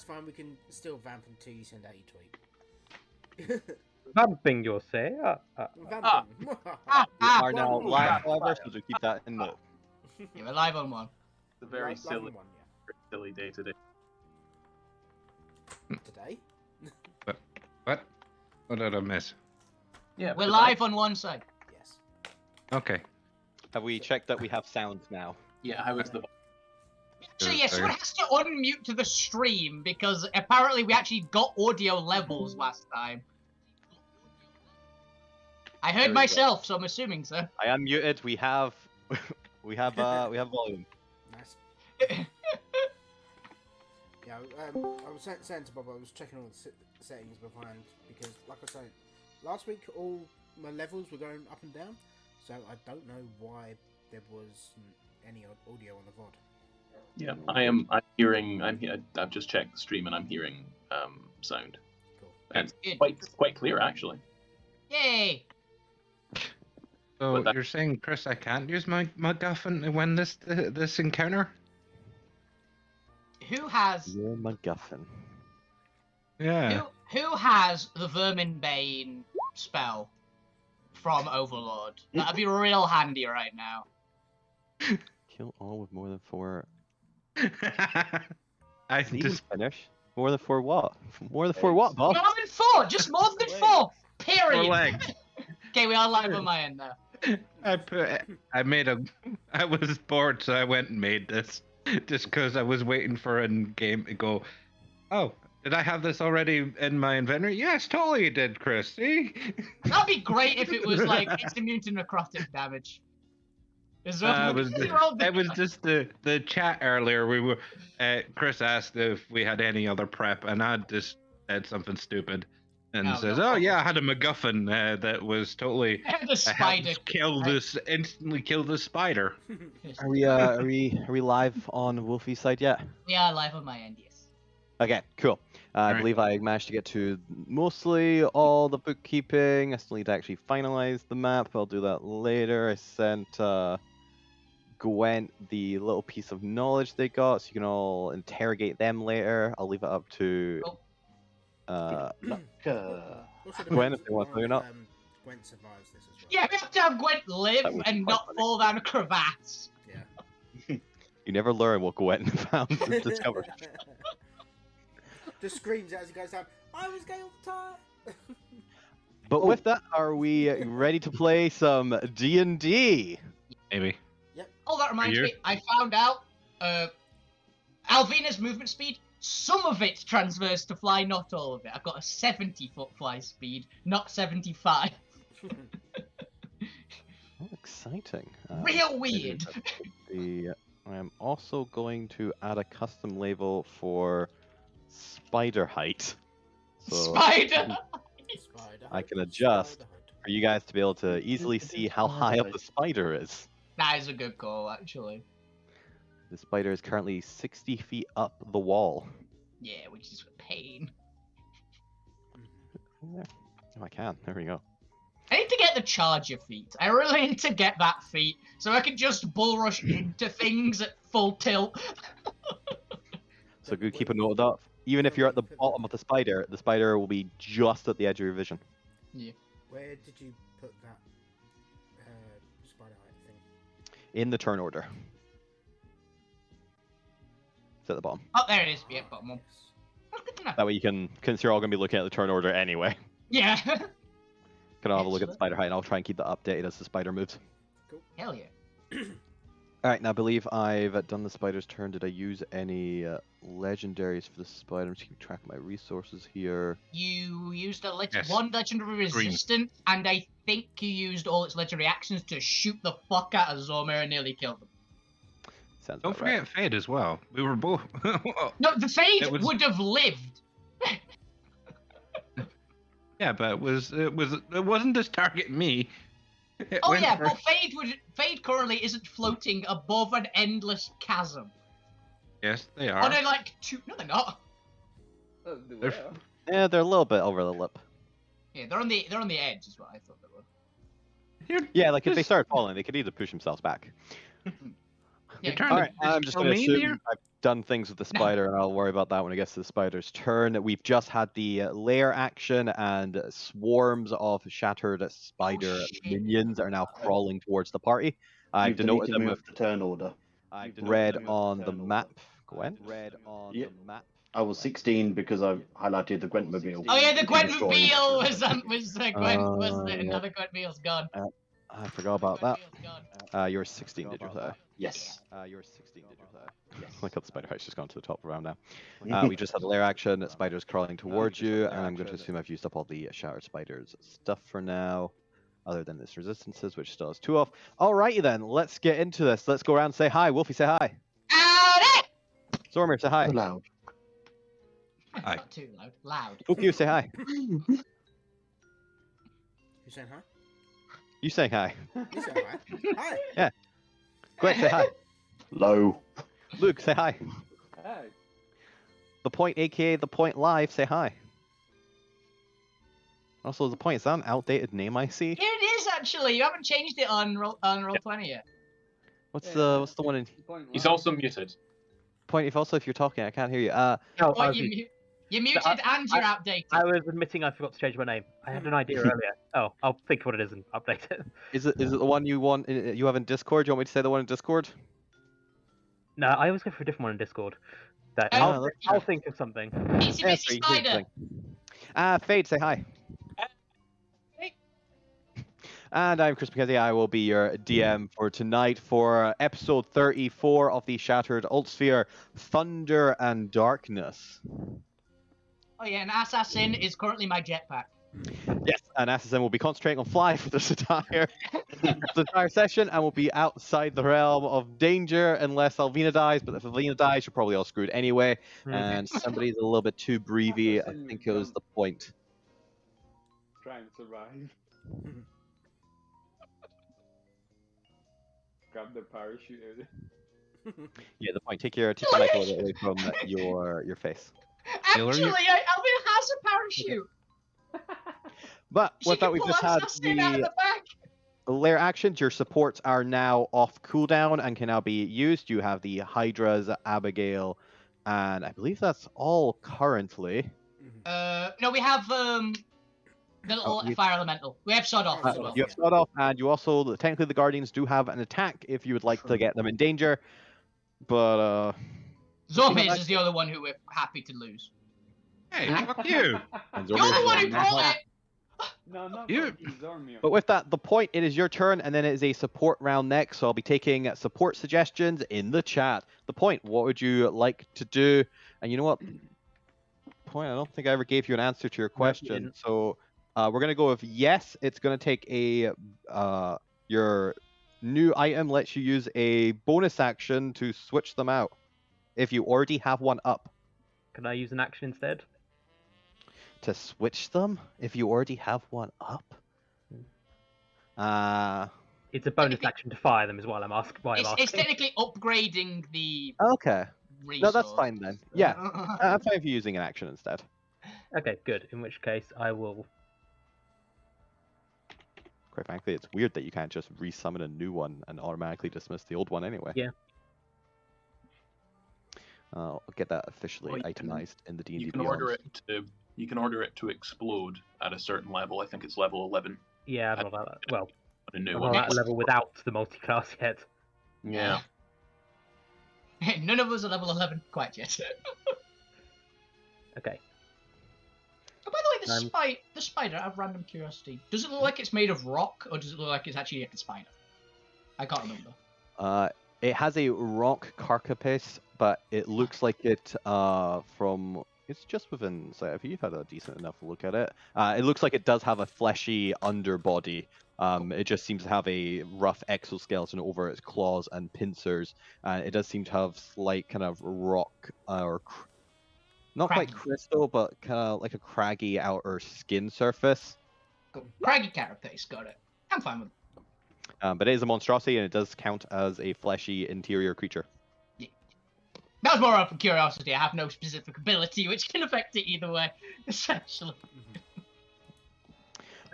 fine. We can still vamp until you send out your tweet. Vamping, you'll say? Vamping. We are now One live, more. however, so keep that in note. Yeah, we're live on one. It's a very Live silly, on one, silly day today. yeah. Today. What? What did I miss? Yeah, We're live on one side. Yes. Okay. Have we checked that we have sound now? Yeah, how is the? Actually, yeah, someone has to unmute to the stream because apparently we actually got audio levels last time. I heard myself, so I'm assuming so. I am muted. We have, we have volume. Nice. Yeah, I was saying to Bob, I was checking all the settings beforehand because, like I said, last week all my levels were going up and down, so I don't know why there was any audio on the VOD. Yeah, I'm hearing. I've just checked the stream and I'm hearing sound. Cool. And it's quite clear actually. Yay! So you're saying, Chris, I can't use my MacGuffin to win this encounter? Who has Your MacGuffin. Yeah. who has the Verminbane spell from Overlord? That'd be real handy right now. Kill all with more than 4. I Did he just finish? More than 4 what? More than 4 what, Bob? More than 4! Just more than 4! Period! four legs. Okay, we are live on my end now. I was bored, so I went and made this just because I was waiting for a game to go. Oh, did I have this already in my inventory? Yes, totally you did, Chris. See? That'd be great if it was like it's immune to necrotic damage. It was just the chat earlier. We were Chris asked if we had any other prep, and I just said something stupid, and says, no. "Oh yeah, I had a MacGuffin that was totally the spider. instantly kill the spider." Are we live on Wolfie's side yet? Yeah, live on my end, yes. Okay, cool. I Alright. believe I managed to get to mostly all the bookkeeping. I still need to actually finalize the map. I'll do that later. I sent Gwent the little piece of knowledge they got, so you can all interrogate them later. I'll leave it up to Also, Gwen if they want to or not. Gwen survives this as well. Yeah, we have to have Gwent live That would be and quite not funny. fall down cravats. Yeah. You never learn what Gwent found and discovered. Just screams as he goes down. I was gay all the time. But with that, are we ready to play some D&D? Maybe. Oh, that reminds Are you? me, I found out Alvina's movement speed, some of it transfers to fly, not all of it. I've got a 70-foot fly speed, not 75. Oh, exciting. Real weird. I am also going to add a custom label for spider height. So Spider! I can adjust for you guys to be able to easily see how high up the spider is. That is a good call, actually. The spider is currently 60 feet up the wall. Yeah, which is a pain. There. Oh, I can. There we go. I need to get the charger feat. I really need to get that feat so I can just bull rush into things at full tilt. So good, keep a note of that. Even if you're at the bottom of the spider will be just at the edge of your vision. Yeah. Where did you put that spider height thing? In the turn order. It's at the bottom. Oh, there it is. Yeah, bottom one. Yes. That's good to know. That way you can, since you're all going to be looking at the turn order anyway, Yeah. can all have a look at the spider height, and I'll try and keep that updated as the spider moves. Hell yeah. Alright, now I believe I've done the spider's turn. Did I use any legendaries for the spider? I'm just keeping track of my resources here. You used a Yes. one legendary resistance, and I think you used all its legendary actions to shoot the fuck out of Zormir and nearly killed them. Sounds Don't about right. forget Fade as well. We were both. No, the Fade It was- would have lived. Yeah, but it wasn't just targeting me. It Oh went yeah, for- but Fade currently isn't floating above an endless chasm. Yes, they Oh, are. they're like two. No, they're not. They're- Yeah, they're a little bit over the lip. Yeah, they're on the edge, is what I thought they were. You're Yeah, like if they just- start falling, they could either push themselves back. Yeah, You're trying All to right, I'm just dispel going to me assume there? I've done things with the No. spider, and I'll worry about that when it gets to the spider's turn. We've just had the lair action, and swarms of shattered spider shit. minions are now crawling towards the party. I've You've denoted deleted them me with off the turn order. red on the map. Gwen? Yeah. I was 16 because I've highlighted the Gwentmobile. Oh yeah, the which you destroyed. Gwentmobile was Gwent was yeah. another Gwentmobile's gone. I forgot about that. You're 16, did you say? Yes. You're 16, did you say? Look at the spider height's just gone to the top round now. We just had a lair action. Spider's crawling towards you, and I'm going to assume I've used up all the shattered spiders stuff for now, other than this resistances, which still has 2 off. Alrighty then, let's get into this. Let's go around and say hi. Wolfie, say hi. Howdy! Zormir, say hi. So loud. Aye. Not too loud. Loud. Fuku, say hi. You saying hi? You saying hi. You saying hi? Hi. Gwen, say hi. Low. Luke, say hi. Hi. The Point, aka The Point Live, say hi. Also, The Point, is that an outdated name I see? Here it is actually. You haven't changed it on Roll20 yet. What's the one in He's also muted. Point? If you're talking, I can't hear you. Oh, I Oh, was, you're muted and you're outdated. I was admitting I forgot to change my name. I had an idea earlier. Oh, I'll think what it is and update it. Is it the one you have in Discord? Do you want me to say the one in Discord? No, I always go for a different one in Discord. That Oh, I'll think of something. Itsy bitsy spider. Fade, say hi. Hey. And I'm Chris McKenzie. I will be your DM for tonight for episode 34 of the Shattered Altsphere, Thunder and Darkness. Oh yeah, an assassin is currently my jetpack. Yes, and Assassin will be concentrating on fly for this entire session, and will be outside the realm of danger unless Alvina dies. But if Alvina dies, you're probably all screwed anyway. And somebody's a little bit too breathy. I think it was the Point. Trying to survive. Grab the parachute. Yeah, the Point. Take your mic a little bit away from your face. Actually, Alvin has a parachute. But She with that, can we've pull just had assassin out of the back. lair actions. Your supports are now off cooldown and can now be used. You have the Hydras, Abigail, and I believe that's all currently. No, we have the little fire elemental. We have sawed off as well. You have Sawed Off, and you also technically the Guardians do have an attack if you would like to get them in danger. But Zormiz is the other one who we're happy to lose. Hey, fuck you! and You're Zormir the is one who one brought now. it. No, not You- fucking Zormir. But with that, the Point, it is your turn, and then it is a support round next. So I'll be taking support suggestions in the chat. The Point, what would you like to do? And you know what? Point, I don't think I ever gave you an answer to your question. didn't. So we're gonna go with yes. It's gonna take a your new item lets you use a bonus action to switch them out if you already have one up. Can I use an action instead? To switch them if you already have one up. It's a bonus action to fire them as well. I'm asking. It's technically upgrading the Okay. resource. No, that's fine then. Yeah, I'm fine for using an action instead. Okay, good. In which case, I will. Quite frankly, it's weird that you can't just resummon a new one and automatically dismiss the old one anyway. Yeah. I'll get that officially Well, you can- itemized in the D&D You can Beyond. order it to explode at a certain level. I think it's level 11. Yeah, I'm not at that. Well, A new I'm one. not at that level without the multi-class yet. Yeah. None of us are level 11 quite yet. Okay. Oh, by the way, the spider, out of random curiosity, does it look like it's made of rock, or does it look like it's actually a spider? I can't remember. It has a rock carapace, but it looks like it from. It's just within. So if you've had a decent enough look at it, it looks like it does have a fleshy underbody. It just seems to have a rough exoskeleton over its claws and pincers, and it does seem to have slight kind of rock not quite Craggy. crystal, but kind of like a craggy outer skin surface. Cool. Craggy carapace, got it. I'm fine with it. But it is a monstrosity, and it does count as a fleshy interior creature. That was more out of curiosity. I have no specific ability which can affect it either way, essentially.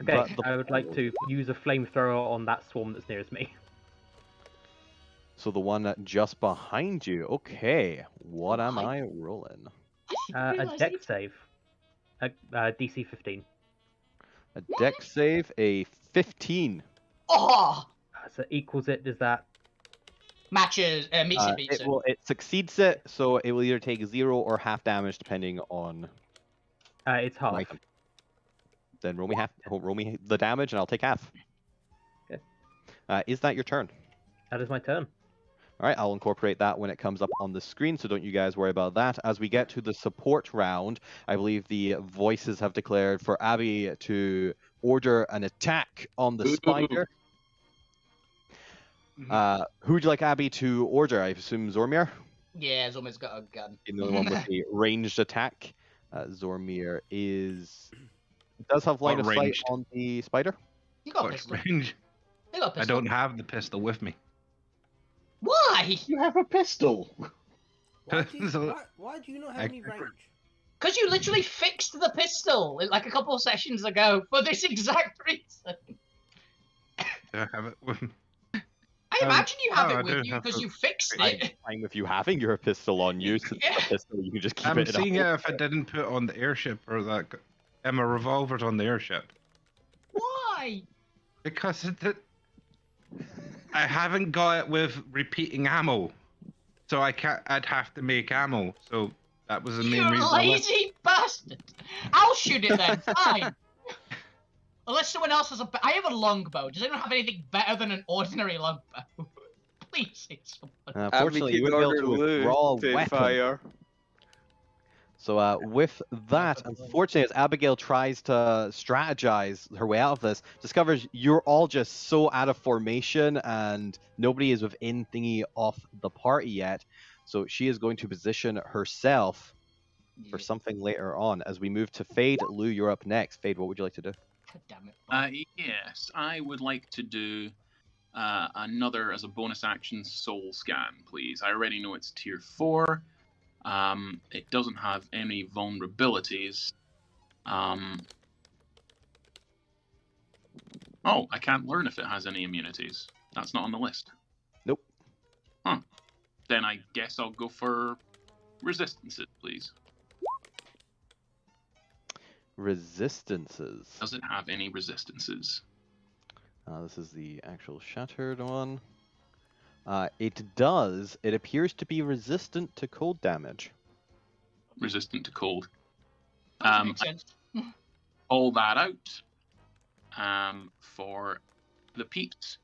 Okay, I would like to use a flamethrower on that swarm that's nearest me. So the one just behind you. Okay, what am I rolling? A deck save. DC 15. A deck save, a 15. Oh! So equals it. Is that? Matches, meets it, beats it. It succeeds it, so it will either take 0 or half damage depending on. It's half. Item. Then roll me the damage, and I'll take half. Okay. Is that your turn? That is my turn. All right, I'll incorporate that when it comes up on the screen, so don't you guys worry about that. As we get to the support round, I believe the voices have declared for Abby to order an attack on the spider. Who would you like Abby to order? I assume Zormir? Yeah, Zormir's got a gun. The only one with the ranged attack. Zormir does have line of sight on the spider. You got a pistol. Range? You got a pistol. I don't have the pistol with me. Why? You have a pistol. Why do you not have any range? Because you literally fixed the pistol like a couple of sessions ago for this exact reason. I have it with me. I imagine you have it with you because you fixed it. I'm with you having your pistol on you. Since Yeah. the pistol, you can just keep I'm it in a seeing holster. if I didn't put on the airship or that. My revolver's on the airship. Why? Because I haven't got it with repeating ammo, so I'd have to make ammo. So that was the main You reason. lazy bastard! I'll shoot it then. Fine. Unless someone else has I have a longbow. Does anyone have anything better than an ordinary longbow? Please, it's someone. Fortunately, you wouldn't be able to withdraw a weapon. Fire. So with that, unfortunately, as Abigail tries to strategize her way out of this, discovers you're all just so out of formation and nobody is within thingy off the party yet. So she is going to position herself for something later on. As we move to Fade, Lou, you're up next. Fade, what would you like to do? God damn it. Yes, I would like to do another, as a bonus action, soul scan, please. I already know it's tier 4. It doesn't have any vulnerabilities. Oh, I can't learn if it has any immunities. That's not on the list. Nope. Huh. Then I guess I'll go for resistances, please. Resistances. Does it have any resistances? This is the actual shattered one. It does. It appears to be resistant to cold damage. Resistant to cold. Makes sense. All that out for the peeps.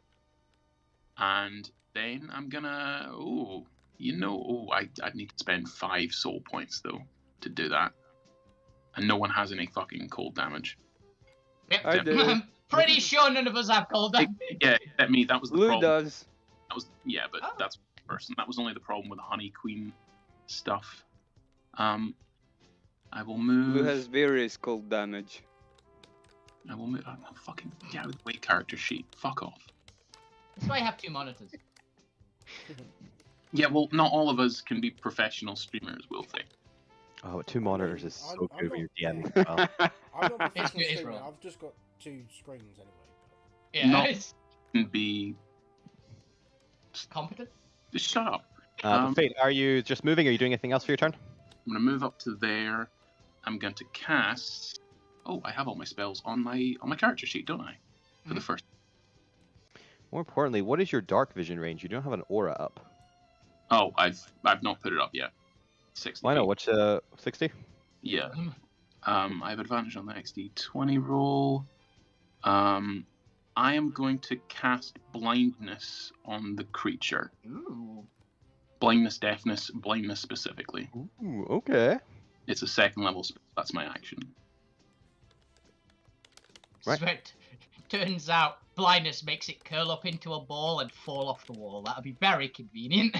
And then I'm gonna... I'd need to spend 5 soul points, though, to do that. And no one has any fucking cold damage. Yep. I do. I'm pretty sure none of us have cold damage. Yeah, that was the Blue problem. does. That was that's person. That was only the problem with the Honey Queen stuff. I will move. Blue has various cold damage. I will move. I'm fucking get out of the way, character sheet. Fuck off. That's why I have 2 monitors. Yeah, well, not all of us can be professional streamers, will they? Oh, 2 monitors is so I'm good when not- you're DMing as well. I'm not a professional It's streamer. wrong. I've just got 2 screens anyway. Yeah, No. it's Can be. competent. Just shut up. But Fade, are you just moving? Are you doing anything else for your turn? I'm gonna move up to there. I'm going to cast. Oh, I have all my spells on my character sheet, don't I? For the first. More importantly, what is your dark vision range? You don't have an aura up. Oh, I've not put it up yet. 60. Why not? What's 60? Yeah. I have advantage on the XD20 roll. I am going to cast blindness on the creature. Ooh. Blindness, deafness, blindness specifically. Ooh, okay. It's a 2nd level spell. That's my action. Right. Sweat. Turns out blindness makes it curl up into a ball and fall off the wall. That would be very convenient.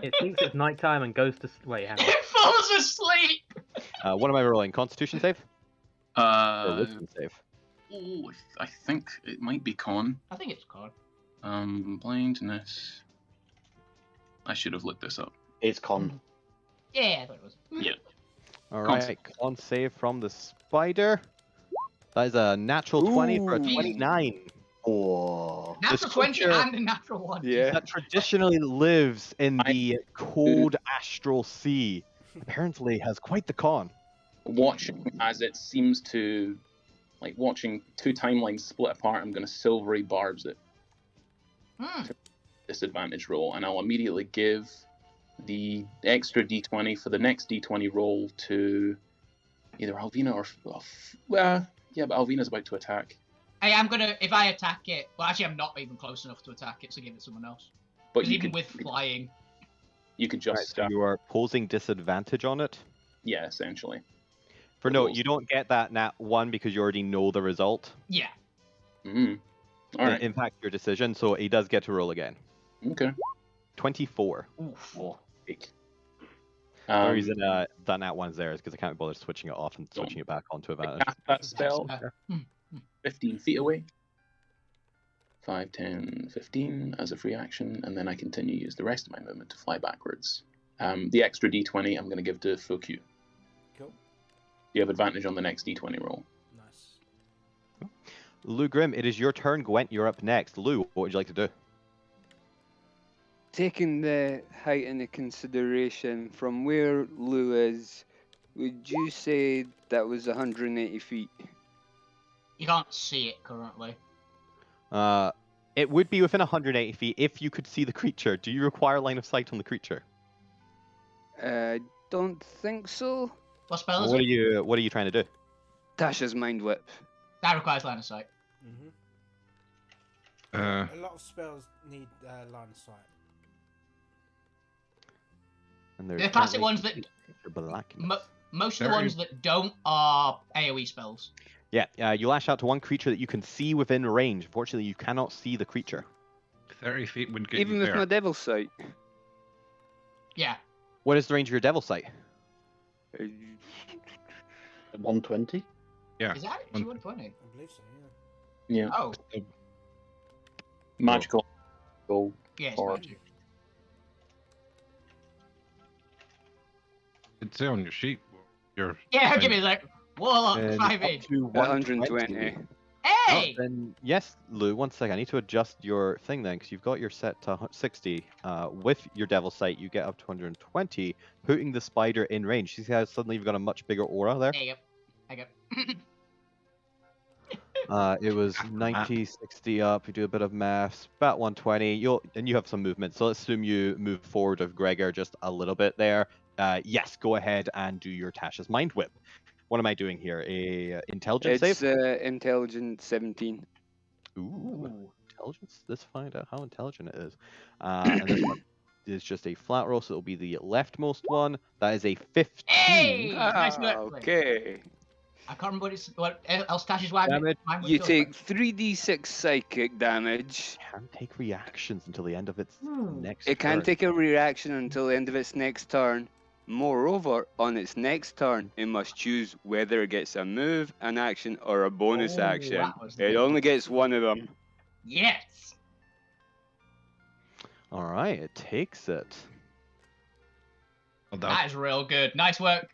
It thinks it's nighttime and goes to. Wait, hang on. It falls asleep. What am I rolling? Constitution save? Or wisdom save? Oh, I think it might be con. I think it's con. Blindness. I should have looked this up. It's con. Yeah, I thought it was. Yeah. Alright, con save from the spider. That is a natural 20 for a Ooh. 29. Oh. Natural 20 creature and a natural 1. Yeah. that traditionally lives in the cold astral sea apparently has quite the con. Watching as it seems to, like watching two timelines split apart, I'm going to silvery barbs it. Disadvantage roll, and I'll immediately give the extra d20 for the next d20 roll to either Alvina or but Alvina's about to attack. Hey, I'm gonna, if I attack it, well actually I'm not even close enough to attack it, so give it to someone else. But Because you even could, with flying. you could just Right, so you are posing disadvantage on it. yeah, essentially. For no, you don't get that nat 1 because you already know the result. Yeah. All right. Impact your decision, so he does get to roll again. Okay. 24. Oof. The reason that nat 1's there is because I can't bother switching it off and switching it back onto advantage. Cast that spell 15 feet away. 5, 10, 15 as a free action, and then I continue to use the rest of my movement to fly backwards. The extra d20 I'm going to give to Fokyu. Cool. You have advantage on the next d20 roll. Nice. Lou Grim, it is your turn. Gwent, you're up next. Lou, what would you like to do? Taking the height into consideration, from where Lou is, would you say that was 180 feet? You can't see it currently. It would be within 180 feet if you could see the creature. Do you require line of sight on the creature? Don't think so. What spell is What it? are you trying to do? Tasha's mind whip. That requires line of sight. A lot of spells need line of sight. And The classic ones that blackness. most of the ones that don't are AoE spells. Yeah, you lash out to one creature that you can see within range. Unfortunately, you cannot see the creature. 30 feet would get Even you with there. my devil sight. Yeah. What is the range of your devil sight? 120? Yeah. Is that actually 120? I believe so, yeah. Yeah. Oh. Magical. Go. Yeah, it's Or- magic. It's there on your sheet. Your Yeah, thing. give me that. Warlock, And 5 up inch. to 120. Hey! Then yes, Lou. 1 second. I need to adjust your thing then, because you've got your set to 60. With your devil sight, you get up to 120, putting the spider in range. See how suddenly you've got a much bigger aura there. There you go. There you It was 90, 60 up. You do a bit of maths, about 120. You have some movement. So let's assume you move forward of Gregor just a little bit there. Yes, go ahead and do your Tasha's Mind Whip. What am I doing here? A intelligence It's save? intelligence 17. Ooh, intelligence. Let's find out how intelligent it is. And this one is just a flat roll, so it'll be the leftmost one. That is a 15. Hey! Nice work, Flynn. Okay. I can't remember what else Tasha's wife Damage. You take 3d6 psychic damage. Can take reactions until the end of its next It can turn. take a reaction until the end of its next turn. Moreover, on its next turn, it must choose whether it gets a move, an action, or a bonus Oh, action. that was It good. only gets one of them. Yes! All right, it takes it. Well done. That is real good. Nice work.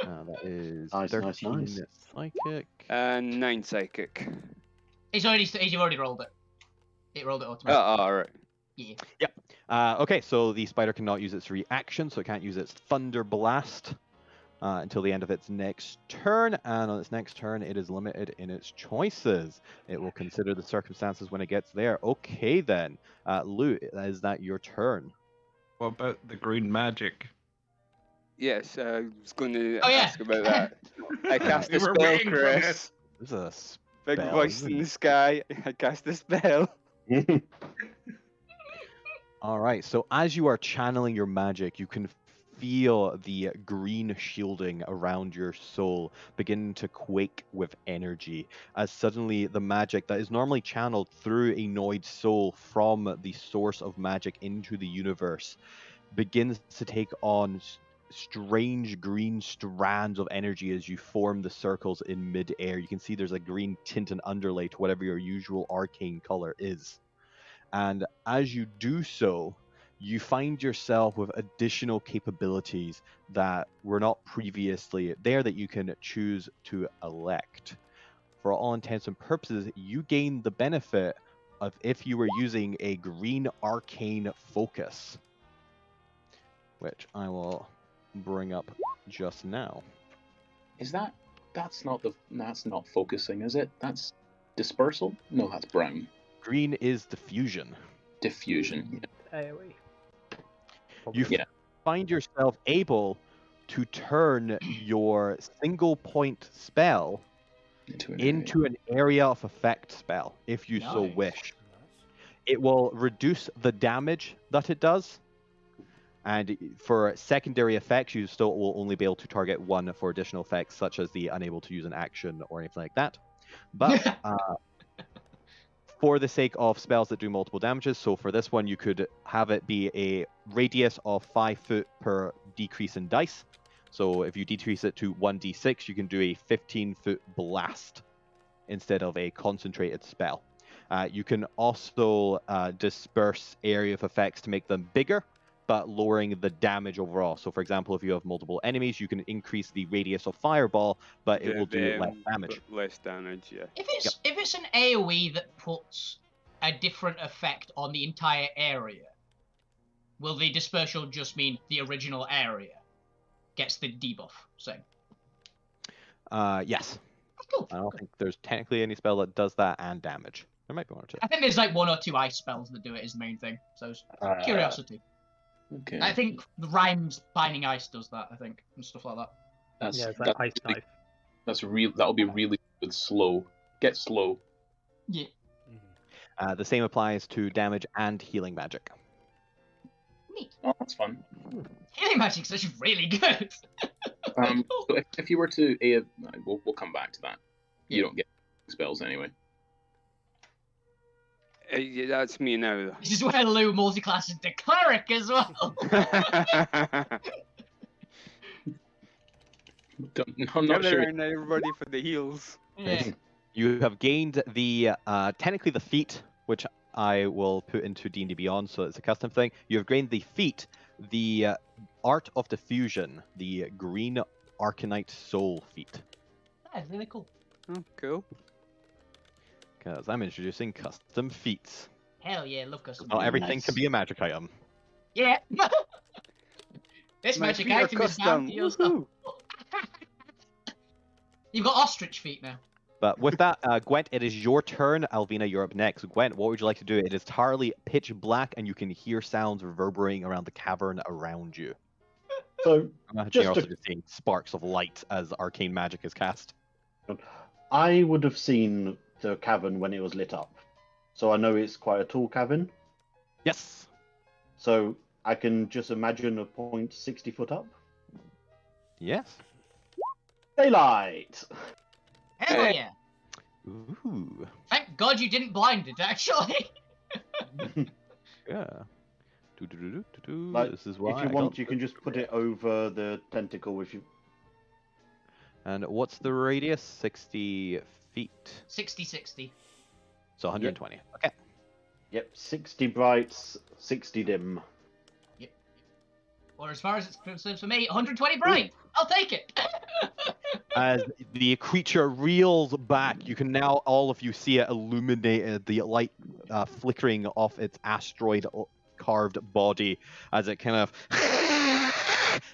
That is Nice, 13 nice. psychic. And 9 psychic. You've already rolled it. It rolled it Oh, automatically. alright. Yeah. Okay, so the spider cannot use its reaction, so it can't use its Thunder Blast until the end of its next turn. And on its next turn, it is limited in its choices. It will consider the circumstances when it gets there. Okay, then. Lou, is that your turn? What about the green magic? Yes, I was going to Oh, yeah. ask about that. I cast We a were spell, waiting for Chris. this. This is a Big spell, voice isn't in it? the sky. I cast a spell. All right, so as you are channeling your magic, you can feel the green shielding around your soul begin to quake with energy, as suddenly the magic that is normally channeled through a Noid soul from the source of magic into the universe begins to take on strange green strands of energy as you form the circles in mid-air. You can see there's a green tint and underlay to whatever your usual arcane color is. And as you do so, you find yourself with additional capabilities that were not previously there that you can choose to elect. For all intents and purposes, you gain the benefit of if you were using a green arcane focus, which I will bring up just now. Is that's not focusing, is it? That's dispersal? No, that's brown. Green is diffusion. Diffusion. AoE. You Yeah. find yourself able to turn your single point spell into an area of effect spell, if you so Nice. wish. It will reduce the damage that it does, and for secondary effects, you still will only be able to target one for additional effects, such as the unable to use an action or anything like that. But for the sake of spells that do multiple damages, so for this one, you could have it be a radius of 5 foot per decrease in dice. So if you decrease it to 1d6, you can do a 15-foot blast instead of a concentrated spell. You can also disperse area of effects to make them bigger, but lowering the damage overall. So for example, if you have multiple enemies, you can increase the radius of fireball, but it will do less damage. Less damage, yeah. If it's an AoE that puts a different effect on the entire area, will the dispersal just mean the original area gets the debuff? Same. Yes. Cool. I don't think there's technically any spell that does that and damage. There might be one or two. I think there's like 1 or 2 ice spells that do it is the main thing. So it's curiosity. Okay. I think the Rhymes Binding Ice does that, I think, and stuff like that. Yeah, it's like Ice Knife. That'll be really good slow. Get slow. Yeah. The same applies to damage and healing magic. Neat. Oh, that's fun. Healing magic's actually really good. So if you were to, we'll come back to that. You don't get spells anyway. Yeah, that's me now. This is where Lou multi-classes the cleric as well. I'm not Gather sure. around everybody for the heals. Yeah. You have gained the technically the feat, which I will put into D&D Beyond, so it's a custom thing. You have gained the feat, the Art of Diffusion, the Green Arcanite Soul feat. That's really cool. Oh, cool. Because I'm introducing custom feats. Hell yeah, love custom. Not everything Nice. can be a magic item. Yeah. This My magic feet are item is down custom. to your stuff. You've got ostrich feet now. But with that, Gwent, it is your turn. Alvina, you're up next. Gwent, what would you like to do? It is entirely pitch black, and you can hear sounds reverberating around the cavern around you. So, Imagine Just you're also to- just seeing sparks of light as arcane magic is cast. I would have seen the cavern when it was lit up. So I know it's quite a tall cavern. Yes. So I can just imagine a point 60 foot up. Yes. Daylight! Hell yeah. Ooh. Thank God you didn't blind it, actually. Yeah. Do-do-do-do-do-do. Like, This is why if you I want, got you can just put it over the tentacle if you... And what's the radius? 60 feet. 60-60. So 120. Okay. Yep, 60 brights, 60 dim. Or as far as it's concerned for me, 120 bright. I'll take it. As the creature reels back, you can now, all of you see it illuminated, the light flickering off its asteroid carved body as it kind of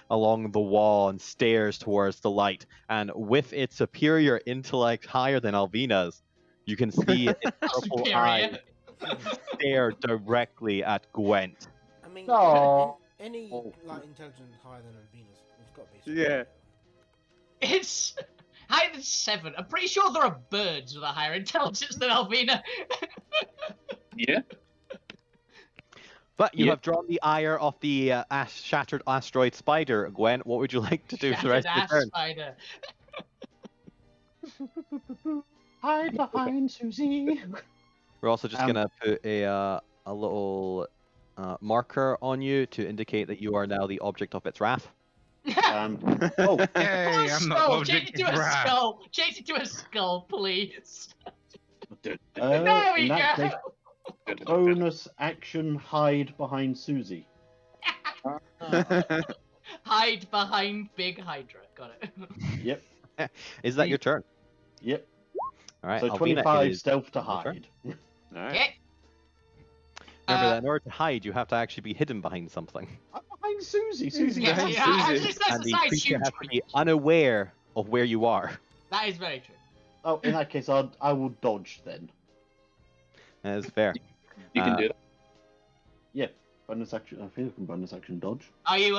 along the wall and stares towards the light. And with its superior intellect higher than Alvina's, you can see its purple Superior. eyes stare directly at Gwent. I mean, Aw. any Oh. like intelligence higher than Venus, it's got to be. Yeah. It's higher than 7. I'm pretty sure there are birds with a higher intelligence than Alvina. Yeah. But you Yeah. have drawn the ire of the shattered asteroid spider, Gwen. What would you like to do for the rest of your Shattered turn? ass spider. Hide behind Susie! We're also just gonna put a little marker on you to indicate that you are now the object of its wrath. Oh, Yay, I'm the Skull, object change it to of a wrath. skull. Change it to a skull, please. There we in that go. case, bonus action hide behind Susie. Hide behind Big Hydra. Got it. Yep, Is that your turn? yep. All right. So Alvina, 25 it is stealth to your turn. hide. Alright. Okay. Remember that in order to hide, you have to actually be hidden behind something. I'm behind Susie. Susie Yeah, behind yeah, Susie. that's And the the size creature huge has to creature. be unaware of where you are. That is very true. Oh, in that case, I will dodge then. That is fair. You can do that. Yeah, bonus action. I think I can bonus action dodge. Are you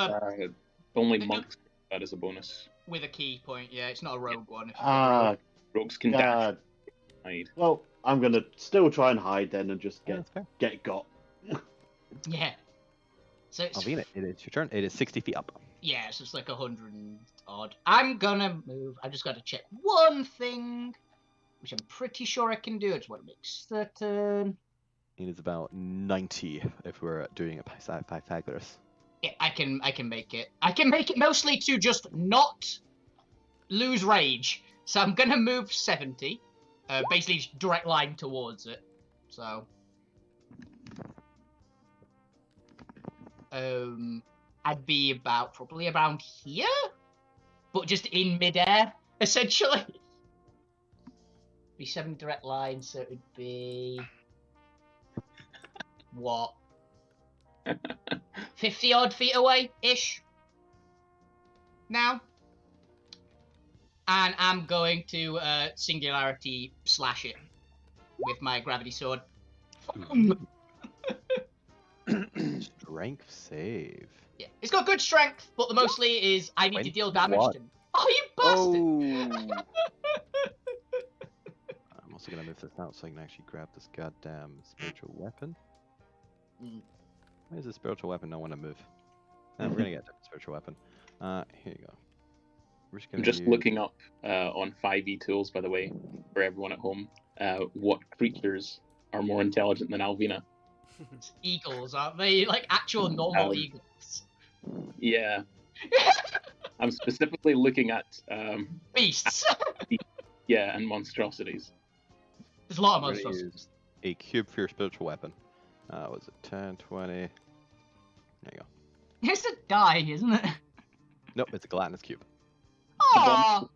Only No. monks get that as a bonus. with a key point? Yeah, it's not a rogue one. If Ah, Rogues can dash. God. Hide. Well, I'm gonna still try and hide then and just Yeah, that's fair. get got. yeah. So it's Alvina, it is your turn. It is 60 feet up. yeah, so it's like 100 and odd. I'm gonna move. I just got to check one thing, which I'm pretty sure I can do. I just want to make certain. It is about 90 if we're doing it by Pythagoras. Yeah, I can make it. I can make it mostly to just not lose rage. So I'm gonna move 70. Basically just direct line towards it. So I'd be probably around here, but just in midair, essentially. Be 7 direct lines, so it'd be what? 50 odd feet away ish. Now. And I'm going to singularity slash it with my gravity sword. Strength save. Yeah, it's got good strength, but the mostly is I need to deal damage 21. to him. Oh, you bastard! I'm also going to move this out so I can actually grab this goddamn spiritual weapon. Why is the spiritual weapon not want to move? We're going to get a different spiritual weapon. Here you go. We're just I'm gonna just use... looking up on 5e tools, by the way, for everyone at home, what creatures are more intelligent than Alvina. It's eagles, aren't they? Like actual normal eagles. Yeah. I'm specifically looking at Beasts. yeah, and monstrosities. There's a lot of We're gonna monsters. use a cube for your spiritual weapon. Was it 10, 20? There you go. It's a die, isn't it? Nope, it's a gelatinous cube. Aww.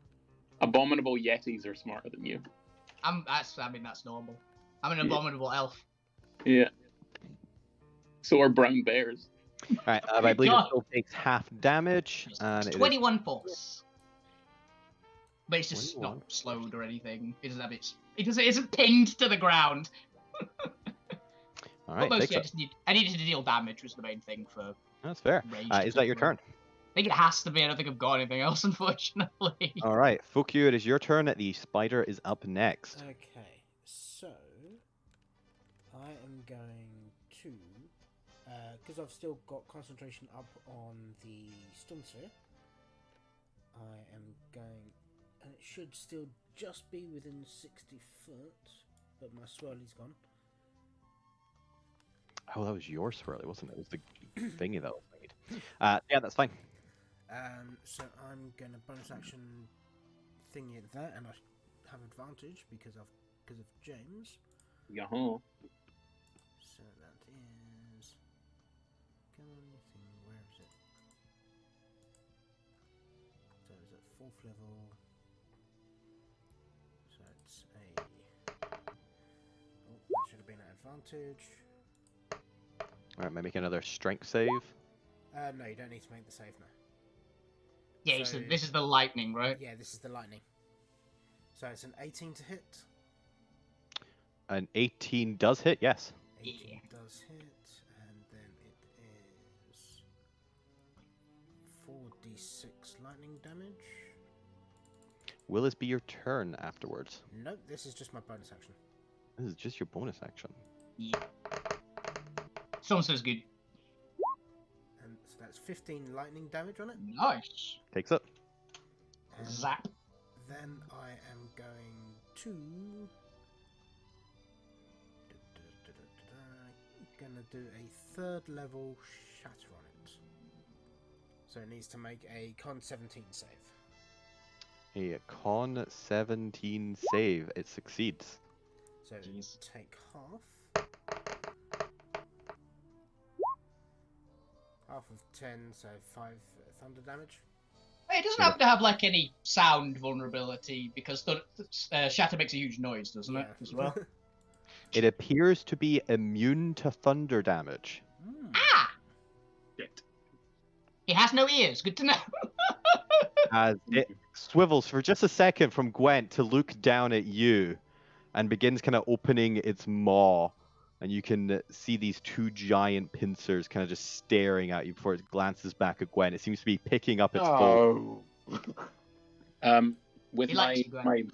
Abominable yetis are smarter than you. That's normal. I'm an abominable elf. Yeah. So are brown bears. Alright, I believe it God. still takes half damage. And It's it 21 force. But it's just 21. not slowed or anything. It doesn't have it isn't pinned to the ground. Alright, But mostly takes it. I needed to deal damage was the main thing for That's fair. rage. Is that your turn? I think it has to be. I don't think I've got anything else, unfortunately. Alright, Fukyu, it is your turn. The spider is up next. Okay, so I am going to, because I've still got concentration up on the stun sphere, I am going, and it should still just be within 60 foot, but my swirly's gone. Oh, that was your swirly, wasn't it? It was the thingy that was made. Yeah, that's fine. So I'm going to bonus action thingy at that, and I have advantage because of James. Yahoo. So that is. Come on, you thing. Where is it? So it's at 4th level. So it's a. Oh, that should have been an advantage. Alright, may I make another strength save? No, you don't need to make the save now. Yeah, So- this is the lightning, right? Yeah, this is the lightning. So it's an 18 to hit. An 18 does hit, yes. 18 does hit, and then it is 4d6 lightning damage. Will this be your turn afterwards? Nope, this is just my bonus action. This is just your bonus action. Yeah. Someone says good. And so that's 15 lightning damage on it. Nice. Takes it. And Zap. then I am going to. Gonna do a 3rd level shatter on it. So it needs to make a con 17 save. A con 17 save. It succeeds. So Jeez. take half. Half of 10, so 5 thunder damage. It doesn't happen to have like any sound vulnerability because Shatter makes a huge noise, doesn't it? As well. It appears to be immune to thunder damage. Ah! Shit. It has no ears. Good to know. As it swivels for just a second from Gwent to look down at you and begins kind of opening its maw. And you can see these two giant pincers kind of just staring at you before it glances back at Gwen. It seems to be picking up its foe. Oh. With He my, likes you, Gwen.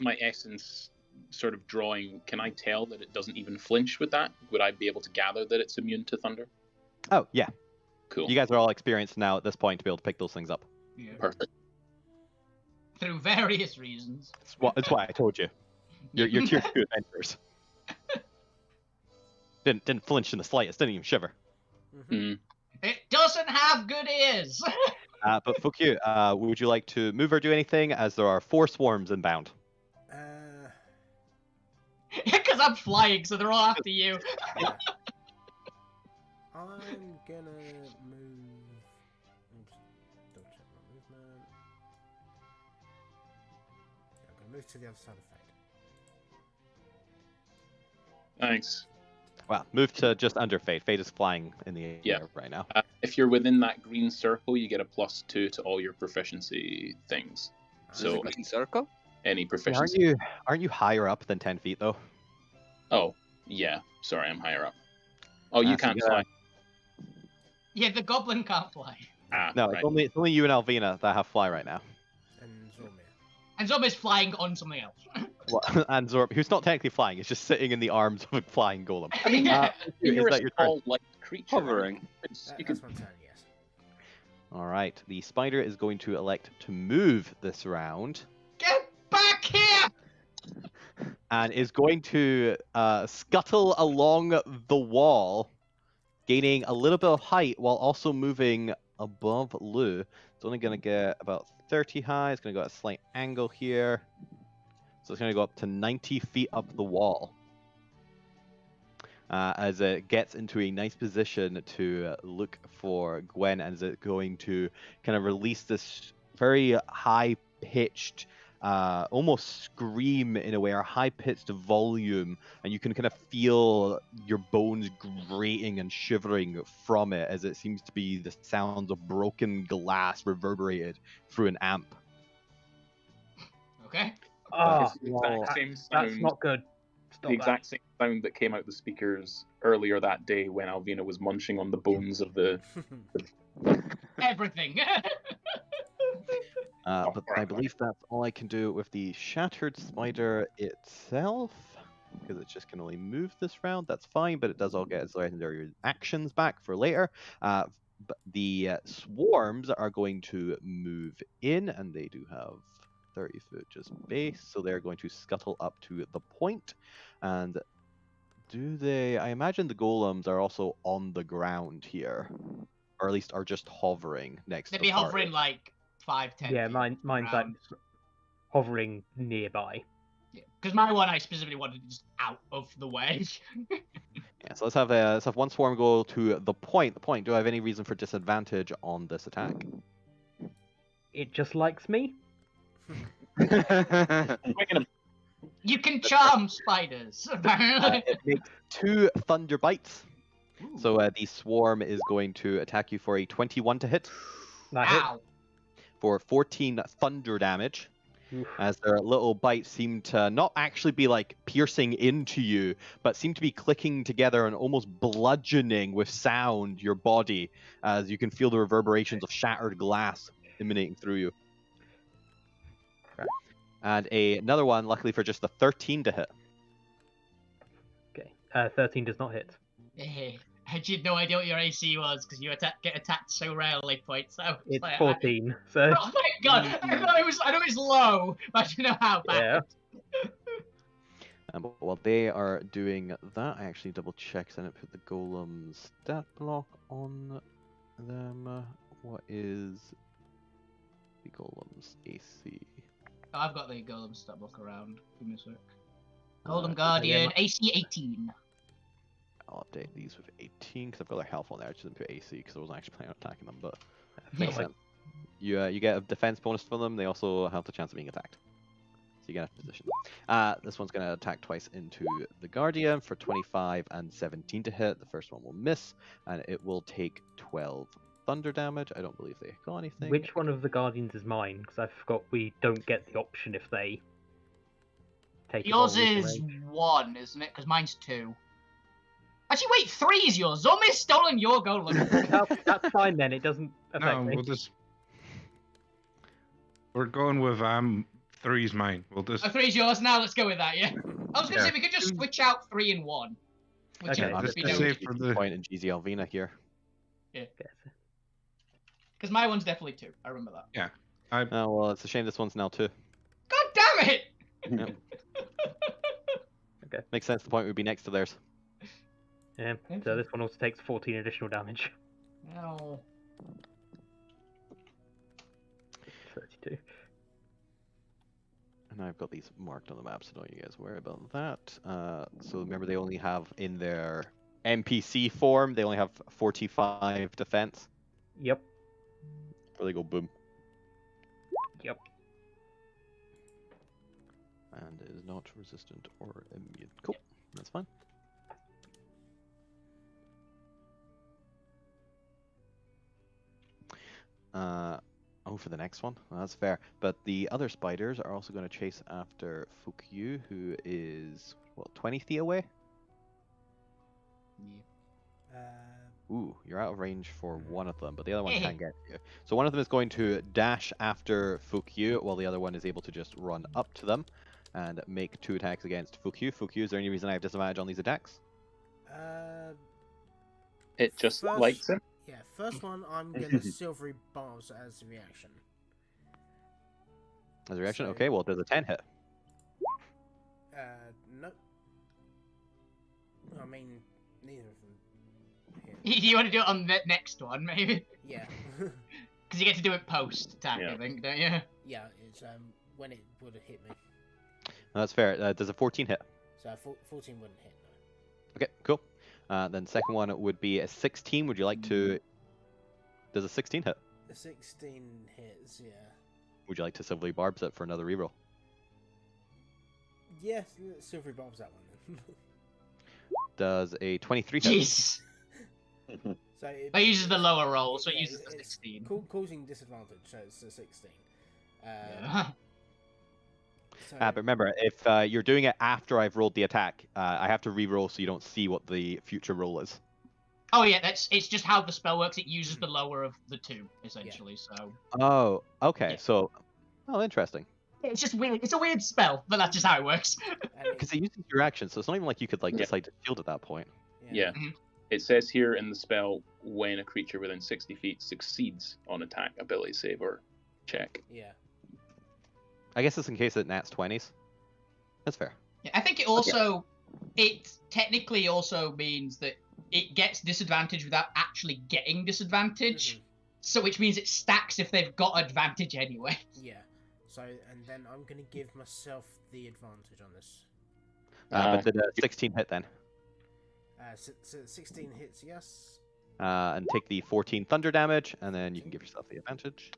my essence sort of drawing, can I tell that it doesn't even flinch with that? Would I be able to gather that it's immune to thunder? Oh, yeah. Cool. You guys are all experienced now at this point to be able to pick those things up. Yeah. Perfect. Through various reasons. That's why I told you. You're tier 2 adventurers. Didn't flinch in the slightest, didn't even shiver. Mm. It doesn't have good ears. But fuck you, would you like to move or do anything, as there are 4 swarms inbound? Because I'm flying, so they're all after you. Yeah. I'm gonna move. Let me just double check my movement. Yeah, I'm gonna move to the other side of Fade. Thanks. Well, move to just under Fade. Fade is flying in the air right now. If you're within that green circle, you get a +2 to all your proficiency things. There's a So green circle? any proficiency. Aren't you higher up than 10 feet though? Oh, yeah. Sorry, I'm higher up. Oh, you So can't you gotta- fly. Yeah, the goblin can't fly. No, right. it's only you and Alvina that have fly right now. And Zormir. And Zombies flying on something else. And Zorb, who's not technically flying, is just sitting in the arms of a flying golem. I mean, you're is that a your turn? small, light creature. Hovering. You could That's my turn, yes. All right, the spider is going to elect to move this round Get back here! and is going to scuttle along the wall, gaining a little bit of height while also moving above Lou. It's only going to get about 30 high. It's going to go at a slight angle here. So it's going to go up to 90 feet up the wall. As it gets into a nice position to look for Gwen, and is it going to kind of release this very high-pitched, almost scream in a way, or high-pitched volume, and you can kind of feel your bones grating and shivering from it, as it seems to be the sounds of broken glass reverberated through an amp. Okay. Oh, It's the exact same that's sound. not good. Stop The exact same sound that came out the speakers earlier that day when Alvina was munching on the bones of the. Everything. But I believe that's all I can do with the Shattered Spider itself, because it just can only move this round. That's fine, but it does all get its legendary actions back for later. But the swarms are going to move in, and they do have 30 foot just base, so they're going to scuttle up to the point. And do they? I imagine the golems are also on the ground here, or at least are just hovering next They'd to be the party. hovering like 5-10 Yeah, feet mine's like around. hovering nearby. Because my one I specifically wanted just out of the way. Yeah, so let's have one swarm go to the point. The point. Do I have any reason for disadvantage on this attack? It just likes me. You can charm spiders, apparently. It makes 2 thunder bites. So the swarm is going to attack you for a 21 to hit That hit. Ow. for 14 thunder damage. Oof. As their little bites seem to not actually be like piercing into you, but seem to be clicking together and almost bludgeoning with sound your body, as you can feel the reverberations of shattered glass emanating through you. And another one, luckily for just the 13 to hit. Okay. 13 does not hit. I had no idea what your AC was because you get attacked so rarely. Points out. It's Like, 14. So Oh my god! I know it was low, but I didn't know how bad. yeah. But while they are doing that, I actually double check, so I didn't put the golem stat block on them. What is the golem's AC? Oh, I've got the golem stat book around. Give me a sec. Golem Guardian, AC 18. I'll update these with 18 because I've got their health on there. I just didn't put AC because I wasn't actually planning on attacking them, but makes like- sense. You get a defense bonus for them. They also have the chance of being attacked. you get a position. This one's going to attack twice into the Guardian for 25 and 17 to hit. The first one will miss, and it will take 12 thunder damage. I don't believe they got anything. Which one of the Guardians is mine? Because I forgot we don't get the option if they take Yours it while is within range. 1, isn't it? Because mine's 2. Actually, wait, 3 is yours. Zombie's stolen your golem. That's fine then. It doesn't affect No, me. we'll just. We're going with 3's mine. We'll just. Oh, 3 is yours. Now let's go with that, yeah? I was going to Yeah. say we could just switch out 3 and 1. Which Okay, is, I'm just just we to going don't... save for to the- point in GZ Alvina here. Because my one's definitely 2. I remember that. Oh, well, it's a shame this one's now 2. God damn it! Yep. Makes sense. The point would be next to theirs. Yeah. So this one also takes 14 additional damage. No. 32. And I've got these marked on the map, so don't you guys worry about that. So remember, they only have in their NPC form, they only have 45 defense. Yep. Where they go boom. Yep. And it is not resistant or immune. Cool, that's fine. Oh, for the next one? Well, that's fair. But the other spiders are also going to chase after Fukyu, who is, what, 20 feet away? Ooh, you're out of range for one of them, but the other one can't get you. So one of them is going to dash after Fukyu, while the other one is able to just run up to them and make 2 attacks against Fukyu. Fukyu, is there any reason I have disadvantage on these attacks? It just First- likes him. Yeah, first one, I'm gonna silvery bars as a reaction. As a reaction? So- Okay, well, does a 10 hit? No. I mean, neither of them hit. You want to do it on the next one, maybe? Yeah. Because you get to do it post-attack, Yeah. I think, don't you? Yeah, it's when it would have hit me. That's fair. Does a 14 hit? So 14 wouldn't hit, no. Okay, cool. Then second one would be a 16. Would you like to... Does a 16 hit? The 16 hits, yeah. Would you like to silvery barbs it for another reroll? Yes, silvery barbs that one then. Does a 23 hit? Jeez. So it uses the lower roll, so it yeah, uses the it's 16. causing disadvantage, so it's a 16. Yeah. So, But remember, if you're doing it after I've rolled the attack, I have to re-roll so you don't see what the future roll is. Oh yeah, it's just how the spell works. It uses the lower of the 2, essentially. So Oh, okay. Yeah. So, oh, interesting. it's just weird. It's a weird spell, but that's just how it works. and it- Because it uses your action, so it's not even like you could like Yeah. decide to shield at that point. Yeah. It says here in the spell, when a creature within 60 feet succeeds on attack, ability save, or check. Yeah. I guess it's in case it nats 20s. That's fair. Yeah, I think it also it technically also means that it gets disadvantage without actually getting disadvantage. Mhm. So which means it stacks if they've got advantage anyway. Yeah. So, and then I'm gonna give myself the advantage on this. But did a 16 hit then? So 16 hits, yes. And take the 14 thunder damage, and then you can give yourself the advantage.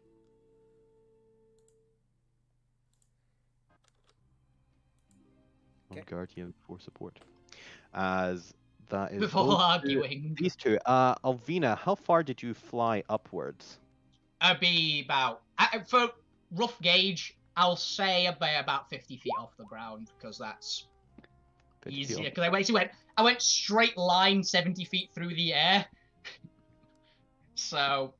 Okay. On Guardian for support. As that is Before those two- arguing. These two. Alvina, how far did you fly upwards? I'd be about for rough gauge, I'll say about 50 feet off the ground because that's 50 feet easier. off. Because I went straight line 70 feet through the air. So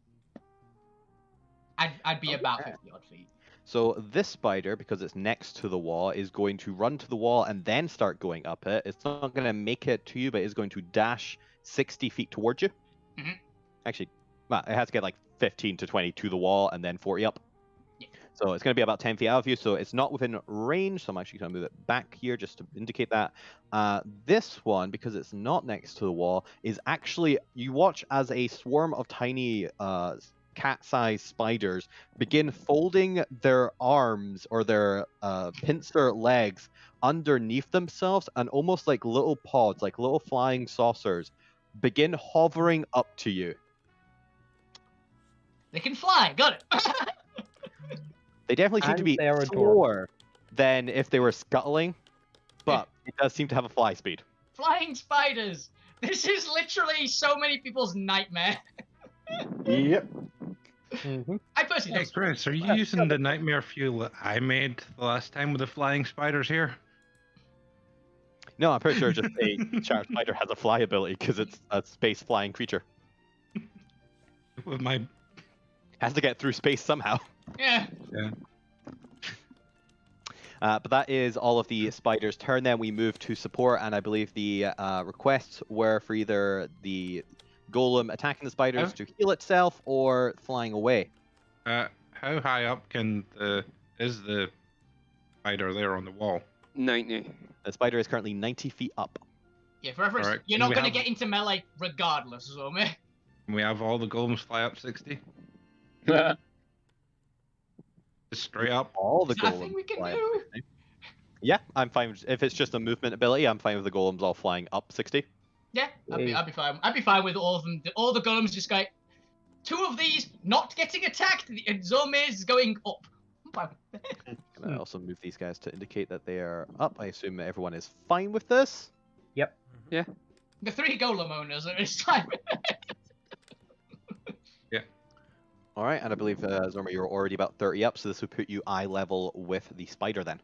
I'd be about Okay. 50 odd feet. So this spider, because it's next to the wall, is going to run to the wall and then start going up it. It's not going to make it to you, but it's going to dash 60 feet towards you. Mhm. Actually, well, it has to get like 15 to 20 to the wall and then 40 up. Yeah. So it's going to be about 10 feet out of you, so it's not within range, so I'm actually going to move it back here just to indicate that. This one, because it's not next to the wall, is actually, you watch as a swarm of tiny cat-sized spiders begin folding their arms or their pincer legs underneath themselves, and almost like little pods, like little flying saucers, begin hovering up to you. They can fly. Got it. They definitely seem to And be they are adorable. slower than if they were scuttling, but it does seem to have a fly speed. Flying spiders! This is literally so many people's nightmare. Yep. I personally Hey don't. Chris, are you using the nightmare fuel that I made the last time with the flying spiders here? No, I'm pretty sure just a shark spider has a fly ability because it's a space flying creature. With my Has to get through space somehow. Yeah. But that is all of the spiders' turn. Then we move to support, and I believe the requests were for either the golem attacking the spiders to heal itself or flying away. how high up is the spider there on the wall? 90. The spider is currently 90 feet up. Yeah, for reference, Alright, you're can not we going to have- get into melee regardless, Zomi. Can we have all the golems fly up 60? Yeah. Just straight up. All the Is that a golems thing we can fly up do? 60. Yeah, I'm fine. If it's just a movement ability, I'm fine with the golems all flying up 60. Yeah, I'd be fine. I'd be fine with all of them. All the golems just go. 2 of these not getting attacked, and Zomi is going up. I'm fine. Can I also move these guys to indicate that they are up? I assume everyone is fine with this. Yep. The 3 golem owners are this time. All right, and I believe, Zorma, you're already about 30 up, so this would put you eye level with the spider then.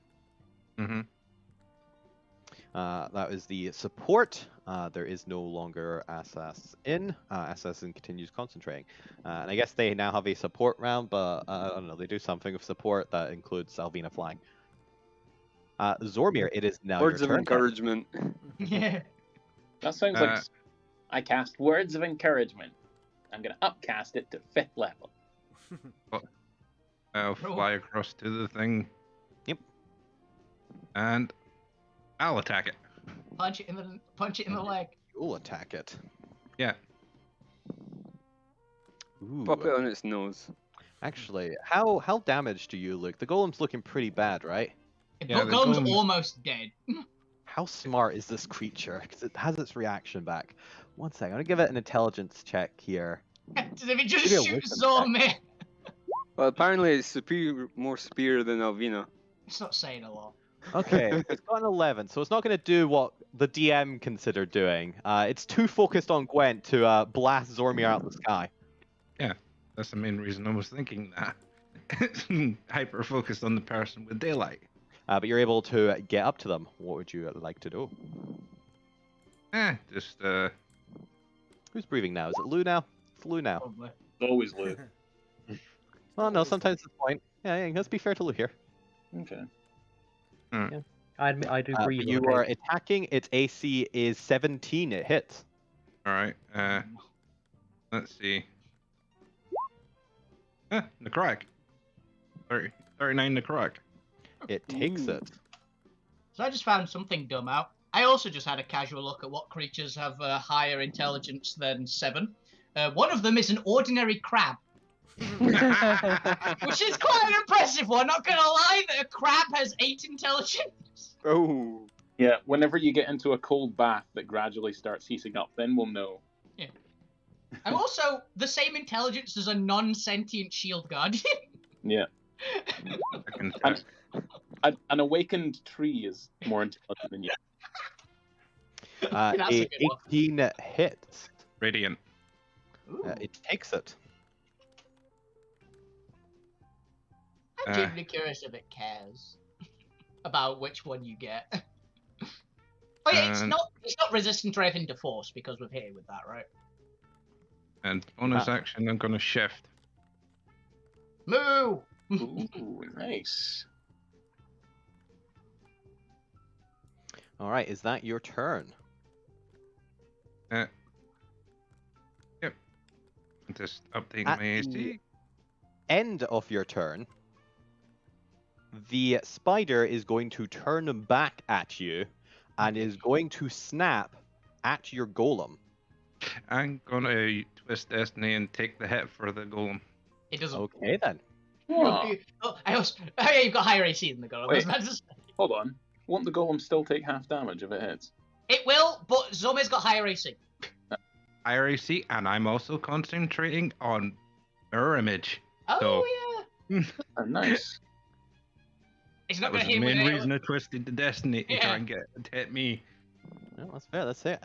Mm-hmm. That is the support. There is no longer Assassin. Assassin continues concentrating. And I guess they now have a support round, but I don't know, they do something with support that includes Salvina flying. Zormir, it is now Words your of turn. encouragement. Yeah. That sounds like I cast Words of Encouragement. I'm going to upcast it to 5th level. I'll fly across to the thing. Yep. And I'll attack it. Punch it in the leg. You'll attack it. Yeah. Ooh. Pop it on its nose. Actually, how damaged do you look? The golem's looking pretty bad, right? Yeah, the Golem's golem- almost dead. How smart is this creature? Because it has its reaction back. One second, I'm gonna give it an intelligence check here. If it just Maybe a shoots wisdom Zomi. Well, apparently it's more superior than Alvina. It's not saying a lot. Okay, it's got an 11, so it's not going to do what the DM considered doing. It's too focused on Gwent to blast Zormir out of the sky. That's the main reason I was thinking that. It's hyper focused on the person with daylight. But you're able to get up to them. What would you like to do? Just Who's breathing now? Is it Lou now? It's Lou now. Probably. Always Luke. Well, no, sometimes it's point. Yeah, let's be fair to Lou here. Okay. I admit I do But breathe. you okay. are attacking. Its AC is 17. It hits. all right. Let's see. Necrotic. 39 necrotic. It takes it. So I just found something dumb out. I also just had a casual look at what creatures have higher intelligence than 7. One of them is an ordinary crab, which is quite an impressive one. Not gonna lie, that a crab has 8 intelligence. Oh. Yeah, whenever you get into a cold bath that gradually starts heating up, then we'll know. I'm also the same intelligence as a non-sentient shield guardian. Yeah. I can And- An awakened tree is more intelligent than you. That's a A good one. 18 hits. Radiant. Ooh, It takes it. I'm genuinely curious if it cares about which one you get. Oh yeah, it's And- not resistant or anything to force because we've hit it with that, right? And bonus action, I'm gonna shift. Moo! Ooh, nice. All right, is that your turn? Yep. Just updating At my the- AC. End of your turn, the spider is going to turn back at you and is going to snap at your golem. I'm gonna twist destiny and take the hit for the golem. It doesn't. Okay then. Huh. Oh, yeah, you've got higher AC than the golem. Wait. That's just- Hold on. Won't the golem still take half damage if it hits? It will, but Zomi's got higher AC. Higher AC, and I'm also concentrating on mirror image. Oh So- yeah. Oh, nice. It's That not was gonna the hit with main an reason I twisted the destiny to try Yeah. and get it to hit me. No, that's fair. That's it.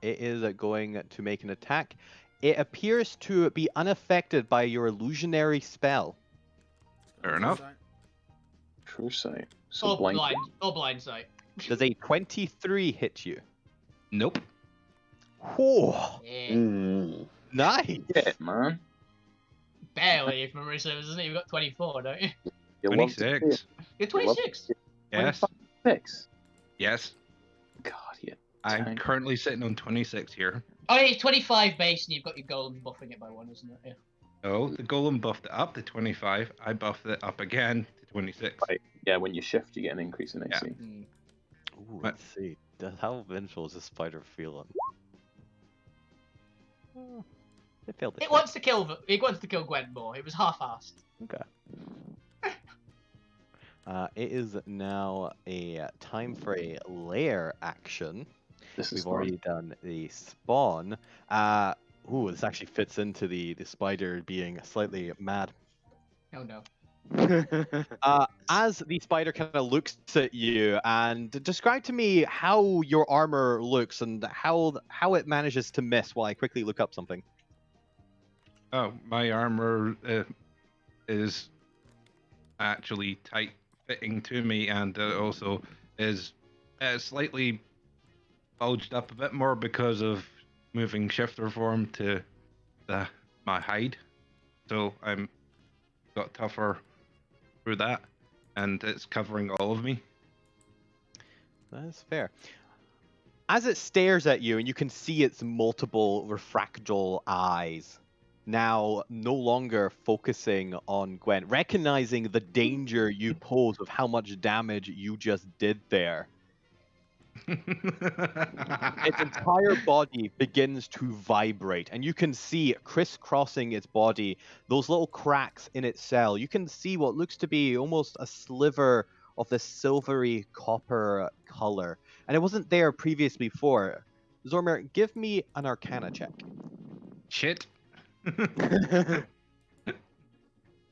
It is going to make an attack. It appears to be unaffected by your illusionary spell. Fair enough. True sight. So or blind. blind sight. Does a 23 hit you? Nope. Whoa, Yeah. Mm. nice. Yeah, man. Barely, if memory serves, isn't it? You've got 24, don't you? You love to see 26. it. You're You love 26. Yes. 26. Yes. God, yeah. I'm Tank. currently sitting on 26 here. Oh, yeah, 25 base, and you've got your golem buffing it by 1, isn't it? Yeah. Oh, the golem buffed it up to 25. I buffed it up again to 26. Right. Yeah, when you shift, you get an increase in AC. Ooh, let's see. How vengeful is this spider feeling? Oh, it failed the It check. wants to kill. It wants to kill Gwen more. It was half-assed. Okay. It is now a time for a lair action. This is We've already done the spawn. This actually fits into the spider being slightly mad. Oh no. As the spider kind of looks at you, and describe to me how your armor looks and how it manages to miss while I quickly look up something. Oh, my armor is actually tight fitting to me, and also is slightly bulged up a bit more because of moving shifter form to my hide. So I'm got tougher through that, and it's covering all of me. That's fair. As it stares at you, and you can see its multiple refractal eyes, now no longer focusing on Gwen, recognizing the danger you pose of how much damage you just did there. Its entire body begins to vibrate, and you can see crisscrossing its body, those little cracks in its cell. You can see what looks to be almost a sliver of this silvery copper color, and it wasn't there previously before. Zormir, give me an Arcana check. Shit.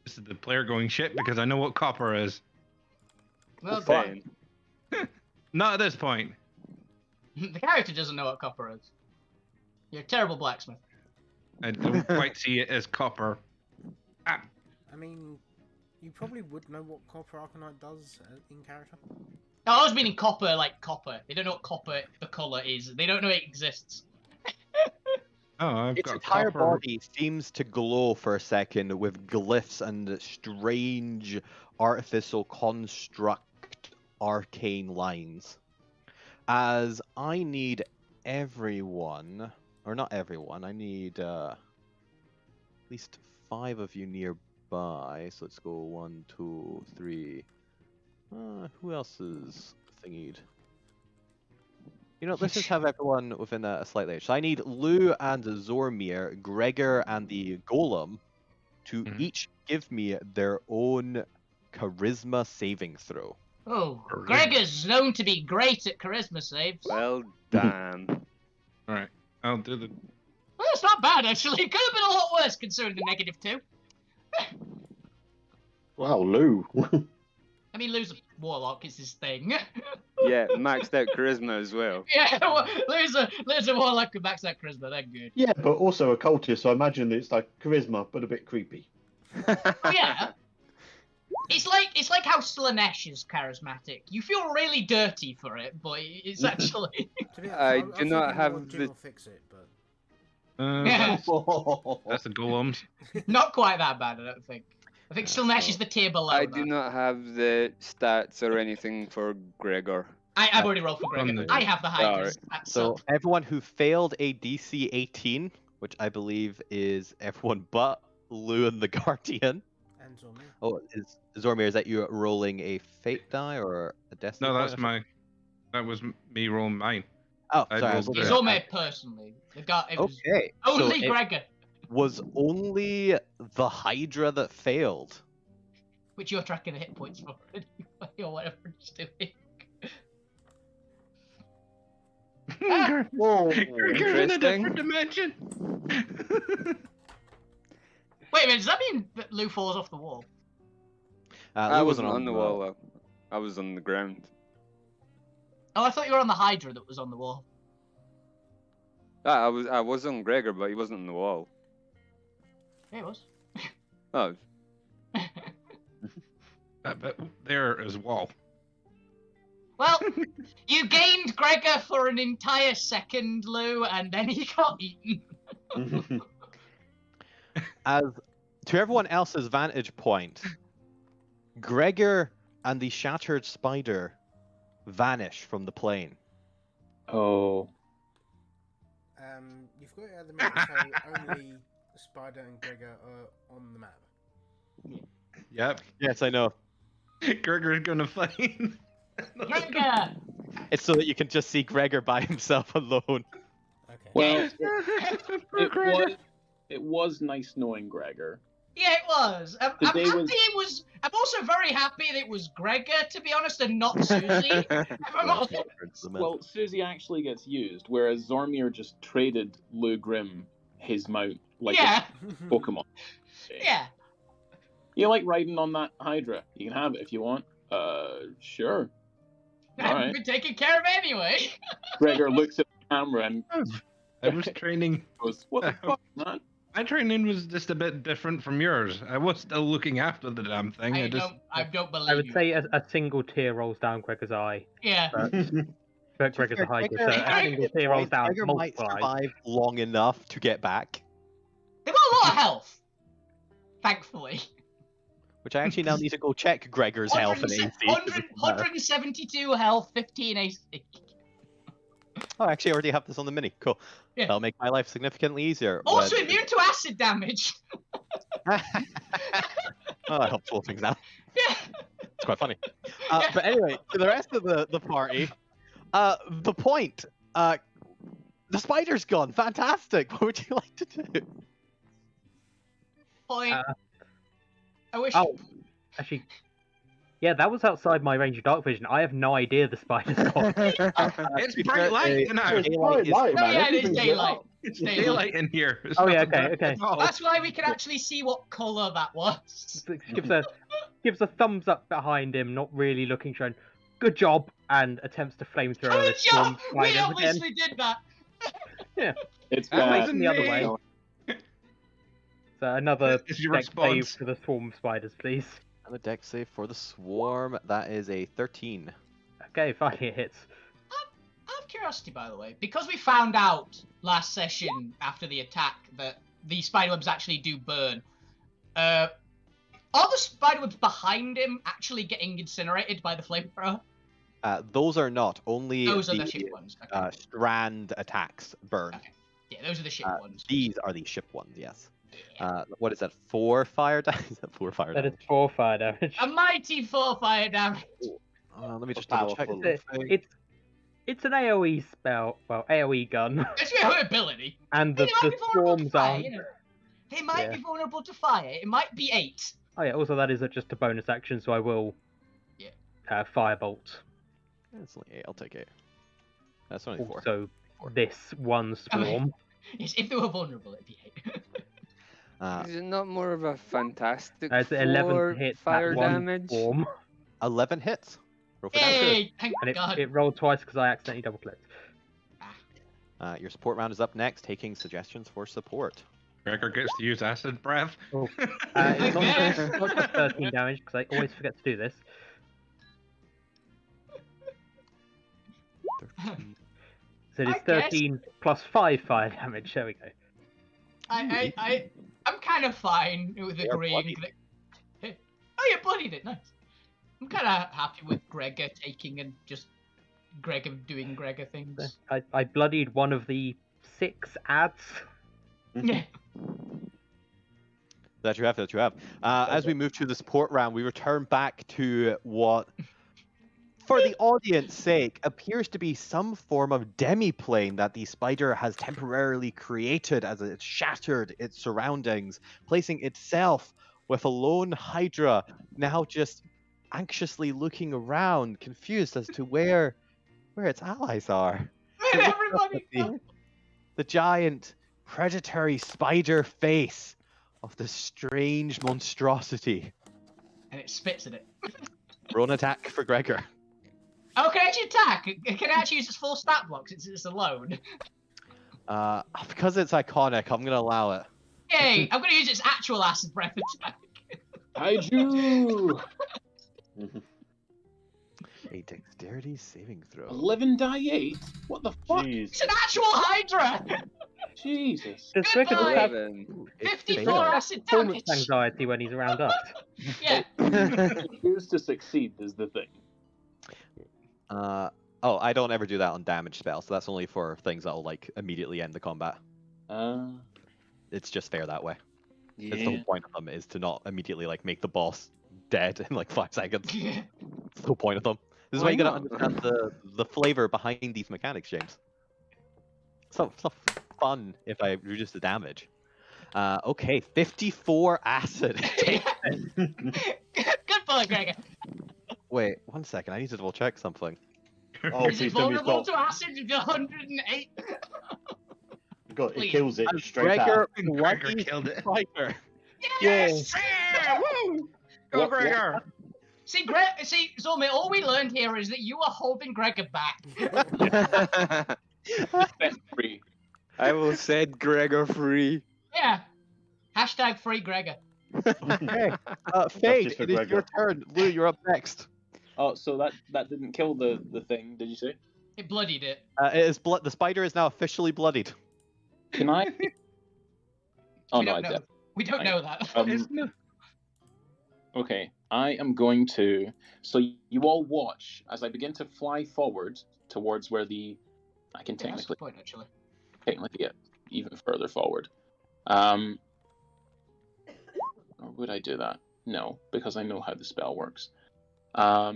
This is the player going shit because I know what copper is. Well Fine. done. Not at this point. The character doesn't know what copper is. You're a terrible blacksmith. I don't quite see it as copper. I mean, you probably would know what Copper Arcanite does in character. No, I was meaning copper, like copper. They don't know what copper, the color is. They don't know it exists. Oh, I've Its got entire copper. body seems to glow for a second with glyphs and strange artificial construct arcane lines. As I need everyone, or not everyone, I need at least 5 of you nearby. So let's go 1, 2, 3. Who else is thingied? You know, let's just have everyone within a slight range. So I need Lou and Zormir, Gregor and the Golem to each give me their own charisma saving throw. Oh, Gregor's known to be great at charisma saves. Well, damn. Alright, I'll do the... Well, it's not bad, actually. It could have been a lot worse considering the -2. Wow, Lou. I mean, Lou's a warlock, it's his thing. Yeah, maxed out charisma as well. Yeah, well, Lou's a warlock with maxed out charisma, they're good. Yeah, but also a cultist, so I imagine it's like charisma, but a bit creepy. Oh, yeah. It's like how Slanesh is charismatic. You feel really dirty for it, but it's actually... To be honest, I I'm do not thinking have more the- Jim will fix it, but Yeah. That's the golems. Not quite that bad, I don't think. I think Slanesh is the tier below I that. do not have the stats or anything for Gregor. I've already rolled for Gregor. I have the highest. So everyone who failed a DC 18, which I believe is everyone but Lou and the Guardian. and Zormir. Oh, Zormir, is that you rolling a fate die or a destiny? No, point that's or something? that was me rolling mine. Oh, I sorry. I was rolled looking It's the- at- all made personally. It was Okay. only so it Gregor, was only the Hydra that failed. which you're tracking the hit points for anyway, or whatever it's doing. Whoa. Gregor's in a different dimension. Wait a minute, does that mean that Lou falls off the wall? I Lou wasn't on the wall, though. I was on the ground. Oh, I thought you were on the Hydra that was on the wall. I was on Gregor, but he wasn't on the wall. Yeah, it was. Oh, But there as well. Well, you gained Gregor for an entire second, Lou, and then he got eaten. As to everyone else's vantage point, Gregor and the shattered spider vanish from the plane. Oh. You've got it at the minute, so only Spider and Gregor are on the map. Yep. Yes, I know. Gregor's gonna find. Gregor! It's so that you can just see Gregor by himself alone. Okay. Well, Poor Gregor. it was nice knowing Gregor. Yeah, it was. I'm The happy day was- it was. I'm also very happy that it was Gregor, to be honest, and not Susie. I'm not- Well, Susie actually gets used, whereas Zormir just traded Lou Grim his mount like yeah, a Pokemon. yeah. You like riding on that Hydra? You can have it if you want. Sure. I've Alright. been taking care of it anyway. Gregor looks at the camera and I was training. goes, "What the fuck, man?" My training was just a bit different from yours. I was still looking after the damn thing. I just. don't believe I would you. say a single tear rolls down Gregor's eye. Yeah. But Gregor's a Hydra, so Gregor- a single tear rolls down Gregor might multiplies. survive long enough to get back, They've got a lot of health. Thankfully. which I actually now need to go check Gregor's health and AC. 172 health, 15 AC. Oh, actually, I already have this on the mini. Cool. Yeah. That'll make my life significantly easier. Also when- immune to acid damage. Oh, that helps slow things down. Yeah. It's quite funny. But anyway, for the rest of the party, the point. The spider's gone. Fantastic. What would you like to do? Point. I wish. Oh, actually, yeah, that was outside my range of dark vision. I have no idea the spider's gone. It's bright light now. It's bright light, No, man. yeah, it is Everything's lit daylight. up. It's Daylight. daylight in here. It's Oh, yeah, not okay, dark okay. at all. That's why we can actually see what colour that was. gives a thumbs up behind him, not really looking shown. Good job, and attempts to flamethrower Good the storm job! We spiders again. obviously did that. It's That bad. wasn't the other me. way. So another It's your deck save response. for the swarm spiders, please. And the deck save for the swarm. That is a 13. Okay, finally it hits. Out of curiosity, by the way, because we found out last session after the attack that the spiderwebs actually do burn, are the spiderwebs behind him actually getting incinerated by the flamethrower? Those are not. Only Those are the the ship ones. Okay. strand attacks burn. Okay. Yeah, those are the ship ones. These are the ship ones, yes. Yeah. What is that? 4 fire damage? Is that 4 fire That is damage? 4 fire damage. A mighty 4 fire damage. Let me just double check. Powerful. It's an AoE spell, well, AoE gun, It's your ability. and They the might be vulnerable to swarms fire, aren't. you know. They might Yeah. be vulnerable to fire. It might be 8. Oh yeah, also that is just a bonus action, so I will. Yeah. Firebolt. It's only 8. I'll take 8. That's only 4. Also, this one swarm. Yes, if they were vulnerable, it'd be 8. Is it not more of a fantastic It's 11 4 hits fire that one damage? swarm, 11 hits. Roll for damage. Yay! Thank and God. it rolled twice because I accidentally double clicked. Your support round is up next, taking suggestions for support. Gregor gets to use acid breath. It's not just 13 damage because I always forget to do this. 13. So it is I guess- 13 plus 5 fire damage. There we go. I'm kind of fine with They are agreeing bloodied. that. Oh, you bloodied it, nice. I'm kind of happy with Gregor taking and just Gregor doing Gregor things. I bloodied one of the 6 ads. Yeah. That you have. As we move to the support round, we return back to what, for the audience's sake, appears to be some form of demi-plane that the spider has temporarily created as it shattered its surroundings, placing itself with a lone Hydra now just anxiously looking around, confused as to where its allies are. Where everybody The giant predatory spider face of the strange monstrosity. and it spits at it. Roll an attack for Gregor. Oh, can I actually attack? Can I actually use its full stat block since it's alone? Because it's iconic, I'm gonna allow it. Yay! I'm gonna use its actual acid breath attack. Kaiju! A dexterity saving throw. 11 die 8? What the fuck? Jeez. It's an actual Hydra! Jesus. Does Gregor Goodbye. have Ooh, it 54 failed. acid performance damage! anxiety when he's around us? Yeah. Choose to succeed is the thing. Oh, I don't ever do that on damage spells, so that's only for things that'll like immediately end the combat. It's just fair that way. It's the Yeah. whole point of them is to not immediately like make the boss dead in like 5 seconds. It's the whole point of them. This is why you gotta understand the flavor behind these mechanics, James. It's not fun if I reduce the damage. Okay, 54 acid. Goodbye, Gregor. Wait, 1 second. I need to double check something. Oh, Is it please tell me it's vulnerable not. to acid if you're 108? God, it Please. kills it And straight out. Gregor Gregor bloody killed it. fighter. Yes! Yeah, woo! Go, What- Gregor! See, Zomi, all we learned here is that you are holding Gregor back. Set free. I will set Gregor free. Yeah. Hashtag free Gregor. Okay. Fade, just for it is your Gregor. turn. Lou, you're up next. Oh, so that didn't kill the thing, did you say? It bloodied it. It is the spider is now officially bloodied. Can I? Oh We no, don't I know. did. We don't know that. Okay, I am going to. So you all watch as I begin to fly forward towards where the. I can Yeah, that's a technically good point, actually. get even further forward. Or would I do that? No, because I know how the spell works. Yeah,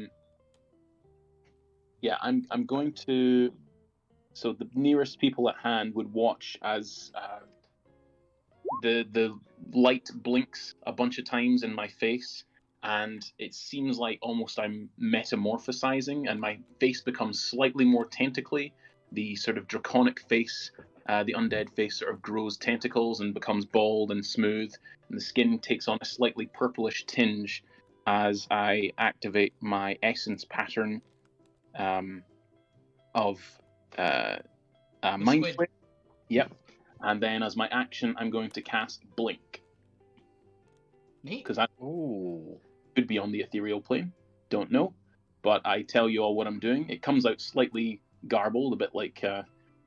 I'm going to. So the nearest people at hand would watch as the light blinks a bunch of times in my face, and it seems like almost I'm metamorphosizing, and my face becomes slightly more tentacly. The sort of draconic face, the undead face, sort of grows tentacles and becomes bald and smooth, and the skin takes on a slightly purplish tinge as I activate my essence pattern of Mind squid. Flare. Yep. And then as my action, I'm going to cast Blink, Neat. because that Ooh. could be on the ethereal plane. Don't know. But I tell you all what I'm doing. It comes out slightly garbled, a bit like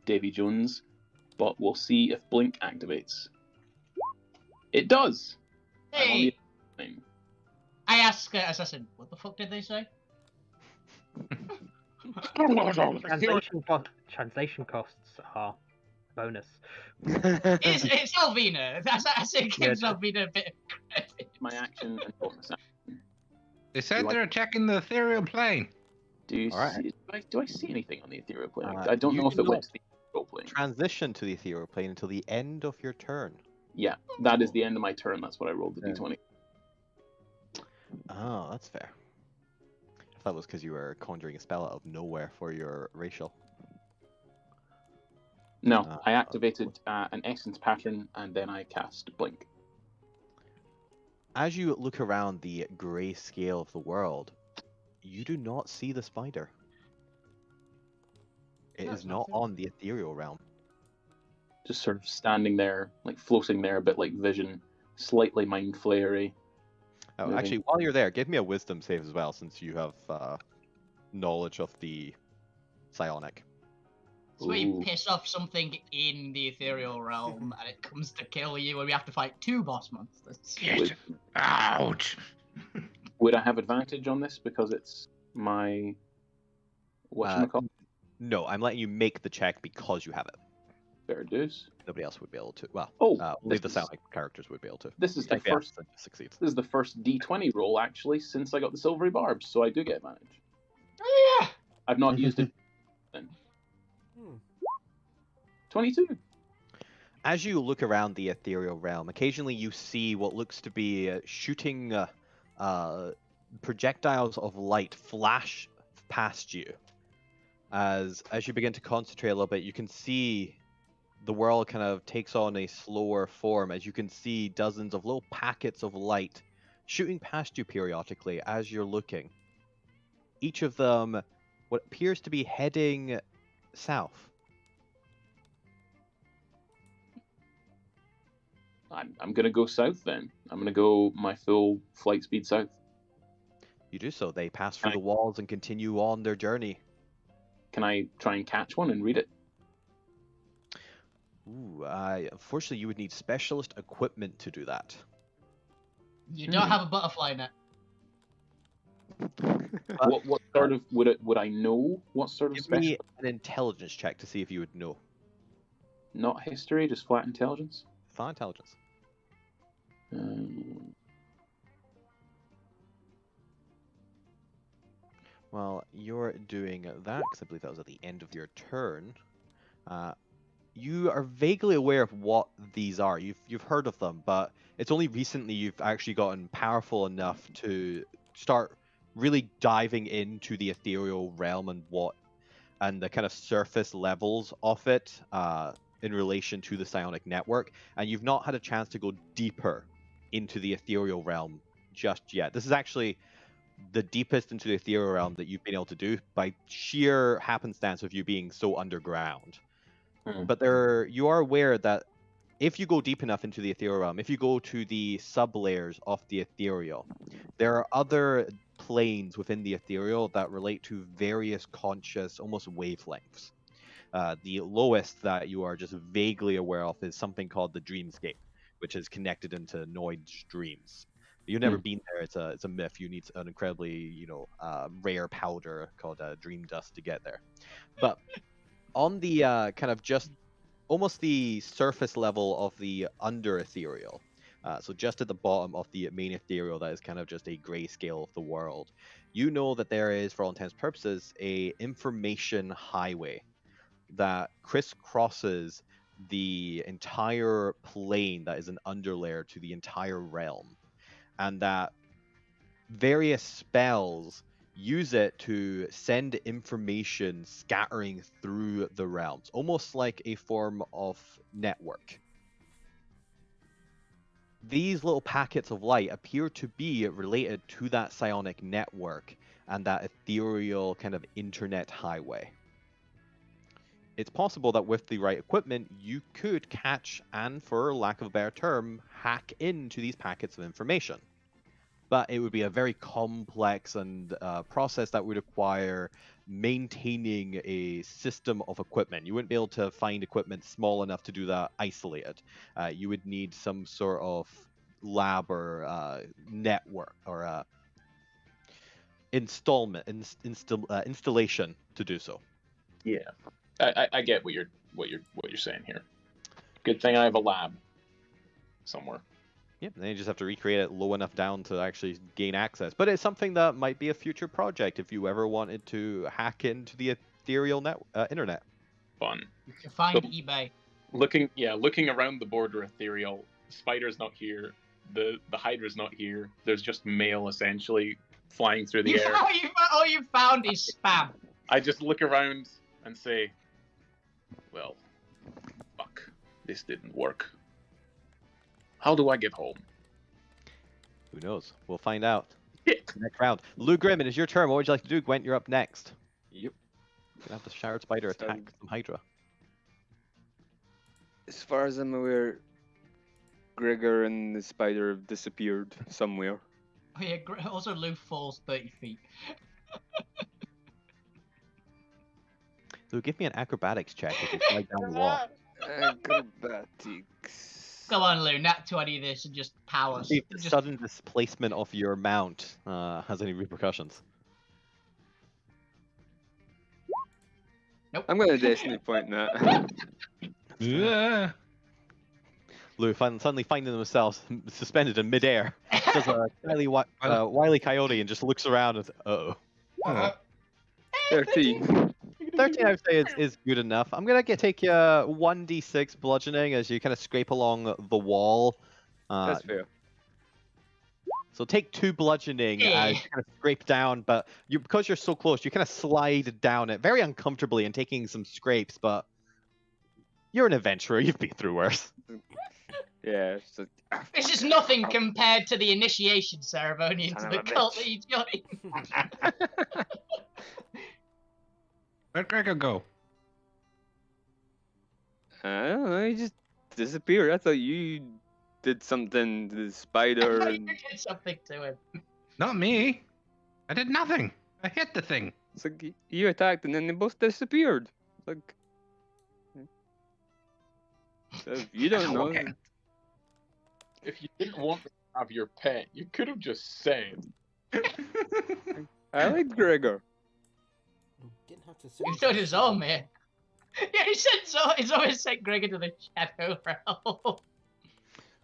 Davy Jones. But we'll see if Blink activates. It does! I'm on the Hey! plane. I asked Assassin, what the fuck did they say? Translation costs are a bonus. It's Alvina. I say it gives Yeah. Alvina a bit of credit. My action and bonus action. They said they're checking the ethereal plane. Do you Alright. see? Do I see anything on the ethereal plane? Uh, I don't you know if do it went not. to the ethereal plane. Transition to the ethereal plane until the end of your turn. Yeah, that is the end of my turn. That's what I rolled the Yeah. d20. Oh, that's fair. I thought it was because you were conjuring a spell out of nowhere for your racial. No, I activated an essence pattern and then I cast Blink. As you look around the grey scale of the world, you do not see the spider. It No, is it's not not there. on the ethereal realm. Just sort of standing there, like floating there, a bit like Vision, slightly mind flayery. Oh, Moving. actually, while you're there, give me a wisdom save as well, since you have knowledge of the psionic. So we Ooh. piss off something in the ethereal realm and it comes to kill you and we have to fight 2 boss monsters. Yes. Ouch! Would I have advantage on this because it's my whatchamacallit? No, I'm letting you make the check because you have it. Fair dues. Nobody else would be able to. Well, Oh, only the this is- psionic characters would be able to. This is the If you first. succeed. This is the first D20 roll actually since I got the silvery barbs, so I do get advantage. Oh yeah! I've not used it. Then Hmm. 22. As you look around the ethereal realm, occasionally you see what looks to be shooting projectiles of light flash past you. As you begin to concentrate a little bit, you can see the world kind of takes on a slower form, as you can see dozens of little packets of light shooting past you periodically as you're looking. each of them what appears to be heading south. I'm gonna go south then. I'm gonna go my full flight speed south. You do so. They pass through the walls and continue on their journey. Can I try and catch one and read it? Ooh, unfortunately, you would need specialist equipment to do that. You don't have a butterfly net. What sort of would I know? What sort of Give me special? an intelligence check to see if you would know. Not history, just flat intelligence. Fine intelligence. Well, you're doing that, because I believe that was at the end of your turn. You are vaguely aware of what these are. You've heard of them, but it's only recently you've actually gotten powerful enough to start really diving into the ethereal realm and the kind of surface levels of it in relation to the psionic network, and you've not had a chance to go deeper into the ethereal realm just yet. This is actually the deepest into the ethereal realm that you've been able to do by sheer happenstance of you being so underground. But you are aware that if you go deep enough into the ethereal realm, if you go to the sub-layers of the ethereal, there are other planes within the ethereal that relate to various conscious, almost wavelengths. The lowest that you are just vaguely aware of is something called the dreamscape, which is connected into Noid's dreams. You've never been there. It's a myth. You need an incredibly, rare powder called dream dust to get there. But on the kind of just almost the surface level of the under ethereal, so just at the bottom of the main ethereal, that is kind of just a grayscale of the world, you know that there is, for all intents and purposes, a information highway that crisscrosses the entire plane that is an underlayer to the entire realm, and that various spells use it to send information scattering through the realms, almost like a form of network. These little packets of light appear to be related to that psionic network and that ethereal kind of internet highway. It's possible that with the right equipment, you could catch and, for lack of a better term, hack into these packets of information. But it would be a very complex and process that would require maintaining a system of equipment. You wouldn't be able to find equipment small enough to do that isolated. You would need some sort of lab or network or installation to do so. Yeah, I get what you're saying here. Good thing I have a lab somewhere. Yep, then you just have to recreate it low enough down to actually gain access. But it's something that might be a future project if you ever wanted to hack into the ethereal internet. Fun. You can find eBay. Looking around the border ethereal, Spider's not here. The Hydra's not here. There's just mail essentially flying through the air. All you found is spam. I just look around and say, well, fuck, this didn't work. How do I get home? Who knows? We'll find out. Next round. Lou Grim, it is your turn. What would you like to do? Gwent, you're up next. Yep. You're gonna have the Showered Spider attack some Hydra. As far as I'm aware, Gregor and the spider have disappeared somewhere. Oh yeah, also Lou falls 30 feet. Lou, give me an acrobatics check if you fly down the wall. Acrobatics. Come on, Lou, nat 20 this and just powers. See if the sudden displacement of your mount has any repercussions. Nope. I'm going to destiny point that. Yeah. Lou suddenly finding themselves suspended in midair. Does a slightly wily coyote and just looks around and uh-oh. Oh. 13. 13, I would say, is good enough. I'm going to take you 1d6 bludgeoning as you kind of scrape along the wall. That's fair. So take 2 bludgeoning as you kind of scrape down, but because you're so close, you kind of slide down it very uncomfortably and taking some scrapes, but you're an adventurer. You've been through worse. Yeah. So, This is nothing compared to the initiation ceremony into Son the of a cult bitch. that you joined. Where'd Gregor go? I don't know. He just disappeared. I thought you did something to the I spider. thought you And did something to him. Not me. I did nothing. I hit the thing. it's like you attacked, and then they both disappeared. It's like. So if you don't know. Okay. If you didn't want to have your pet, you could have just said. I like Gregor. You didn't have to say. You showed his own, man. Yeah, he said so. He's always sent Gregor to the shadow realm.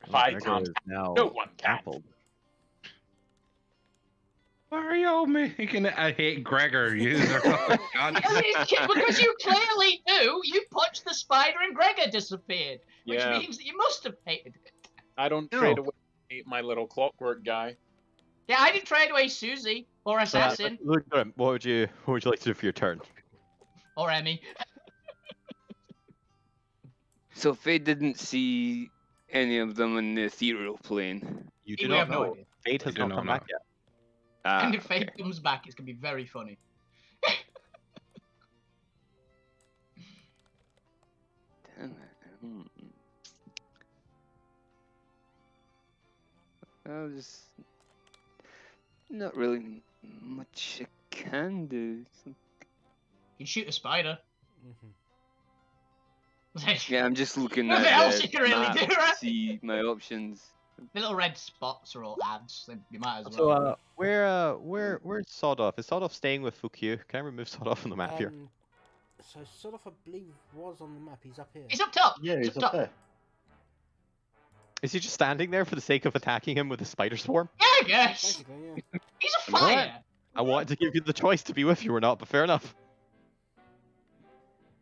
5 Gregor times. is now No one can. grappled. Why are you all making it? I hate Gregor. You are Because you clearly do. You punched the spider and Gregor disappeared, which Yeah. means that you must have hated it. I don't No. trade away my little clockwork guy. Yeah, I didn't trade away Susie or Assassin Look, what would you like to do for your turn? or Emmy. So Faye didn't see any of them in the ethereal plane. You We do not have no know. idea. Fate has do not not come know. back yet. Ah, And if okay. Faith comes back, it's gonna be very funny. Damn it. Well, just not really much I can do. You can shoot a spider. Yeah, I'm just looking Nothing at else the you can really map do, to right? see my options. The little red spots are all ads, so you might as well. So, where's Sawed Off? Is Sawed Off staying with Fukyu? Can I remove Sawed Off from the map here? So sort of, I believe, was on the map. He's up here. He's up top. Yeah, he's up there. Is he just standing there for the sake of attacking him with a spider swarm? Yeah, I guess. Basically, yeah. He's a Alright. fire. I wanted to give you the choice to be with you or not, but fair enough.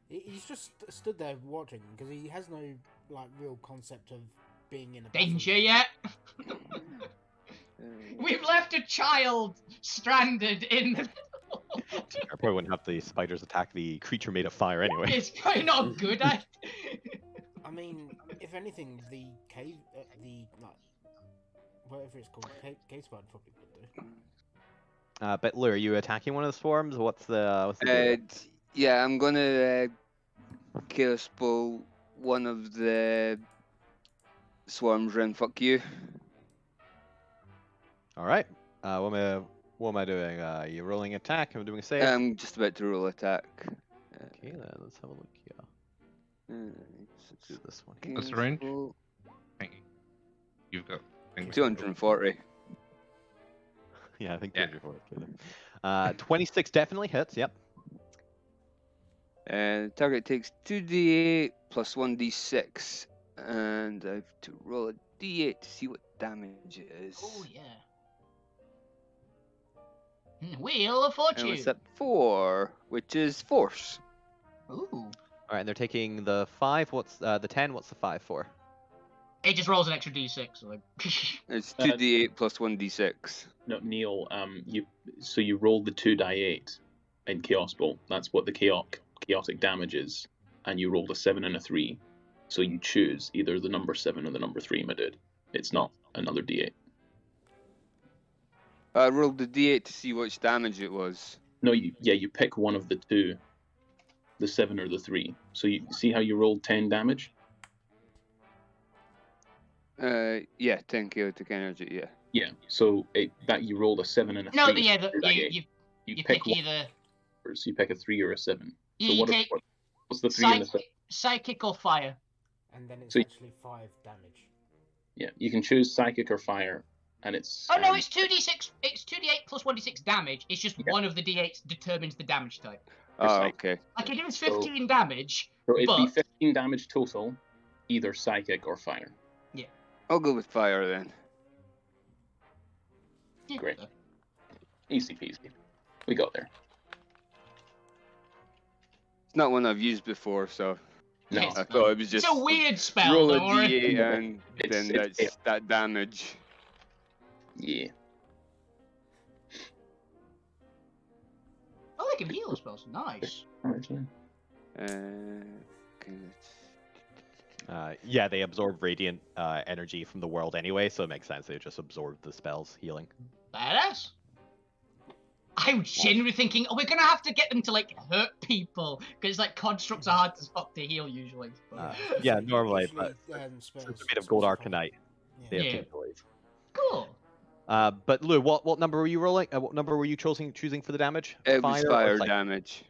He's just stood there watching because he has no like real concept of being in a Danger battle. yet? We've left a child stranded in the. I probably wouldn't have the spiders attack the creature made of fire anyway. It's probably not a good idea. I mean, if anything, the cave, the like, whatever it's called, cave spider probably would do. But Lou, are you attacking one of the swarms? What's the deal? Yeah, I'm gonna chaos ball one of the swarms and fuck you. All right. What am I doing? You rolling attack? Am I doing a save? I'm just about to roll attack. Okay, then let's have a look here. Let's do this one. What's the range? Thank you. You've got. 240. Yeah, I think Yeah. 26 definitely hits. Yep. Target takes 2d8 plus 1d6, and I have to roll a d8 to see what damage it is. Oh yeah. Wheel of And Fortune. what's that 4, which is force. Ooh. All right, and they're taking the 5. What's the 10? What's the 5 for? It just rolls an extra d6. So like... It's 2d8 plus 1d6. No, Neil, you rolled the 2d8 in Chaos Bolt. That's what the chaotic damage is, and you rolled a 7 and a 3. So you choose either the number 7 or the number 3, my dude. It's not another d8. I rolled the d8 to see which damage it was. No, you pick one of the two, the 7 or the 3. So you see how you rolled 10 damage? Yeah, 10 chaotic energy, yeah. Yeah. So that you rolled a 7 and a 3. No, yeah, you you pick pick one. either So you pick a 3 or a 7. you, So you take what's the 3 and the 7? psychic or fire. And then it's So- actually 5 damage. Yeah, you can choose psychic or fire, and it's. Oh no, it's 2d6. It's 2d8 plus 1d6 damage. It's just Yeah. one of the d8s determines the damage type. Oh, Precise. okay. Like it is 15 damage. So it'd be but- 15 damage total, either psychic or fire. I'll go with fire then. Yeah. Great. Easy peasy. We got there. It's not one I've used before, so No, Yes. I thought it was just It's a weird spell. roll a Don't worry. d8 and It's- then that's that damage. yeah. Oh, they can heal spells. Nice. Okay, let's- Yeah, they absorb radiant energy from the world anyway, so it makes sense. They just absorb the spells healing. Badass. I was genuinely thinking, oh, we're gonna have to get them to like hurt people because like constructs are hard as fuck to heal usually. But... Yeah, normally, usually, but spells since they're made of gold specify. arcanite, they have Yeah. capabilities. Cool. But Lou, what number were you rolling? What number were you choosing for the damage? It was or fire psychic? damage.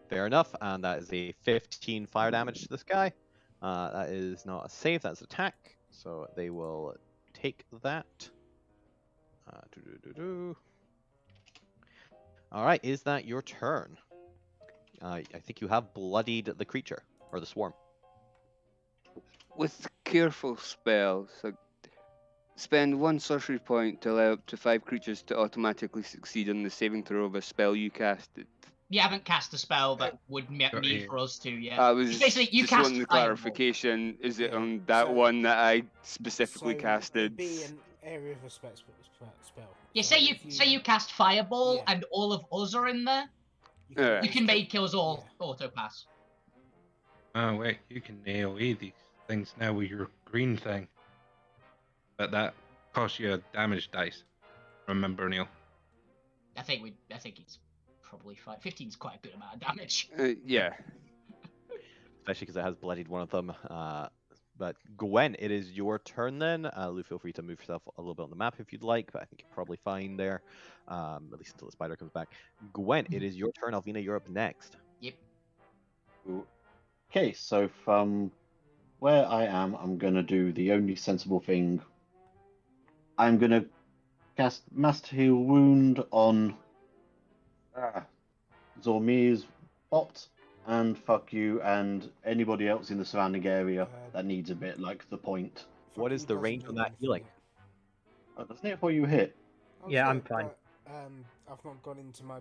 Fair enough, and that is a 15 fire damage to this guy. That is not a save, that's an attack. So they will take that. Alright, is that your turn? I think you have bloodied the creature, or the swarm. With careful spells, spend 1 sorcery point to allow up to 5 creatures to automatically succeed on the saving throw of a spell you casted. You haven't cast a spell that would need yeah. for us to yet. I was It's basically you just cast wanting the Fireball. clarification. Is it Yeah, on that so- one that I specifically So casted? it'd be an area of a spell. Yeah, So say you cast Fireball Yeah. and all of us are in there. Yeah. You can make us all auto pass. Oh wait, you can AoE these things now with your green thing. But that costs you a damage dice. Remember, Neil? I think it's probably fine. 15 is quite a good amount of damage. Yeah. Especially because it has bloodied one of them. But Gwen, it is your turn then. Lou, feel free to move yourself a little bit on the map if you'd like, but I think you're probably fine there. At least until the spider comes back. Gwen, it is your turn. Alvina, you're up next. Yep. Okay, so from where I am, I'm going to do the only sensible thing. I'm going to cast Master Heal Wound on Zormir's bot, and fuck you and anybody else in the surrounding area that needs a bit, like the point. What is the range on that healing? Oh, doesn't it before you hit? Yeah, I'm fine. I've not gone into my.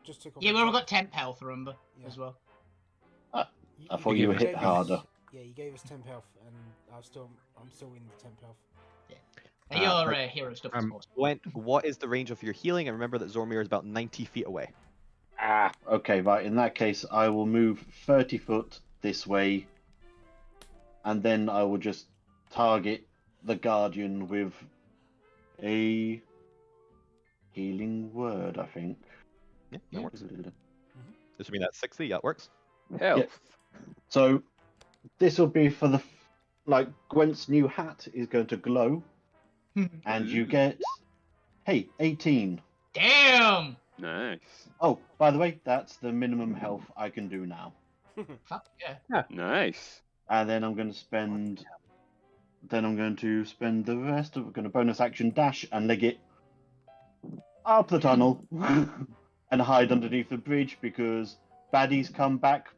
Just took off Yeah, the we've all top. got temp health, remember, Yeah. as well. I thought you were hit gave us- harder. Yeah, you gave us temp health, and I'm still in the temp health. Your hero stuff is awesome. Gwen, what is the range of your healing? And remember that Zormir is about 90 feet away. Okay, right. In that case, I will move 30 foot this way, and then I will just target the Guardian with a healing word, I think. Yeah, that works. This would mean that's 60. Yeah, it works. Health. Yeah. So this will be for Gwent's new hat is going to glow, and you get 18. Damn! Nice. Oh, by the way, that's the minimum health I can do now. Fuck yeah. Nice. And then I'm going to spend. Then I'm going to spend the rest of. Going to bonus action dash and leg it up the tunnel and hide underneath the bridge because baddies come back.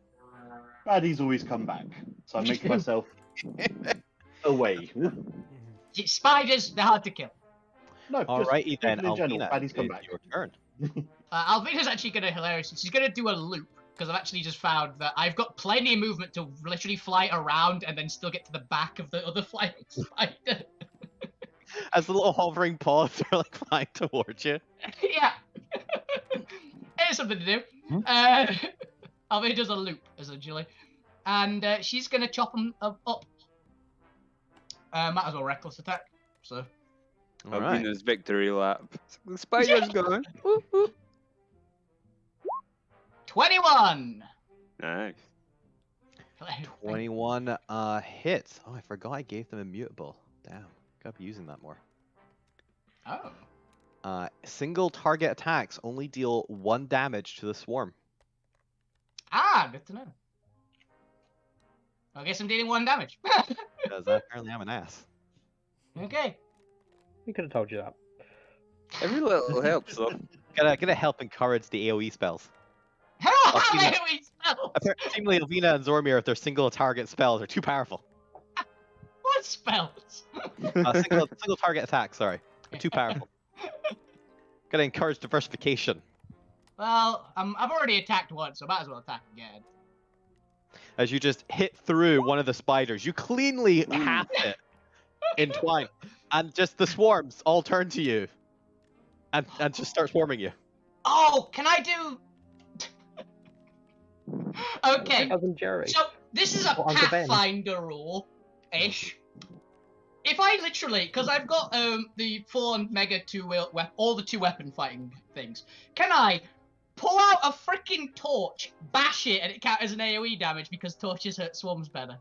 Baddies always come back. So I make myself away. Spiders, they're hard to kill. No, just Alrighty then, people in general. Alvina, Baddies it come is back. your turn. Alvina's actually going to hilarious. She's going to do a loop because I've actually just found that I've got plenty of movement to literally fly around and then still get to the back of the other flying spider. As the little hovering paws are like flying towards you. Yeah. Here's something to do. Alvina does a loop, essentially. And she's going to chop them up. Might as well reckless attack. So. Alright. Alvina's victory lap. The spider's gone. 21! Nice. 21 hits. Oh, I forgot I gave them immutable. Damn. Gotta be using that more. Oh. Single target attacks only deal 1 damage to the swarm. Ah, good to know. I guess I'm dealing 1 damage. Because apparently I'm an ass. Okay. We could have told you that. Every little helps, though. Gotta help encourage the AoE spells. How see many that. we spell? Seemingly Alvina and Zormir, if they're single target spells, are too powerful. What spells? Single target attacks, sorry. Are too powerful. Gotta encourage diversification. Well, I've already attacked once, so I might as well attack again. As you just hit through one of the spiders, you cleanly half it in twine, and just the swarms all turn to you, and just start swarming you. Oh, can I do? Okay. Cousin Jerry. So This is a Or Uncle Ben. Pathfinder rule-ish. If I literally, because I've got the full-on Mega 2 all the 2-weapon fighting things, can I pull out a freaking torch, bash it, and it counts as an AoE damage because torches hurt swarms better?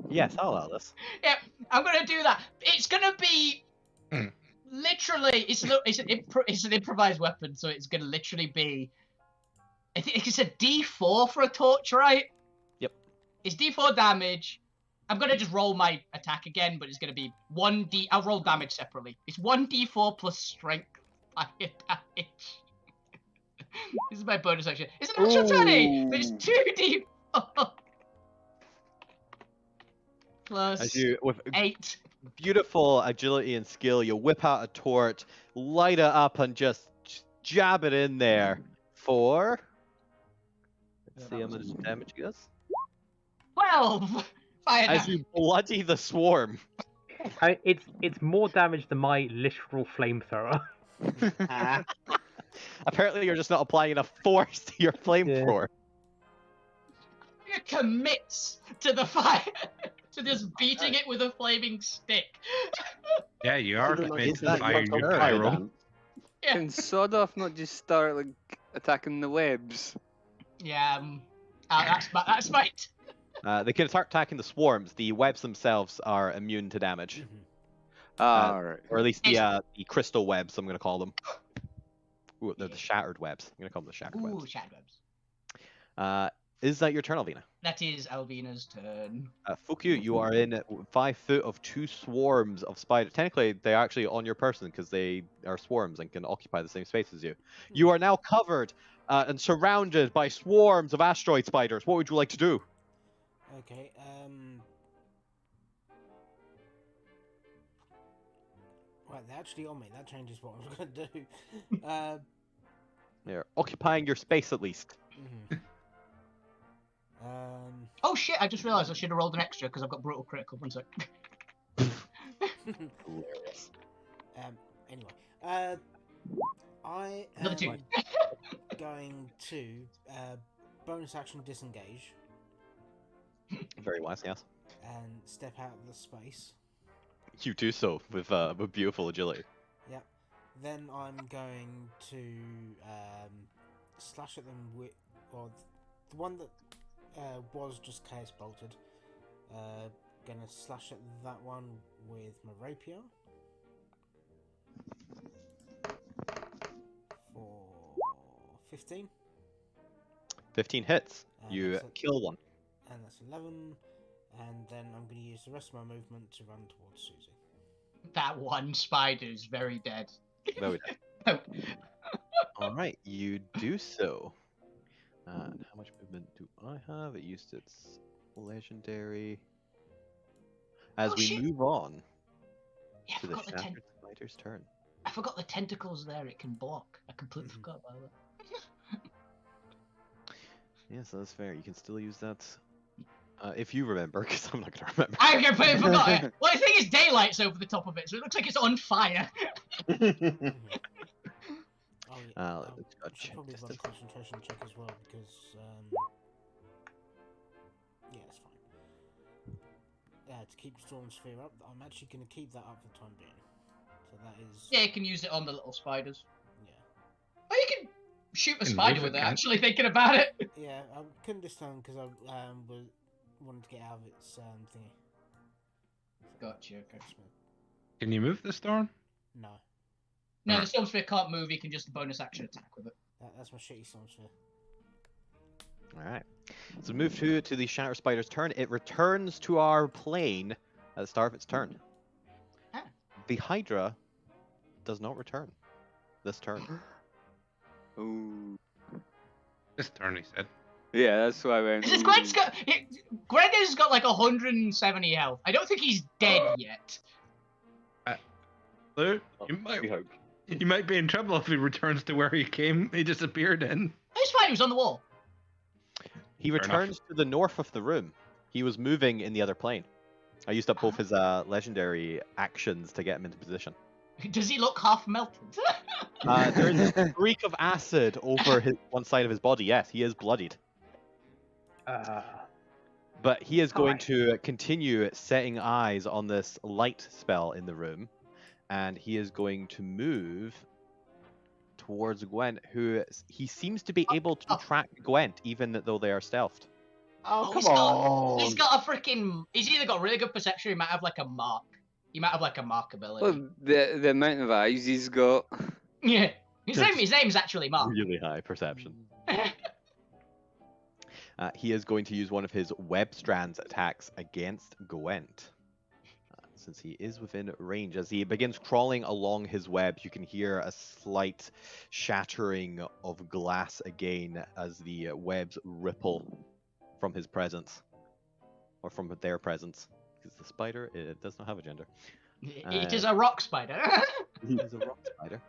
Yes, I'll allow this. Yeah, I'm gonna do that. It's gonna be literally. It's an improvised weapon, so it's gonna literally be. I think it's a D4 for a torch, right? Yep. It's D4 damage. I'm gonna just roll my attack again, but it's gonna be 1D. I'll roll damage separately. It's 1D4 plus strength fire damage. This is my bonus action. It's a natural 20, but it's 2D4 plus As you, with 8. beautiful agility and skill, you whip out a torch, light it up, and just jab it in there for. Let's see how much damage it does. 12 fire As damage. you bloody the swarm. It's more damage than my literal flamethrower. Apparently, you're just not applying enough force to your flamethrower. It commits to the fire, to just beating it with a flaming stick. Yeah, you are Is meant to that fire not your called pyro. dance? Yeah. Can Sodoff not just start like attacking the webs? Yeah, that's right. They can start attacking the swarms. The webs themselves are immune to damage. Ah, alright. Or at least the crystal webs, I'm going to call them. Ooh, they're the shattered webs. I'm going to call them the shattered Ooh, webs. shadows. Is that your turn, Alvina? That is Alvina's turn. Fukyu, you are in 5 foot of 2 swarms of spiders. Technically, they're actually on your person because they are swarms and can occupy the same space as you. You are now covered and surrounded by swarms of asteroid spiders. What would you like to do? Okay, right, they're actually on me. That changes what I was going to do. They're occupying your space at least. Oh shit! I just realised I should have rolled an extra because I've got brutal critical. 1 sec. Hilarious. Anyway, I Another 2. am going to bonus action disengage Very wise, yes. and step out of the space. You do so with beautiful agility. Yep. Then I'm going to slash at them with, or the one that was just chaos bolted. Gonna slash at that one with my rapier for 15. 15 hits. And You that's kill one. and that's 11. And then I'm going to use the rest of my movement to run towards Susie. That one spider is very dead. Very dead. All right, you do so. How much movement do I have? It used its legendary. As Oh, we shit. move on Yeah, I to the forgot the shattered spider's turn. I forgot the tentacles there. It can block. I completely forgot about that. Yes, that's fair. You can still use that if you remember, because I'm not going to remember. I completely forgot it. Well, the thing is, daylight's over the top of it, so it looks like it's on fire. Oh, yeah. Let's go I should check probably this run a stuff. concentration check as well because yeah, it's fine. To keep Storm Sphere up, I'm actually going to keep that up for the time being. So that is Yeah, you can use it on the little spiders. yeah. Oh, you can shoot a Can spider move with it, it, can't actually, thinking about it. Yeah, I couldn't this time because I wanted to get out of its thingy. Gotcha, okay. Can you move the storm? No, No, the Storm Sphere can't move, you can just bonus action attack with it. that's my shitty Storm Sphere. All right. So move to the Shatter Spider's turn. It returns to our plane at the start of its turn. Ah. The Hydra does not return this turn. Ooh. This turn, he said. Yeah, that's why I went. This is ooh. Greg has got like 170 health. I don't think he's dead yet. Lou, Oh, you might, we hope. you might be in trouble if he returns to where he came. He disappeared in. It's fine, he was on the wall. He Fair returns to the north of the room. He was moving in the other plane. I used up both his legendary actions to get him into position. Does he look half melted? There is a streak of acid over one side of his body. Yes, he is bloodied. But he is going Alright. to continue setting eyes on this light spell in the room, and he is going to move towards Gwent, who he seems to be able to track Gwent, even though they are stealthed. Oh, come He's on. got a freaking. He's either got really good perception, or he might have like a mark. He might have like a mark ability. Well, the amount of eyes he's got. Yeah. His name's actually Mark. Really high perception. He is going to use one of his web strands attacks against Gwent. Since he is within range, as he begins crawling along his web, you can hear a slight shattering of glass again as the webs ripple from his presence, or from their presence, because the spider, it does not have a gender. It is a rock spider. It is a rock spider.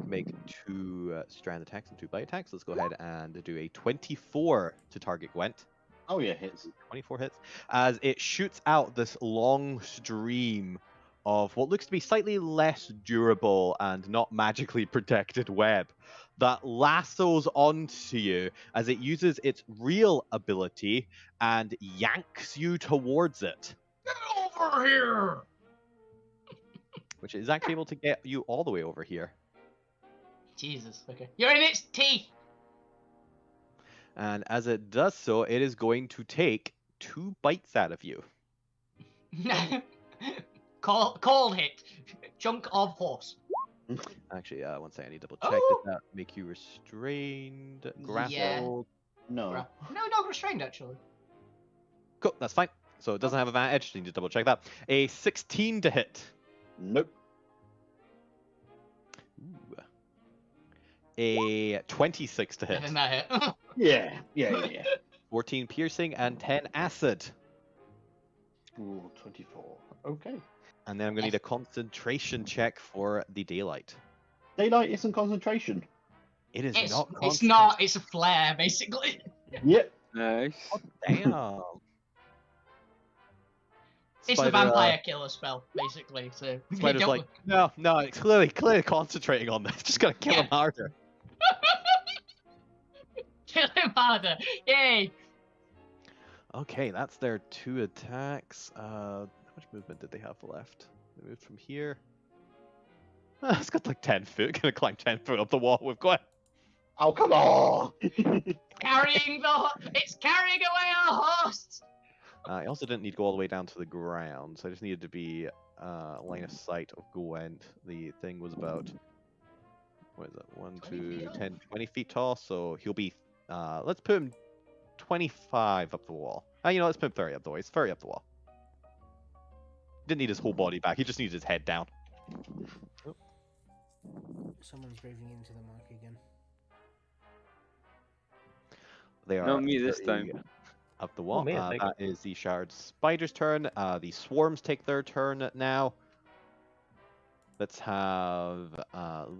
Make 2 strand attacks and 2 bite attacks. Let's go ahead and do a 24 to target Gwent. Oh, yeah, hits. 24 hits, as it shoots out this long stream of what looks to be slightly less durable and not magically protected web that lassos onto you as it uses its real ability and yanks you towards it. Get over here! Which is actually able to get you all the way over here. Jesus, okay. You're in its teeth! And as it does so, it is going to take 2 bites out of you. Cold hit. Chunk of horse. Actually, one second, I need to double check. Oh! Does that make you restrained, grappled? No. No, not restrained, actually. Cool, that's fine. So it doesn't have advantage, so you need to double check that. A 16 to hit. Nope. Ooh. A 26 to hit. And that hit. Yeah. 14 piercing and 10 acid. Ooh, 24. Okay. And then I'm going to need a concentration check for the daylight. Daylight isn't concentration. It is It's not not. It's a flare, basically. Yep. Nice. Damn. It's the Spider, vampire killer spell, basically. So Spider's don't- like, no, it's clearly concentrating on this. Just gotta kill him harder. kill him harder. Yay! Okay, that's their 2 attacks. How much movement did they have left? They moved from here. It's got like 10 foot. Gonna climb 10 foot up the wall with Gwen. Oh, come on! It's carrying away our hosts. I also didn't need to go all the way down to the ground, so I just needed to be line of sight of Gwent. The thing was about, what is it, 1, 2, 10, 20 feet tall, so he'll be, let's put him 25 up the wall. Let's put him 30 up the wall. He's 30 up the wall. Didn't need his whole body back, he just needed his head down. Oh. Someone's breathing into the mic again. They are Not me this 30 time. Up the wall. me, I think. That is the shard spider's turn. The swarms take their turn now. Let's have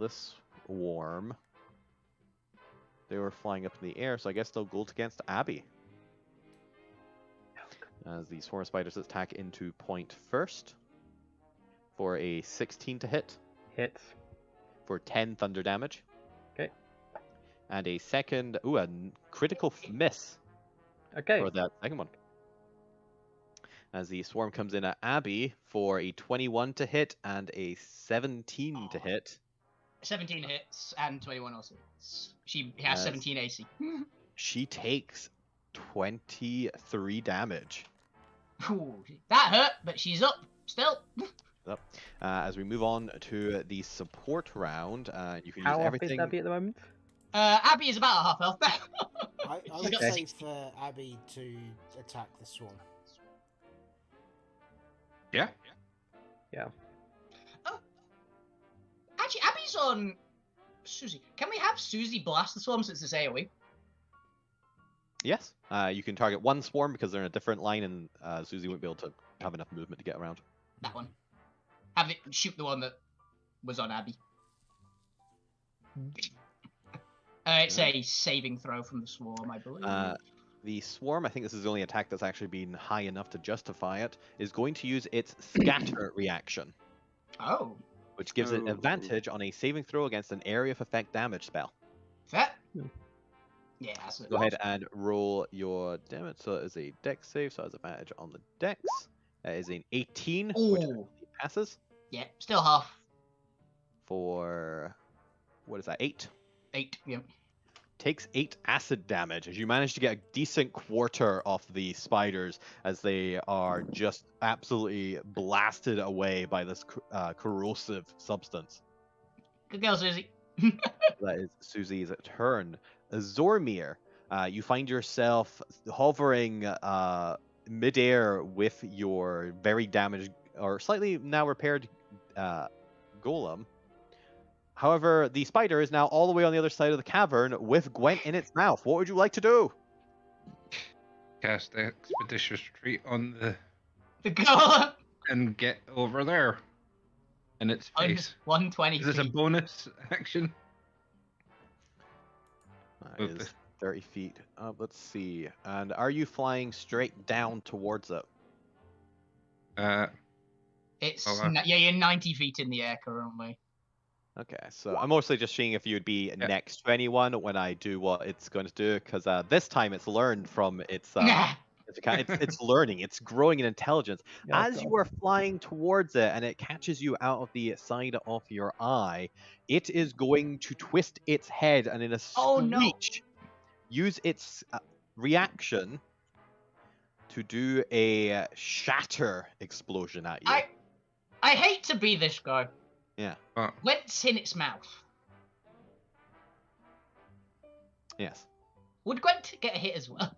this swarm. They were flying up in the air, so I guess they'll go against Abby. As the swarm spiders attack into point first for a 16 to hit Hits. for 10 thunder damage. Okay. And a second, a critical miss Okay. for that second one. As the swarm comes in at Abby for a 21 to hit and a 17 to hit. 17 hits and 21 also hits. She has Yes. 17 AC. She takes 23 damage. Ooh, that hurt, but she's up still. As we move on to the support round, you can use How off is everything. Abby at the moment? Abby is about a half health now. I would Okay. say for Abby to attack the swarm. Yeah. Actually, Abby's on Susie. Can we have Susie blast the swarm since it's AoE? Yes. You can target one swarm because they're in a different line, and Susie won't be able to have enough movement to get around. That one. Have it shoot the one that was on Abby. It's a saving throw from the swarm, I believe. The swarm, I think this is the only attack that's actually been high enough to justify it, is going to use its scatter reaction, Oh, which gives it Oh. advantage on a saving throw against an area of effect damage spell. fair. Yeah, that's it. Go ahead and roll your damage. So it is a dex save, so it has advantage on the dex. That is an 18, which Ooh. passes Yeah, still half. for, what is that, 8? 8, yeah. Takes 8 acid damage as you manage to get a decent quarter off the spiders as they are just absolutely blasted away by this corrosive substance. Good girl, Susie. That is Susie's turn. Zormir, you find yourself hovering midair with your very damaged or slightly now repaired golem. However, the spider is now all the way on the other side of the cavern with Gwent in its mouth. What would you like to do? Cast Expeditious Retreat on The golem. and get over there in its face. 120 Is this a feet. bonus action? That is 30 feet up. Let's see. And are you flying straight down towards it? It's Oh, yeah, you're 90 feet in the air currently. Okay, so I'm mostly just seeing if you'd be next to anyone when I do what it's going to do, because this time it's learned from its it's learning, it's growing in intelligence. Yeah, As you are flying towards it and it catches you out of the side of your eye, it is going to twist its head and in a Oh, no. screech use its reaction to do a shatter explosion at you. I hate to be this guy. Yeah. What's in its mouth? Yes. Would Gwent get a hit as well?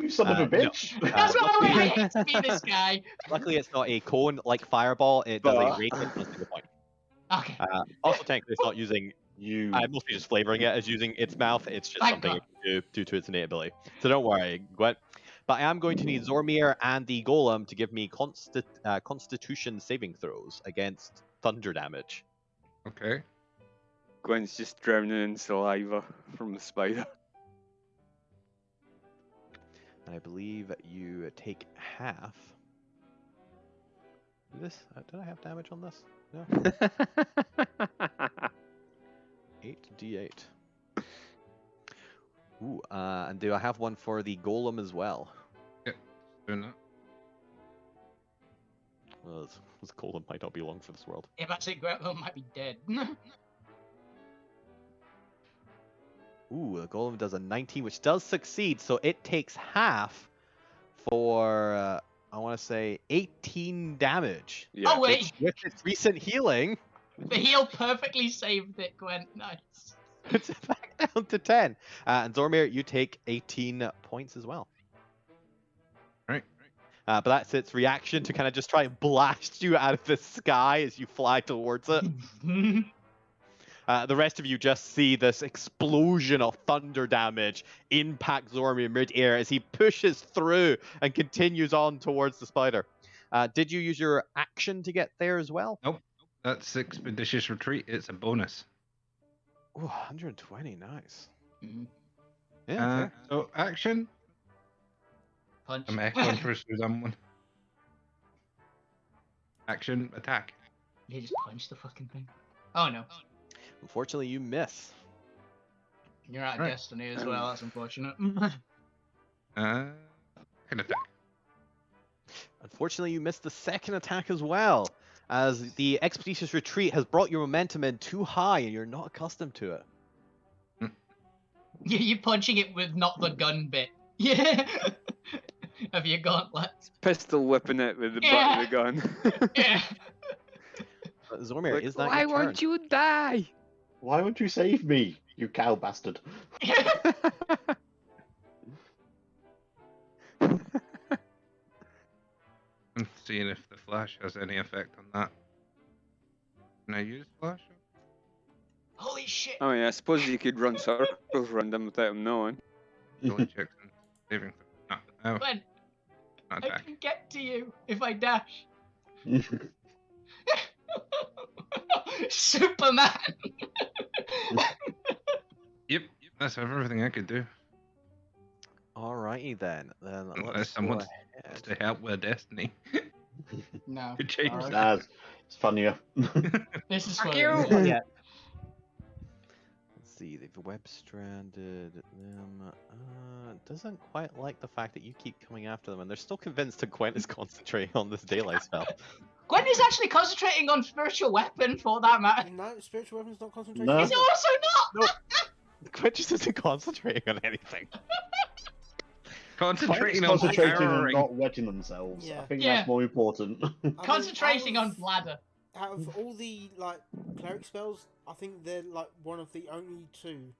You son of a bitch! That's why I luckily, hate to be this guy. luckily it's not a cone like fireball. It does a But- radiant plus single point. Okay. Also, technically, it's not using. You. I'm mostly just flavoring it as using its mouth. It's just Thank something God. it can do due to its innate ability. So don't worry, Gwent. But I am going to need Zormir and the Golem to give me Constitution saving throws against thunder damage. Okay. Gwen's just drowning in saliva from the spider. And I believe you take half. Did I have damage on this? No. 8d8. Ooh, and do I have one for the Golem as well? Doing that. Well, this Golem might not be long for this world. If I say Gwent might be dead. Ooh, the Golem does a 19, which does succeed, so it takes half for, I want to say, 18 damage. Yeah. Oh wait, With its recent healing, the heal perfectly saved it, Gwent. Nice. it's back down to 10. And Zormir, you take 18 points as well. Right. But that's its reaction to kind of just try and blast you out of the sky as you fly towards it. The rest of you just see this explosion of thunder damage impact Zormir mid-air as he pushes through and continues on towards the spider. Did you use your action to get there as well? Nope. That's Expeditious Retreat. It's a bonus. Ooh, 120, nice. Mhm. Yeah, fair. So action. Punch. I'm echoing through someone. Action. Attack. You just punch the fucking thing. Oh no. Unfortunately, you miss. You're out of Right. destiny as well, that's unfortunate. Can attack. Unfortunately, you missed the second attack as well, as the Expeditious Retreat has brought your momentum in too high and you're not accustomed to it. You're punching it with not the gun bit. Yeah. Of your gauntlet. Pistol whipping it with the butt of the gun. Yeah. But Zormir, Like, is that why your turn? won't you die? Why won't you save me, you cow bastard? I'm seeing if the flash has any effect on that. Can I use flash? Holy shit. I mean, I suppose you could run circles around them without them knowing. Ability checks and saving throw. No, Gwen, not I attack. can get to you if I dash. Superman. Yep, that's everything I could do. Alrighty then. Then Unless let's go someone's ahead. to help with destiny. No. Could change Alright. that. Nah, it's funnier. This is Fuck funny. you. Not yet. Let's see, they've web stranded them. Doesn't quite like the fact that you keep coming after them, and they're still convinced that Gwent is concentrating on this daylight spell. Gwen is actually concentrating on spiritual weapon for that matter. No, spiritual weapon's not concentration. No. Is it also not? Gwent just isn't concentrating on anything. Concentrating on Concentrating and powering. not wetting themselves. Yeah. I think Yeah. that's more important. I mean, Concentrating out on of- bladder. Out of all the like cleric spells, I think they're like one of the only two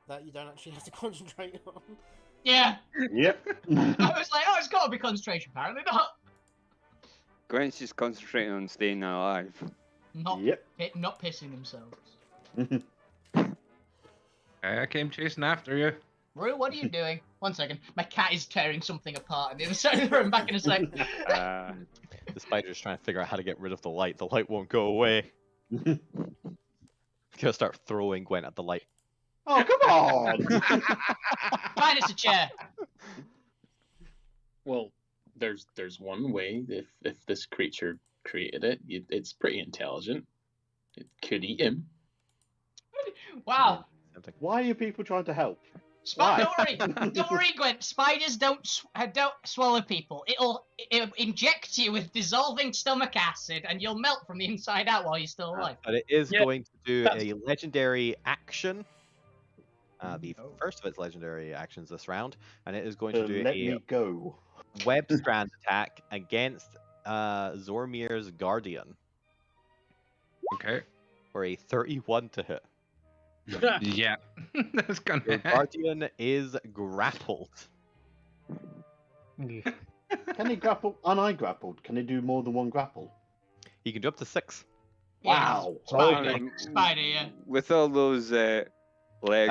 that you don't actually have to concentrate on. Yeah. Yep. I was like, oh, it's got to be concentration. Apparently not. Gwent's just concentrating on staying alive. Not, Yep. not pissing themselves. I came chasing after you. Rue, what are you doing? 1 second. My cat is tearing something apart on the other side of the room. Back in a sec. The spider's trying to figure out how to get rid of the light. The light won't go away. Gonna start throwing Gwent at the light. Oh, come on! Fine, it's a chair. Well, there's one way. If this creature created it, it's pretty intelligent. It could eat him. Wow. Why are you people trying to help? Don't worry, Gwent. Spiders don't swallow people. It'll inject you with dissolving stomach acid, and you'll melt from the inside out while you're still alive. But it is Yeah, going to do that's- a legendary action. The first of its legendary actions this round, and it is going to do Let a me go. web strand attack against Zormir's Guardian Okay. for a 31 to hit. Yeah. That's gonna Your happen. Guardian is grappled. Can he grapple? I grappled. Can he do more than one grapple? He can do up to 6. Wow. Spider, Okay. spider, yeah. With all those legs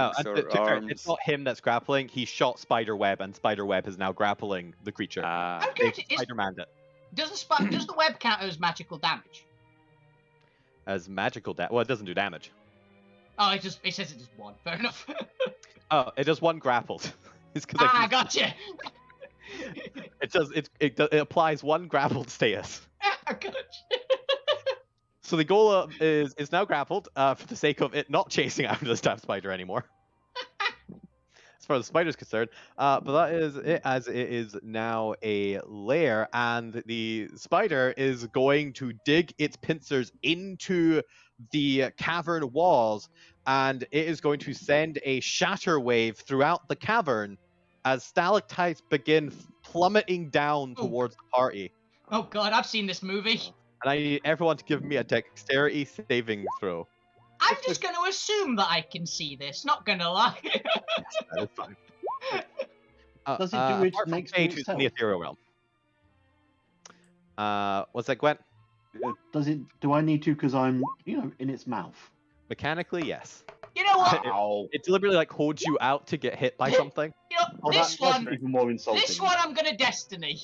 Oh, and or to be fair, arms. it's not him that's grappling. He shot Spiderweb, and Spiderweb is now grappling the creature. Ah. I'm curious, Spider-Man it does the web count as magical damage? as magical damage. Well, it doesn't do damage. Oh, it says it does one. Fair enough. Oh, it does 1 grappled. It's 'cause I used- Gotcha. it applies 1 grappled status. Gotcha. So the golem is now grappled for the sake of it not chasing after the stab spider anymore. As far as the spider's concerned. But that is it, as it is now a lair, and the spider is going to dig its pincers into the cavern walls, and it is going to send a shatter wave throughout the cavern as stalactites begin plummeting down Ooh. towards the party. Oh god, I've seen this movie. And I need everyone to give me a dexterity saving throw. I'm just going to assume that I can see this. Not gonna lie. That is fine. Does it do it apart from next to Paige, who's in the itself? ethereal realm. What's that, Gwen? Does it? Do I need to? Because I'm, in its mouth. Mechanically, yes. You know what? Ow. It deliberately like holds you out to get hit by something. You know, Oh, this that's one. even more insulting. This one, I'm gonna destiny.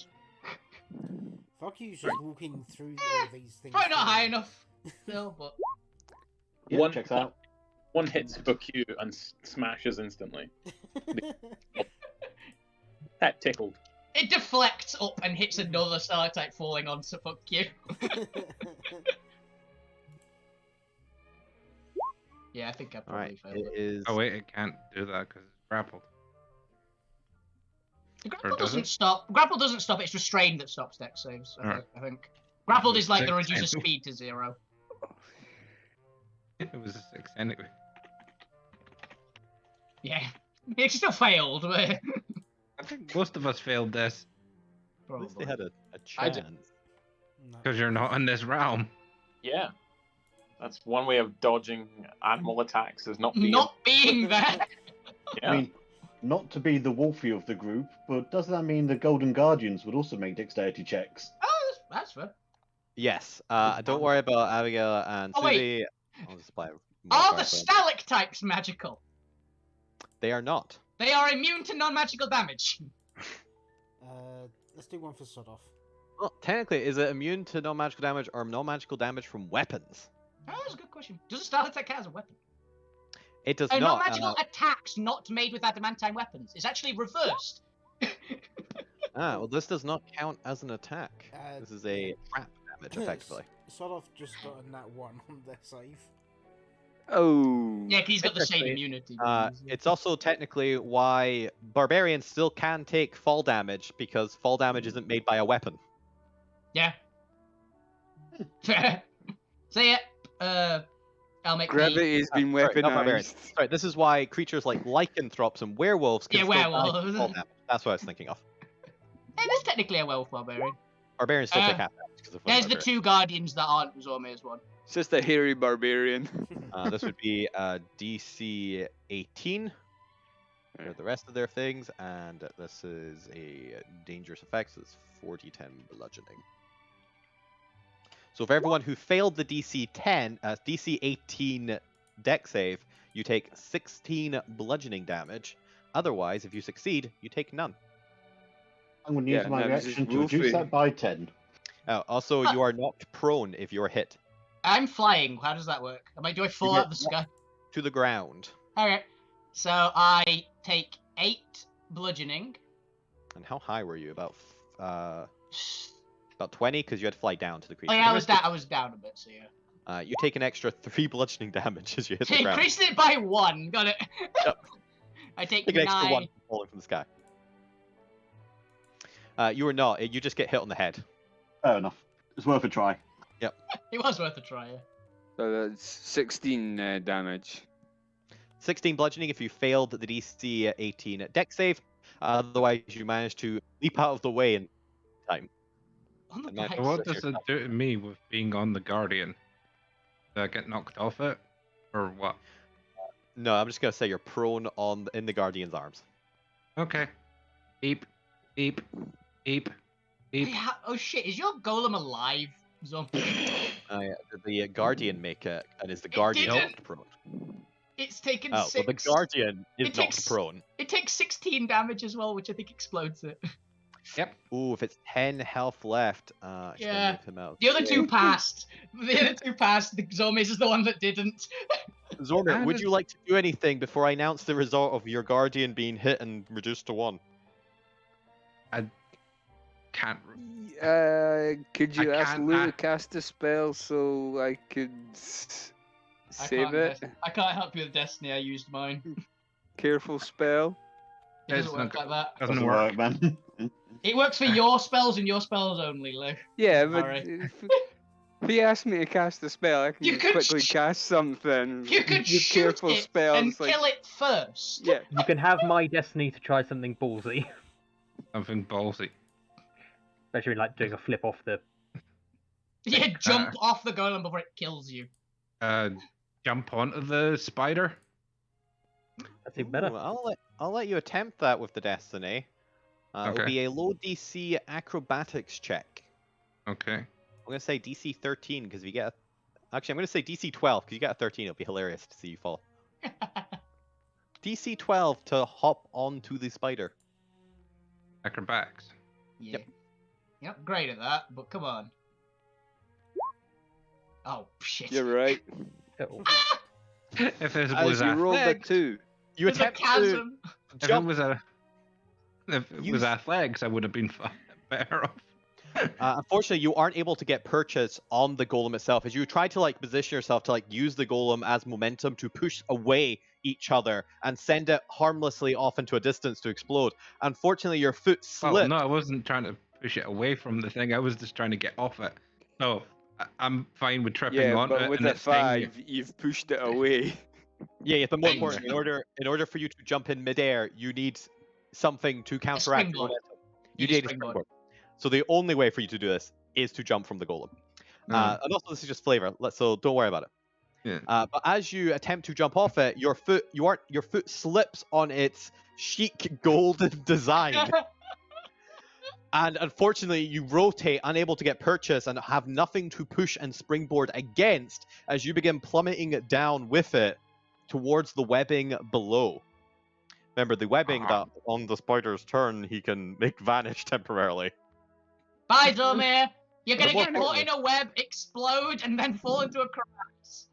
Fuck you, just walking through all these things. Probably not high enough. No, but Yeah, One- checks out. One hits fuck you and smashes instantly. That tickled. it deflects up and hits another stalactite falling on. So fuck you. Yeah, I think I All probably right, failed it it. is. Oh wait, it can't do that because it's grappled. Grapple does doesn't it? stop. Grapple doesn't stop. It's restrained that stops dex saves. I think. Grappled is like the reduces Restrained. speed to 0. It was a 6 anyway. Yeah, it still failed. But I think most of us failed this At least they probably. had a I chance. did. No. because you're not in this realm. Yeah. That's one way of dodging animal attacks, is not being. Not being there. Yeah. I mean, not to be the wolfie of the group, but does that mean the Golden Guardians would also make dexterity checks? Oh, that's fair. Yes. Don't worry about Abigail and Oh, wait. Susie. I'll just apply more Are the cards then. stalactites magical? They are not. They are immune to non-magical damage. Let's do one for Sod off. Well, technically, is it immune to non-magical damage or non-magical damage from weapons? Oh, that's a good question. Does a stalactite count as a weapon? It does Oh, not. non-magical attacks not made with adamantine weapons. It's actually reversed. Well, this does not count as an attack. Uh, This is a trap damage, effectively. Sod off just got a nat 1 on their save. Oh. Yeah, 'cause he's got the same Interestingly, immunity. It's also technically why barbarians still can take fall damage, because fall damage isn't made by a weapon. Yeah. So yeah, I'll make Gravity has been Sorry, not barbarians. weaponized. Sorry, this is why creatures like lycanthropes and werewolves can Yeah, still die werewolves. from fall damage. That's what I was thinking of. Hey, that's technically a werewolf barbarian. Barbarians still take half damage because of There's the barbarian. two guardians that aren't Zormir's one. It's just a hairy barbarian. This would be DC 18 for the rest of their things, and this is a dangerous effect, so it's 40-10 bludgeoning. So for everyone who failed the DC 18 deck save, you take 16 bludgeoning damage. Otherwise, if you succeed, you take none. I'm going to use Yeah, my that was reaction just to reduce woofing. that by 10. Also, you are knocked prone if you're hit I'm flying. How does that work? Do I fall get out of the sky? to the ground. Okay. So I take 8 bludgeoning. And how high were you? About 20, because you had to fly down to the creature. Oh yeah, I was down a bit, so yeah. You take an extra 3 bludgeoning damage as you hit the ground. Increased it by 1. Got it. Yep. I take Take an extra 1 9. from falling from the sky. You are not. You just get hit on the head. Fair enough. It's worth a try. It was worth a try. Yeah. So that's 16 damage. 16 bludgeoning if you failed the DC 18 deck save. Otherwise, you manage to leap out of the way in time. On the And that- back. So what does it do to me with being on the Guardian? Do I get knocked off it? Or what? No, I'm just gonna say you're prone in the Guardian's arms. Okay. Eep. Eep. Eep. Eep. Wait, oh shit, is your golem alive, Zombie? The Guardian make it, and is the It Guardian didn't. knocked prone? It's taken Oh, 6. well, the Guardian is It knocked takes- prone. It takes 16 damage as well, which I think explodes it. Yep. Ooh, if it's 10 health left, I should Yeah. move him out. The other two passed. The other two passed. The Zombies is the one that didn't. Zormir, And would you like to do anything before I announce the result of your Guardian being hit and reduced to 1? Can't. Could you I ask can't, Lou to cast a spell so I could save it? I can't help you with Destiny. I used mine. Careful spell. It It's doesn't work not- like that. Doesn't work. man. It works for your spells and your spells only, Lou. Yeah, but Alright. if he asked me to cast a spell, I can You just could quickly sh- cast something. You could Your shoot careful it spells, and like, kill it first. Yeah. You can have my destiny to try something ballsy. Something ballsy. Especially like doing a flip off the. Yeah, jump off the golem before it kills you. Jump onto the spider. That's even better. Ooh, I'll let you attempt that with the Destiny. It'll Okay. be a low DC acrobatics check. Okay. I'm gonna say DC 13 because if you get actually I'm gonna say DC 12 because you got a 13. It'll be hilarious to see you fall. DC 12 to hop onto the spider. Acrobatics. Yeah. You're not great at that, but come on. Oh, shit. You're right. Oh. If it As was you rolled a athletics, 2. You There's a attempt to chasm. if it jump. was athletics, I would have been better off. Unfortunately, you aren't able to get purchase on the golem itself. As you try to position yourself to use the golem as momentum to push away each other and send it harmlessly off into a distance to explode. Unfortunately, your foot slipped. Well, no, I wasn't trying to push it away from the thing. I was just trying to get off it. So I'm fine with tripping Yeah, onto but it with and a it's staying 5, you've pushed it away. Yeah, but more Thank important, you. in order for you to jump in midair, you need something to counteract your springboard. momentum. You You need need a springboard. springboard. So the only way for you to do this is to jump from the golem. And also, this is just flavor, so don't worry about it. Yeah. But as you attempt to jump off it, your foot slips on its chic golden design, and unfortunately, you rotate, unable to get purchase, and have nothing to push and springboard against as you begin plummeting down with it towards the webbing below. Remember, the webbing that on the spider's turn he can make vanish temporarily. Bye, Zomir. You're gonna More get caught in a web, explode, and then fall into a crevasse.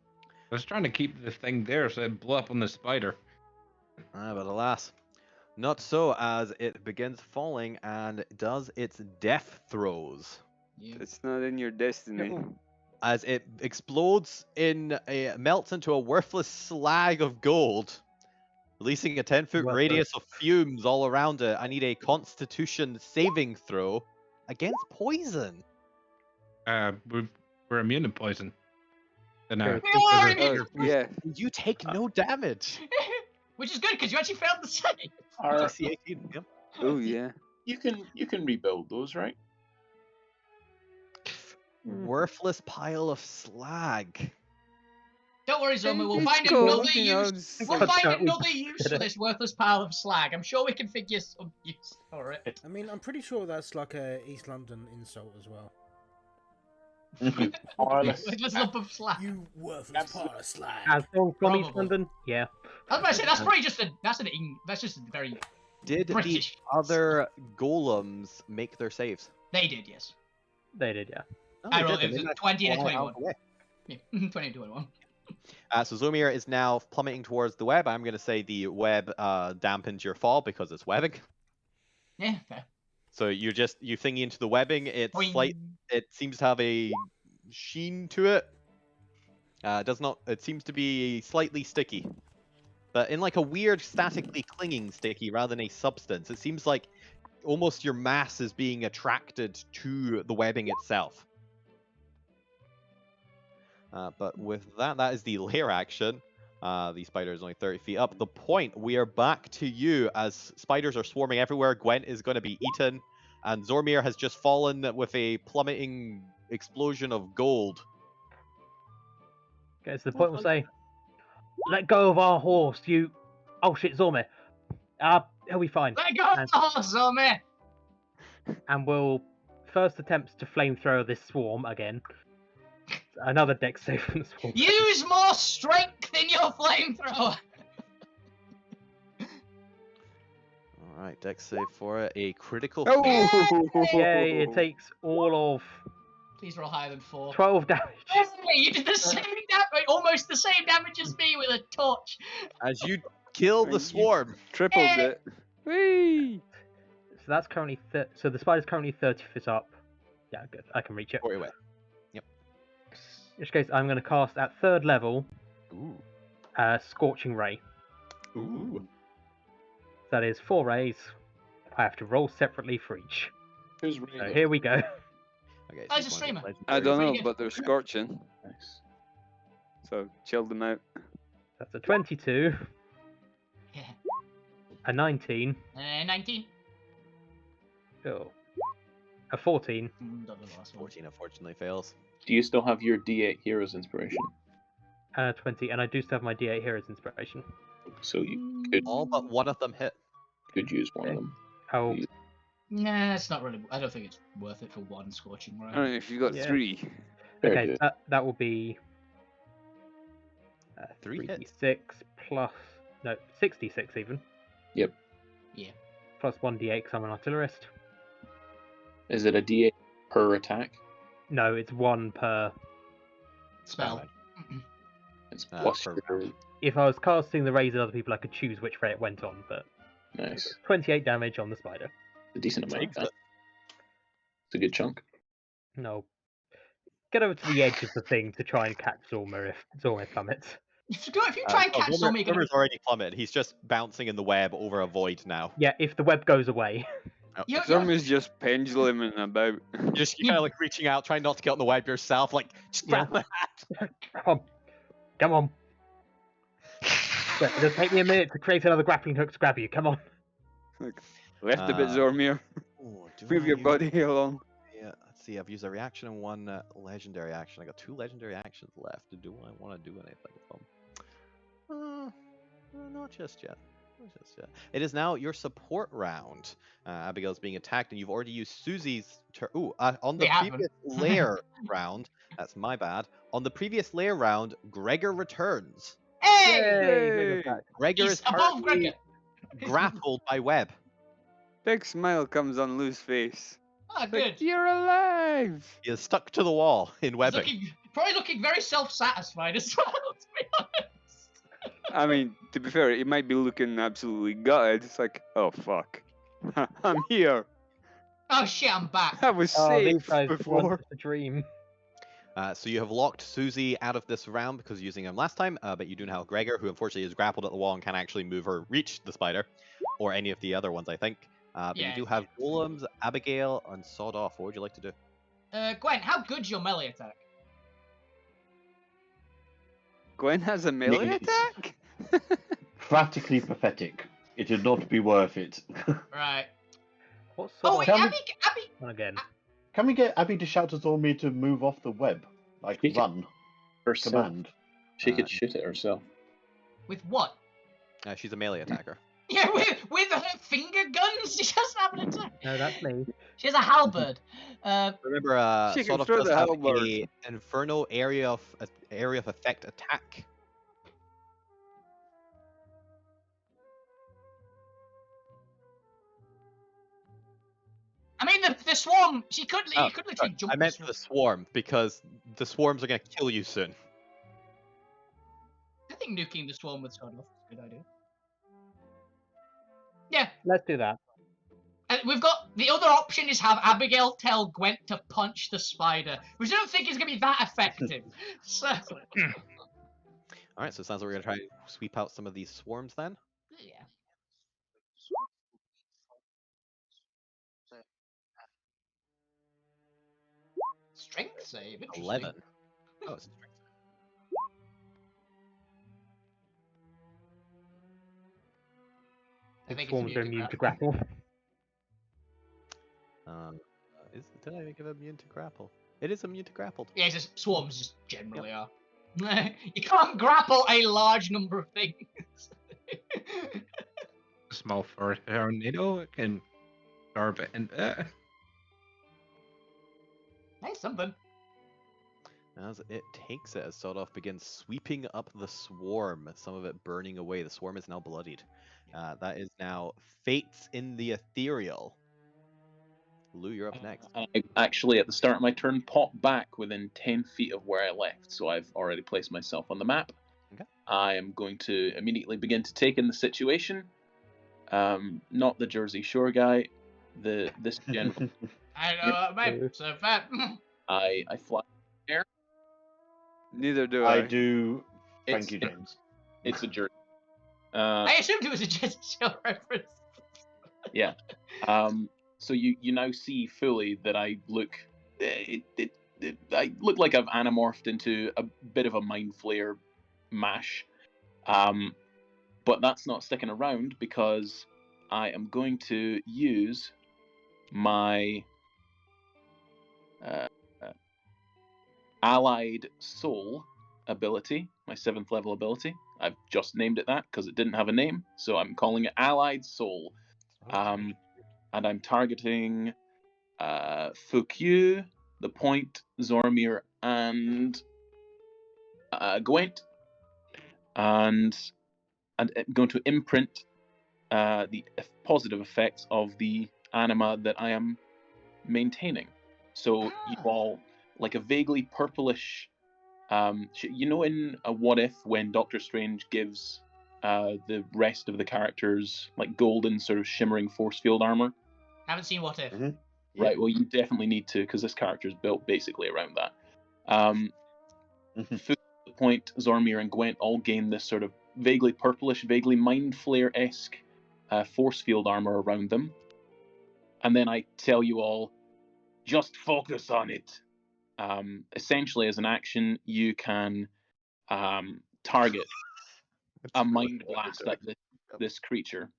I was trying to keep the thing there so it blew up on the spider. But alas, not so, as it begins falling and does its death throws. Yeah. It's not in your destiny. as it explodes melts into a worthless slag of gold, releasing a 10-foot Worthless. radius of fumes all around it. I need a Constitution saving throw against poison. We're immune to poison. Good. We are There's a- immune to Yeah. You take no damage. Which is good because you actually failed the save. Are, DC 18. Yep. Oh yeah. you can rebuild those, right? Worthless pile of slag. Don't worry, Zoma. We'll It's find cool, another you know, use. it's We'll like- find Can't we another use for this worthless pile of slag. I'm sure we can figure some use for it. I mean, I'm pretty sure that's like a East London insult as well. Wireless. Worthless lump of slag. You worthless That's- pile of slag. As long from East Probably. London, yeah. I was about to say that's probably just that's just a very Did British. the other golems make their saves? They did, yes. They did, yeah. No, I they rolled did. it was They a managed 20 and a to fly out 21. of the way. Yeah. 20 and 21. So Zomir is now plummeting towards the web. I'm going to say the web dampens your fall because it's webbing. Yeah, fair. So you thingy into the webbing. It's Boing. It seems to have a sheen to it. It seems to be slightly sticky, but in like a weird statically clinging sticky rather than a substance. It seems like almost your mass is being attracted to the webbing itself. But with that is the lair action. The spider is only 30 feet up. The point, we are back to you as spiders are swarming everywhere. Gwent is going to be eaten, and Zormir has just fallen with a plummeting explosion of gold. Okay, so the point will say, let go of our horse, you... Oh shit, Zormir. He'll be fine. Let go of the horse, Zoma! And we'll first attempt to flamethrower this swarm again. Another dex save from the swarm. Use more strength in your flamethrower! Alright, dex save for it. A critical Oh! Yay, it takes all of Please roll higher than 4. 12 damage. Hey, you did the same damage, almost the same damage as me with a torch. as you kill the You- swarm. Tripled it. Whee! So that's currently... So the spider's currently 30 feet up. Yeah, good. I can reach it. 40 away. In which case, I'm going to cast at 3rd level, Ooh. Scorching Ray. Ooh. That is 4 rays. I have to roll separately for each. Who's So Ray? here we go. Okay, Oh, so he's a one streamer. legendary. I don't Pretty know, good. but they're scorching, Nice. so chill them out. That's a 22, Yeah. a 19, 19. oh, a 14, Done the last one. 14 unfortunately fails. Do you still have your D8 Heroes Inspiration? and a 20, and I do still have my D8 Heroes Inspiration. So you could All but one of them hit. use one of them. Oh, You- Nah, it's not really. I don't think it's worth it for one scorching ray. I don't know if you got Yeah. 3. Fair okay, dude. that will be 3 hits. 3d6 plus, no, 66 even. Yep. Yeah. Plus 1d8 because I'm an artillerist. Is it a D8 per attack? No, it's 1 per... Spell. It's Ah, plus per your... If I was casting the rays at other people, I could choose which ray it went on, but Nice. 28 damage on the spider. A decent amount. Takes That. it. It's a good chunk. No. Get over to the edge of the thing to try and catch Zorma if Zorma plummets. If you try and catch something, you're gonna Zormer's already plummeted. He's just bouncing in the web over a void now. Yeah, if the web goes away. You're- Zorma's just penduluming about. You're kind of like reaching out, trying not to get on the web yourself, like just Yeah. grab the hat. Come on. Come on. It'll take me a minute to create another grappling hook to grab you. Come on. Left a bit, Zormir. Oh, do Move your I- body along. Yeah, let's see. I've used a reaction and one legendary action. I got 2 legendary actions left. Do I want to do anything with them? Not just yet. Not just yet. It is now your support round. Abigail's being attacked, and you've already used Susie's turn. On the We haven't. previous lair round. That's my bad. On the previous lair round, Gregor returns. Hey! Yay! Gregor He's is above currently Gregor. grappled by web. Big smile comes on Lou's face. Ah, Like, good. you're alive! He is stuck to the wall in He's webbing. probably looking very self-satisfied as well, to be honest. I mean, to be fair, he might be looking absolutely gutted. It's like, oh fuck. I'm here. Oh shit, I'm back. I was Oh, these safe guys before. just a dream. So you have locked Susie out of this round because of using him last time, but you do now have Gregor, who unfortunately is grappled at the wall and can't actually move or reach the spider, or any of the other ones, I think. But you Yeah, do have Golems, Abigail, and Sawed Off. What would you like to do? Gwen, how good's your melee attack? Gwen has a melee Yes. attack? Practically pathetic. It would not be worth it. Right. What Oh sort wait, of Can we- Abby. again? Can we get Abby to shout to Zormir to move off the web? Like, She can- run. Herself. Command. She could shoot it herself. With what? She's a melee attacker. Yeah, with her finger guns. She doesn't have an attack. No, that's me. She has a halberd. Remember, She can Sawed Off throw does the have halberd. a Inferno area of effect attack. I mean, the swarm. She could. Oh, You could literally sorry, jump. I meant the the swarm, because the swarms are going to kill you soon. I think nuking the swarm with Sword Off is a good idea. Yeah, Let's do that. and we've got the other option is have Abigail tell Gwent to punch the spider, which I don't think is going to be that effective. So Alright, so it sounds like we're going to try and sweep out some of these swarms then. yeah. Strength save. Interesting. 11. Oh, it's strength. I The think swarms it's are immune immune to to grapple. Did I make it immune to grapple? It is immune to grapple. Yeah, it's just swarms just generally are. You can't grapple a large number of things. A small fur tornado, it can carve it in. Hey, something. As it takes it, as Sawed Off begins sweeping up the swarm, some of it burning away. The swarm is now bloodied. That is now Fates in the Ethereal. Lou, you're up next. I actually, at the start of my turn, pop back within 10 feet of where I left, so I've already placed myself on the map. Okay. I am going to immediately begin to take in the situation. Not the Jersey Shore guy, this general. I know, mate. So that. I fly. Neither do I. I do. It's- Thank you, James. It's a Jersey. I assumed it was a Jersey Shore reference. Yeah. So you now see fully that I look. I look like I've anamorphed into a bit of a mind flare mash. But that's not sticking around because I am going to use my Allied Soul ability, my 7th level ability. I've just named it that because it didn't have a name, so I'm calling it Allied Soul. And I'm targeting Fukyu, the Point, Zormir, and Gwent. And I'm going to imprint the positive effects of the anima that I am maintaining. So you all, like a vaguely purplish, you know, in a What If when Doctor Strange gives the rest of the characters like golden sort of shimmering force field armor. Haven't seen What If. Mhm. Right. Well, you definitely need to because this character is built basically around that. Point, Zormir, and Gwent all gain this sort of vaguely purplish, vaguely mind flare-esque force field armor around them. And then I tell you all, just focus on it. Essentially, as an action, you can target a mind blast at this creature.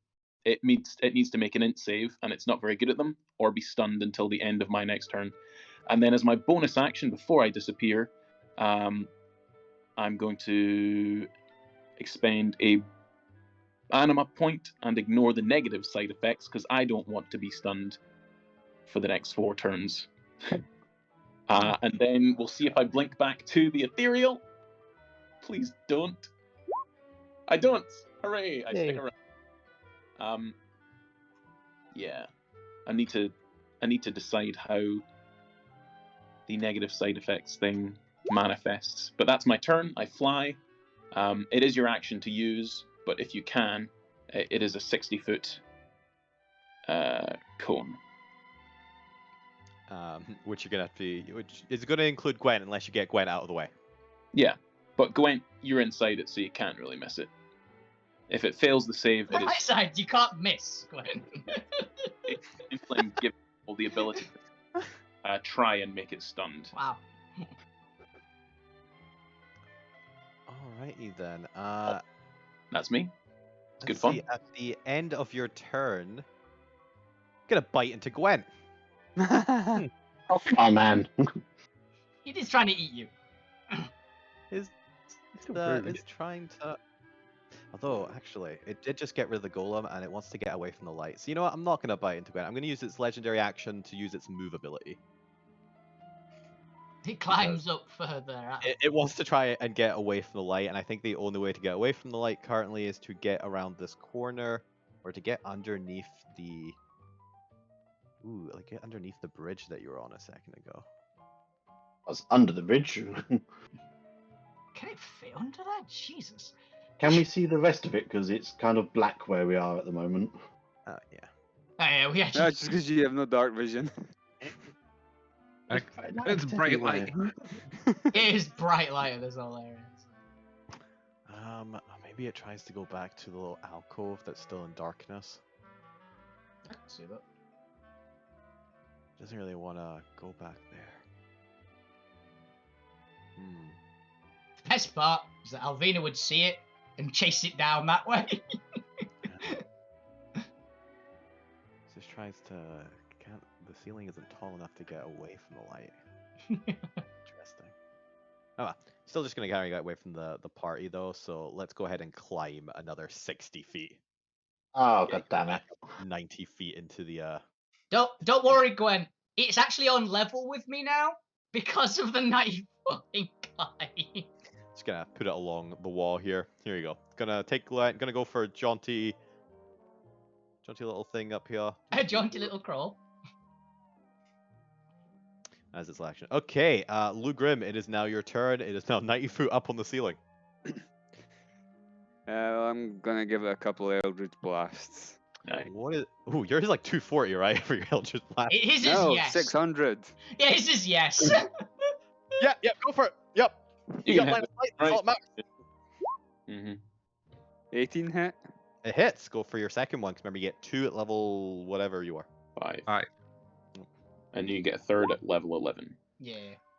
It needs to make an int save, and it's not very good at them, or be stunned until the end of my next turn. And then as my bonus action, before I disappear, I'm going to expend a anima point and ignore the negative side effects, because I don't want to be stunned for the next 4 turns. And then we'll see if I blink back to the ethereal. Please don't. I don't. Hooray! I stick Yay. around. Yeah. I need to decide how the negative side effects thing manifests. But that's my turn. I fly. It is your action to use, but if you can, it is a 60-foot cone. which you're gonna have to, which is gonna include Gwen unless you get Gwen out of the way. Yeah, but Gwen, you're inside it, so you can't really miss it. If it fails the save, From it my is side, you can't miss, Gwen. Flame give people the ability to try and make it stunned. Wow. Alrighty then. That's me. It's good Let's fun. see, at the end of your turn, gonna bite into Gwen. Oh, come on, man. It is trying to eat you. Is Still rude. is trying to. Although, actually, it did just get rid of the golem, and it wants to get away from the light. So you know what? I'm not gonna bite into Gwen. I'm gonna use its legendary action to use its move ability. It climbs up further. It wants to try and get away from the light, and I think the only way to get away from the light currently is to get around this corner, or to get underneath the. Ooh, like get underneath the bridge that you were on a second ago. I was under the bridge. Can it fit under that? Jesus. Can we see the rest of it? Because it's kind of black where we are at the moment. Oh yeah. Oh, yeah, we No, actually. just because you have no dark vision. It's bright light. It is bright light in this whole area. Maybe it tries to go back to the little alcove that's still in darkness. I can see that. Doesn't really want to go back there. The best part is that Alvina would see it and chase it down that way. Just tries to. Can't. The ceiling isn't tall enough to get away from the light. Interesting. Oh well. Still just gonna carry you away from the party though. So let's go ahead and climb another 60 feet. Oh, Yeah, god damn it. 90 feet into the. Don't worry, Gwen. It's actually on level with me now because of the 90 fucking climb. Just gonna put it along the wall here. Here you go. Gonna go for jaunty little thing up here. A jaunty little crawl. As its action. Okay, Lou Grim, it is now your turn. It is now 90 foot up on the ceiling. I'm gonna give it a couple of Eldritch Blasts. What is? Ooh, yours is like 240, right? For your Eldritch Blast. His is No, yes. 600. Yeah, his is yes. Yep, go for it. Yep. You got can line hit of sight, that's all that matters. Mm-hmm. 18 hit. It hits. Go for your second one, because remember you get 2 at level whatever you are. 5. And you get a third at level 11. Yeah.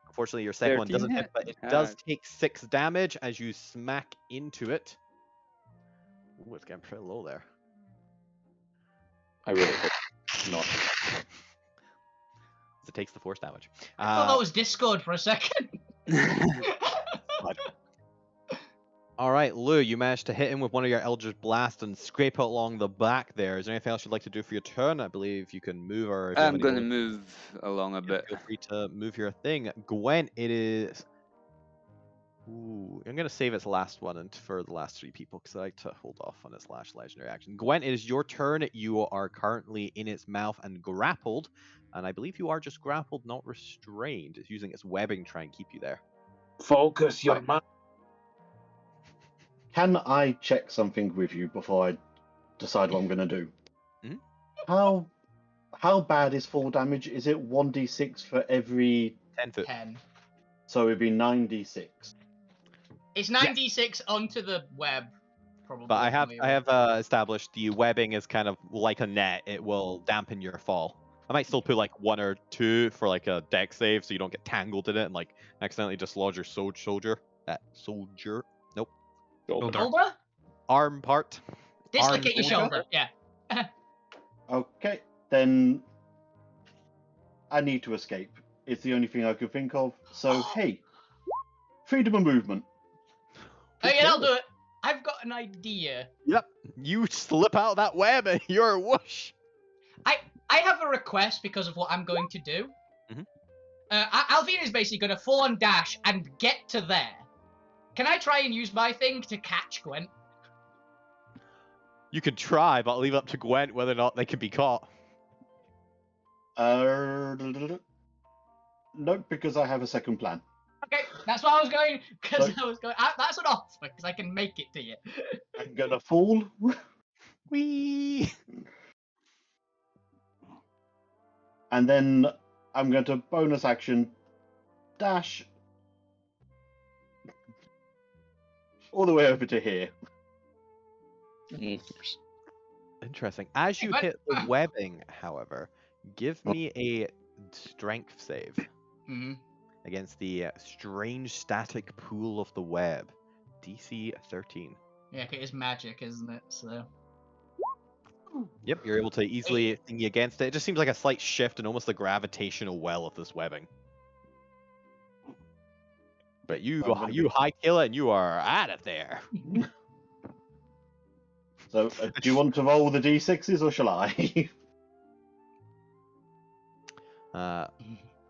Unfortunately, your second one 13 doesn't hit, hit? but it does take 6 damage as you smack into it. Ooh, it's getting pretty low there. I really hope not. It takes the force damage. I thought that was Discord for a second. All right, Lou, you managed to hit him with one of your Eldritch Blasts and scrape it along the back there. Is there anything else you'd like to do for your turn? I believe you can move, or if you have I'm any gonna bonus- move along a bit. Feel free to move your thing. Gwen, it is. Ooh, I'm gonna save its last one and for the last 3 people because I like to hold off on its last legendary action. Gwen, it is your turn. You are currently in its mouth and grappled, and I believe you are just grappled, not restrained. It's using its webbing to try and keep you there. Focus your Right. mind. Can I check something with you before I decide what I'm going to do? Mhm. How bad is fall damage? Is it 1d6 for every... 10 foot. 10. So it'd be 9d6. It's 9d6 onto the web, probably. But I have from where I you have established the webbing is kind of like a net. It will dampen your fall. I might still put like 1 or 2 for like a deck save, so you don't get tangled in it and like accidentally dislodge your soldier. Nope. were. Shoulder. Shoulder? Arm part. Dislocate your Arm shoulder. Yeah. Okay, then I need to escape. It's the only thing I could think of. So, hey, freedom of movement. Okay, I'll do it. I've got an idea. Yep. You slip out that web and you're whoosh. I have a request because of what I'm going to do. Mhm. Alvina is basically going to full on dash and get to there. Can I try and use my thing to catch Gwent? You could try, but I'll leave it up to Gwent whether or not they can be caught. Nope, because I have a second plan. Okay, that's what I was going. Because Right. I was going. That's an offer because I can make it to you. I'm gonna fall. Whee! And then I'm going to bonus action dash all the way over to here. Interesting. As you But- hit the webbing, however, give me a strength save Mhm. against the strange static pool of the web. DC 13. Yeah, 'cause it's magic, isn't it? So. Yep, you're able to easily thingy against it. It just seems like a slight shift in almost the gravitational well of this webbing. But you high kill it and you are out of there. So, do you want to roll the d6s or shall I?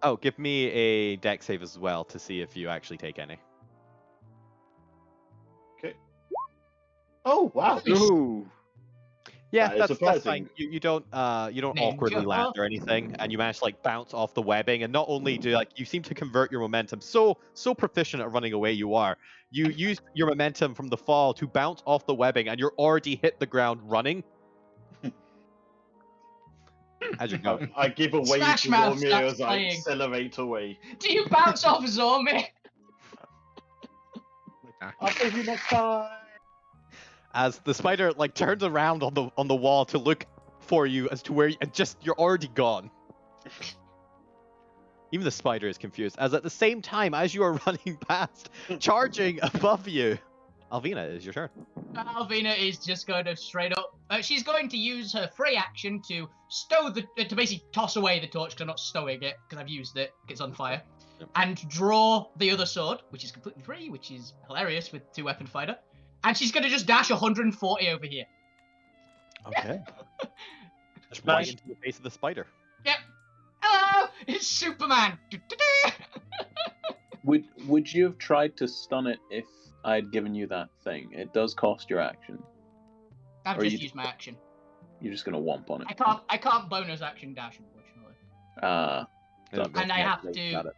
Oh, give me a dex save as well to see if you actually take any. Okay. Oh wow! Ooh. Yeah, That is that's fine. surprising. You don't Ninja. awkwardly land or anything, and you manage to like bounce off the webbing. And not only do you seem to convert your momentum, so proficient at running away you are. You use your momentum from the fall to bounce off the webbing, and you're already hit the ground running. As you go. I give away Smash to Mouth Zormir starts as I playing. accelerate away. Do you bounce off Zormir? I'll save you next time. As the spider like turns around on the wall to look for you as to where you're already gone. Even the spider is confused, as at the same time as you are running past, charging above you, Alvina, it is your turn. Alvina is just going to straight up. She's going to use her free action to to basically toss away the torch because I'm not stowing it because I've used it. It's on fire, Yep. and draw the other sword, which is completely free, which is hilarious with 2-weapon fighter. And she's going to just dash 140 over here. Okay. Just right into the face of the spider. Yep. Hello, it's Superman. Would you have tried to stun it if I'd given you that thing? It does cost your action. I've Or just you- used my action. You're just gonna womp on it. I can't bonus action dash, unfortunately. And I have to,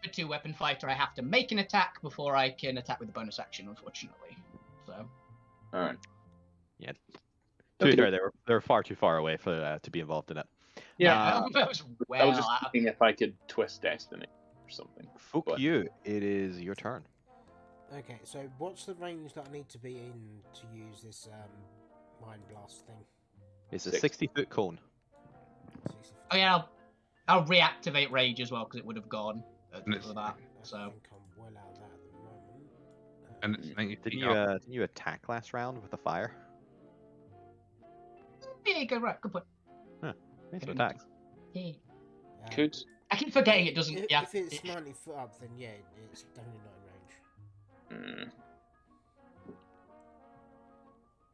for 2-weapon fighter, I have to make an attack before I can attack with the bonus action, unfortunately. So. All right. To be Okay. fair, they're far too far away for to be involved in it. Yeah, that was well I was just out. thinking if I could twist destiny or something. Fuck But- you! It is your turn. Okay, so what's the range that I need to be in to use this mind blast thing? It's a 60. 60-foot cone. 60 feet. Oh yeah, I'll reactivate rage as well because it would have gone And it's- for that. I So think I'm well out of that at the moment. And it's 90 Didn't feet you up. didn't you attack last round with the fire? yeah, good right, good point. Made some attacks. Yeah. Could I keep forgetting it doesn't. If, Yeah. if it's 90 foot up, then yeah, it's definitely not in range.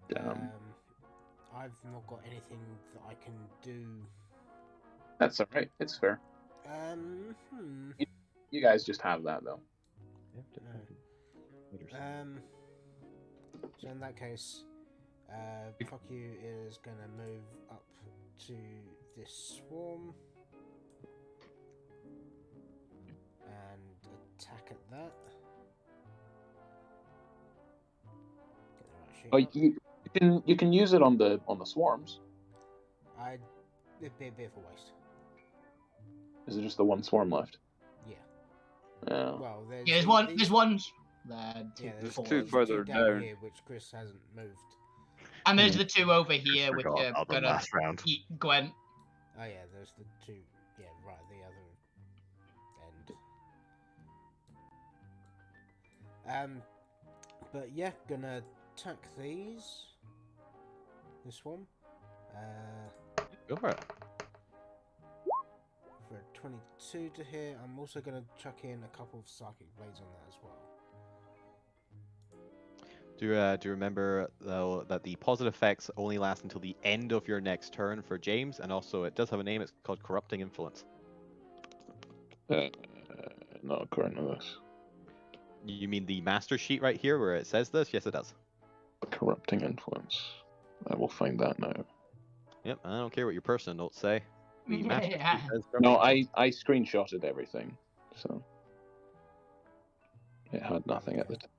Damn. I've not got anything that I can do. That's all right. It's fair. You guys just have that though. So in that case, fuck you is gonna move up to this swarm and attack at that. Get the right sheet Oh, up. you can use it on the swarms. It'd be a bit of a waste. Is it just the one swarm left? Yeah. Oh. Well, there's Yeah, there's the- one. these- There's one. There, Yeah, There's four. two There's further down. here, which Chris hasn't moved. and there's the two over here which Forgot are about the gonna last round. eat Gwen. Oh yeah, there's the two. Yeah, right at the other end. But yeah, gonna attack these. This one. Go for it. For a 22 to hit. I'm also gonna chuck in a couple of psychic blades on that as well. Do you remember though that the positive effects only last until the end of your next turn for James, and also it does have a name. It's called Corrupting Influence. Not according to this. You mean the master sheet right here where it says this? Yes, it does. Corrupting influence. I will find that now. Yep. I don't care what your personal notes say. The master sheet Yeah. says No, corrupting I screenshotted everything, so it had nothing at the time.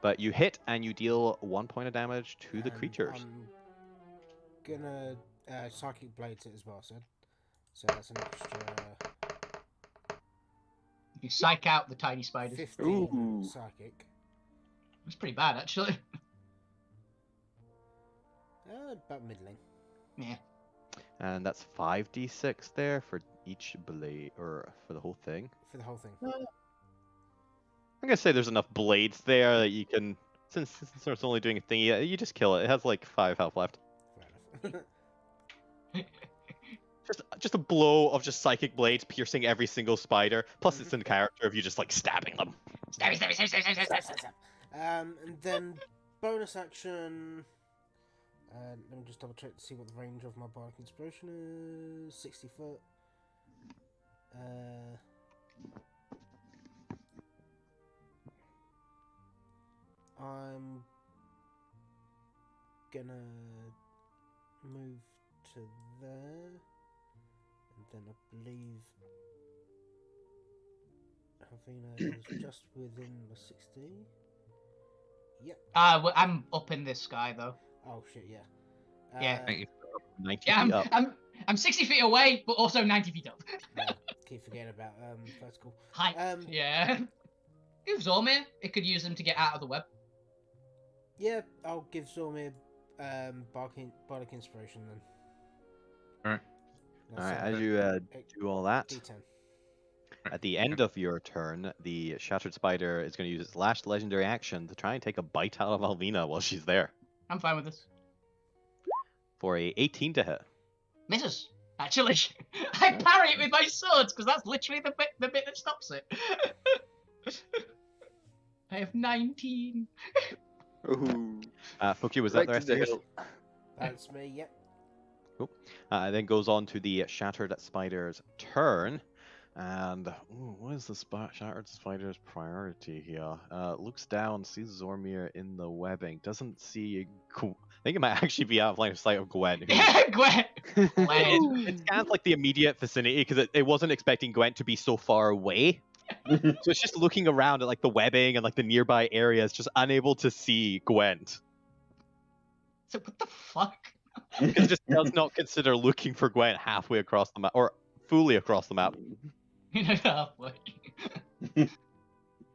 But you hit and you deal 1 point of damage to the And creatures. I'm gonna psychic blades it as well, so that's an extra You psych out the tiny spiders. 15 Ooh. psychic. That's pretty bad, actually. About middling. Yeah. And that's 5d6 there for each blade, or for the whole thing. For the whole thing. I'm gonna say there's enough blades there that you can, since it's only doing a thing, you just kill it. It has like 5 health left. Fair enough. Just a blow of just psychic blades piercing every single spider. Plus, it's in character of you just like stabbing them. Stab. And then bonus action. Let me just double check to see what the range of my bardic inspiration is. 60 foot. I'm gonna move to there, and then I believe Havina is just within the 60. Yep. I'm up in this sky though. Oh shit, yeah. Yeah. 90 Yeah, feet up. I'm 60 feet away, but also 90 feet up. Yeah, keep forgetting about vertical. Height. Yeah. Give Zormir. It could use them to get out of the web. Yeah, I'll give Zormir bardic inspiration then. Alright. Alright, as you do all that, D10. at the end of your turn, the Shattered Spider is going to use its last legendary action to try and take a bite out of Alvina while she's there. I'm fine with this. For a 18 to hit. Misses. Actually, I parry it with my swords because that's literally the bit that stops it. I have 19. Ooh. Fuki, was that the Right rest to of the yours? hilt. That's me, yep. Cool. It then goes on to the Shattered Spider's turn. And what is the Shattered Spider's priority here? Looks down, sees Zormir in the webbing, doesn't see. I think it might actually be out of line of sight of Gwen. Yeah, Gwen. It scans like the immediate vicinity because it wasn't expecting Gwent to be so far away. So it's just looking around at like the webbing and like the nearby areas, just unable to see Gwent. So what the fuck? Because it just does not consider looking for Gwent halfway across the map, or fully across the map. Halfway.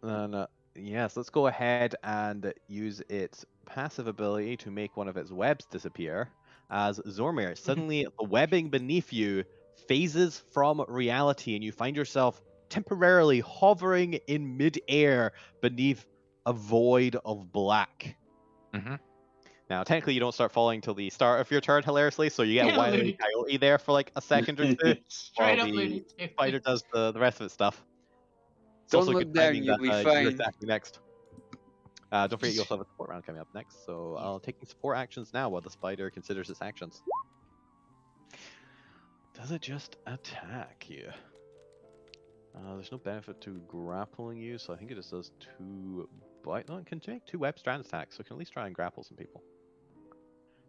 And yes, let's go ahead and use its passive ability to make one of its webs disappear. As Zormir, suddenly the webbing beneath you phases from reality, and you find yourself temporarily hovering in mid-air beneath a void of black. Mm-hmm. Now, technically, you don't start falling till the start of your turn, hilariously, so you get a Wily Coyote there for like a second or two. Straight while up the Looney Tunes. spider does the rest of its stuff. It's Don't also look good down, timing you'll that be you're fine. attacking next. Don't forget you also have a support round coming up next, so I'll take support actions now while the spider considers its actions. Does it just attack you? There's no benefit to grappling you, so I think it just does 2 bite. No, it can make 2 web strand attacks, so it can at least try and grapple some people.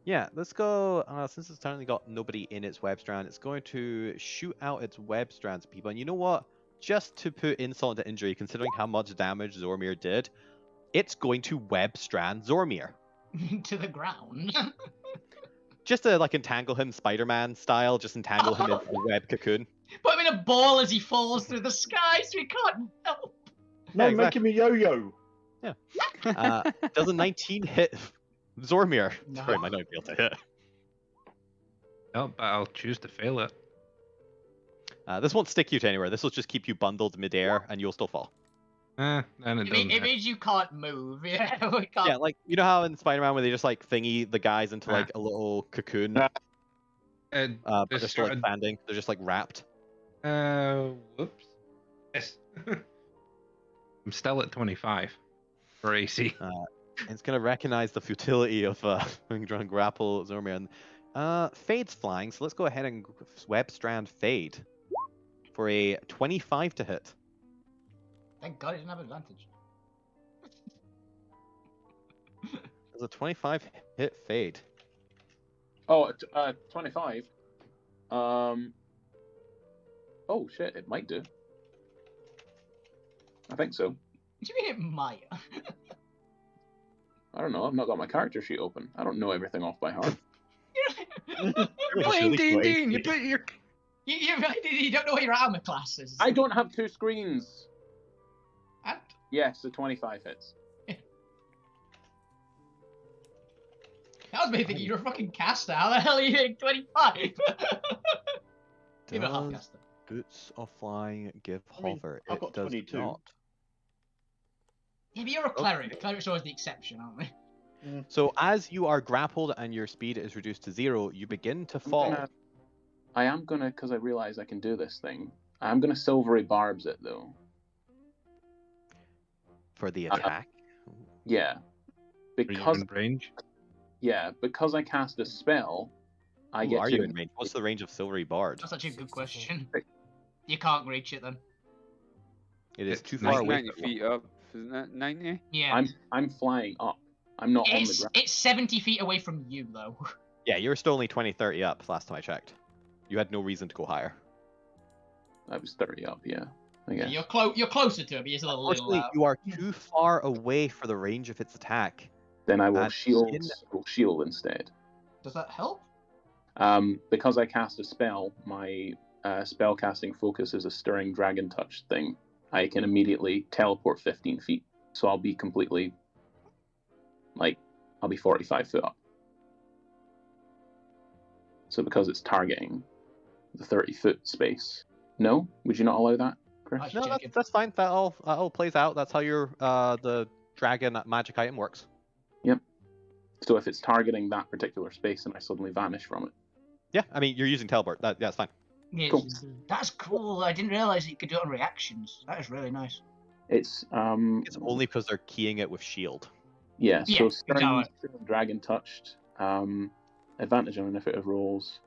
Yeah, let's go. Since it's currently got nobody in its web strand, it's going to shoot out its web strands at people. And you know what? Just to put insult to injury, considering how much damage Zormir did, it's going to web strand Zormir. To the ground. Just to like entangle him Spider-Man style, just entangle him into a web cocoon. Put him in a ball as he falls through the sky so he can't help. No, Yeah, exactly. making me yo-yo. Does a 19 hit Zormir? No. Sorry, might not be able to hit. No, but I'll choose to fail it. This won't stick you to anywhere. This will just keep you bundled midair, and you'll still fall. Then it doesn't. It means you can't move. Yeah, we can't. Yeah, like you know how in Spider-Man where they just like thingy the guys into like a little cocoon, but they're this still like started- standing. They're just like wrapped. Whoops. Yes. I'm still at 25 for AC. It's gonna recognize the futility of trying to grapple Zormir. And Fade's flying, so let's go ahead and web strand Fade for a 25 to hit. Thank God he didn't have advantage. Does a 25 hit Fade? Oh, 25. Oh shit, it might do. I think so. What do you mean it might? I don't know. I've not got my character sheet open. I don't know everything off by heart. Playing D&D, you put your... You don't know what your armor class is. I don't have 2 screens. Yes, the 25 hits. That was me thinking you're a fucking caster. How the hell are you hitting 25? Even a half Does caster. Boots of Flying give I mean, hover? I've It got does 22. not. Yeah, but you're a cleric. Cleric's always the exception, aren't they? So as you are grappled and your speed is reduced to 0, you begin to fall. I am gonna, because I realize I can do this thing. I'm gonna silvery barbs it though. For the attack. Yeah, Are you because in range? because I cast a spell, I Ooh, get are to you in range? What's the range of Silvery Bard? That's actually a good 60 question. feet. You can't reach it then. It is It's too far away. 90 feet up, isn't that 90? Yeah. I'm flying up. I'm not on the It's, ground. it's 70 feet away from you, though. Yeah, you were still only 20, 30 up last time I checked. You had no reason to go higher. I was 30 up. Yeah, I guess. You're closer to it, but you're still a little Unfortunately, out. you are too far away for the range of its attack. Then I will And shield. in- Will shield instead. Does that help? Because I cast a spell, my spell casting focus is a stirring dragon touch thing. I can immediately teleport 15 feet, so I'll be completely, I'll be 45 foot up. So because it's targeting the 30-foot space. No? Would you not allow that, Chris? I should No, check that's, it. that's fine. That all plays out. That's how your the dragon magic item works. So if it's targeting that particular space and I suddenly vanish from it. Yeah, I mean you're using teleport. That's fine. Yes, Cool. That's cool. I didn't realize you could do it on reactions. That is really nice. It's It's only because they're keying it with shield. yeah, Yeah, so stirring exactly. dragon touched, advantage on initiative rolls.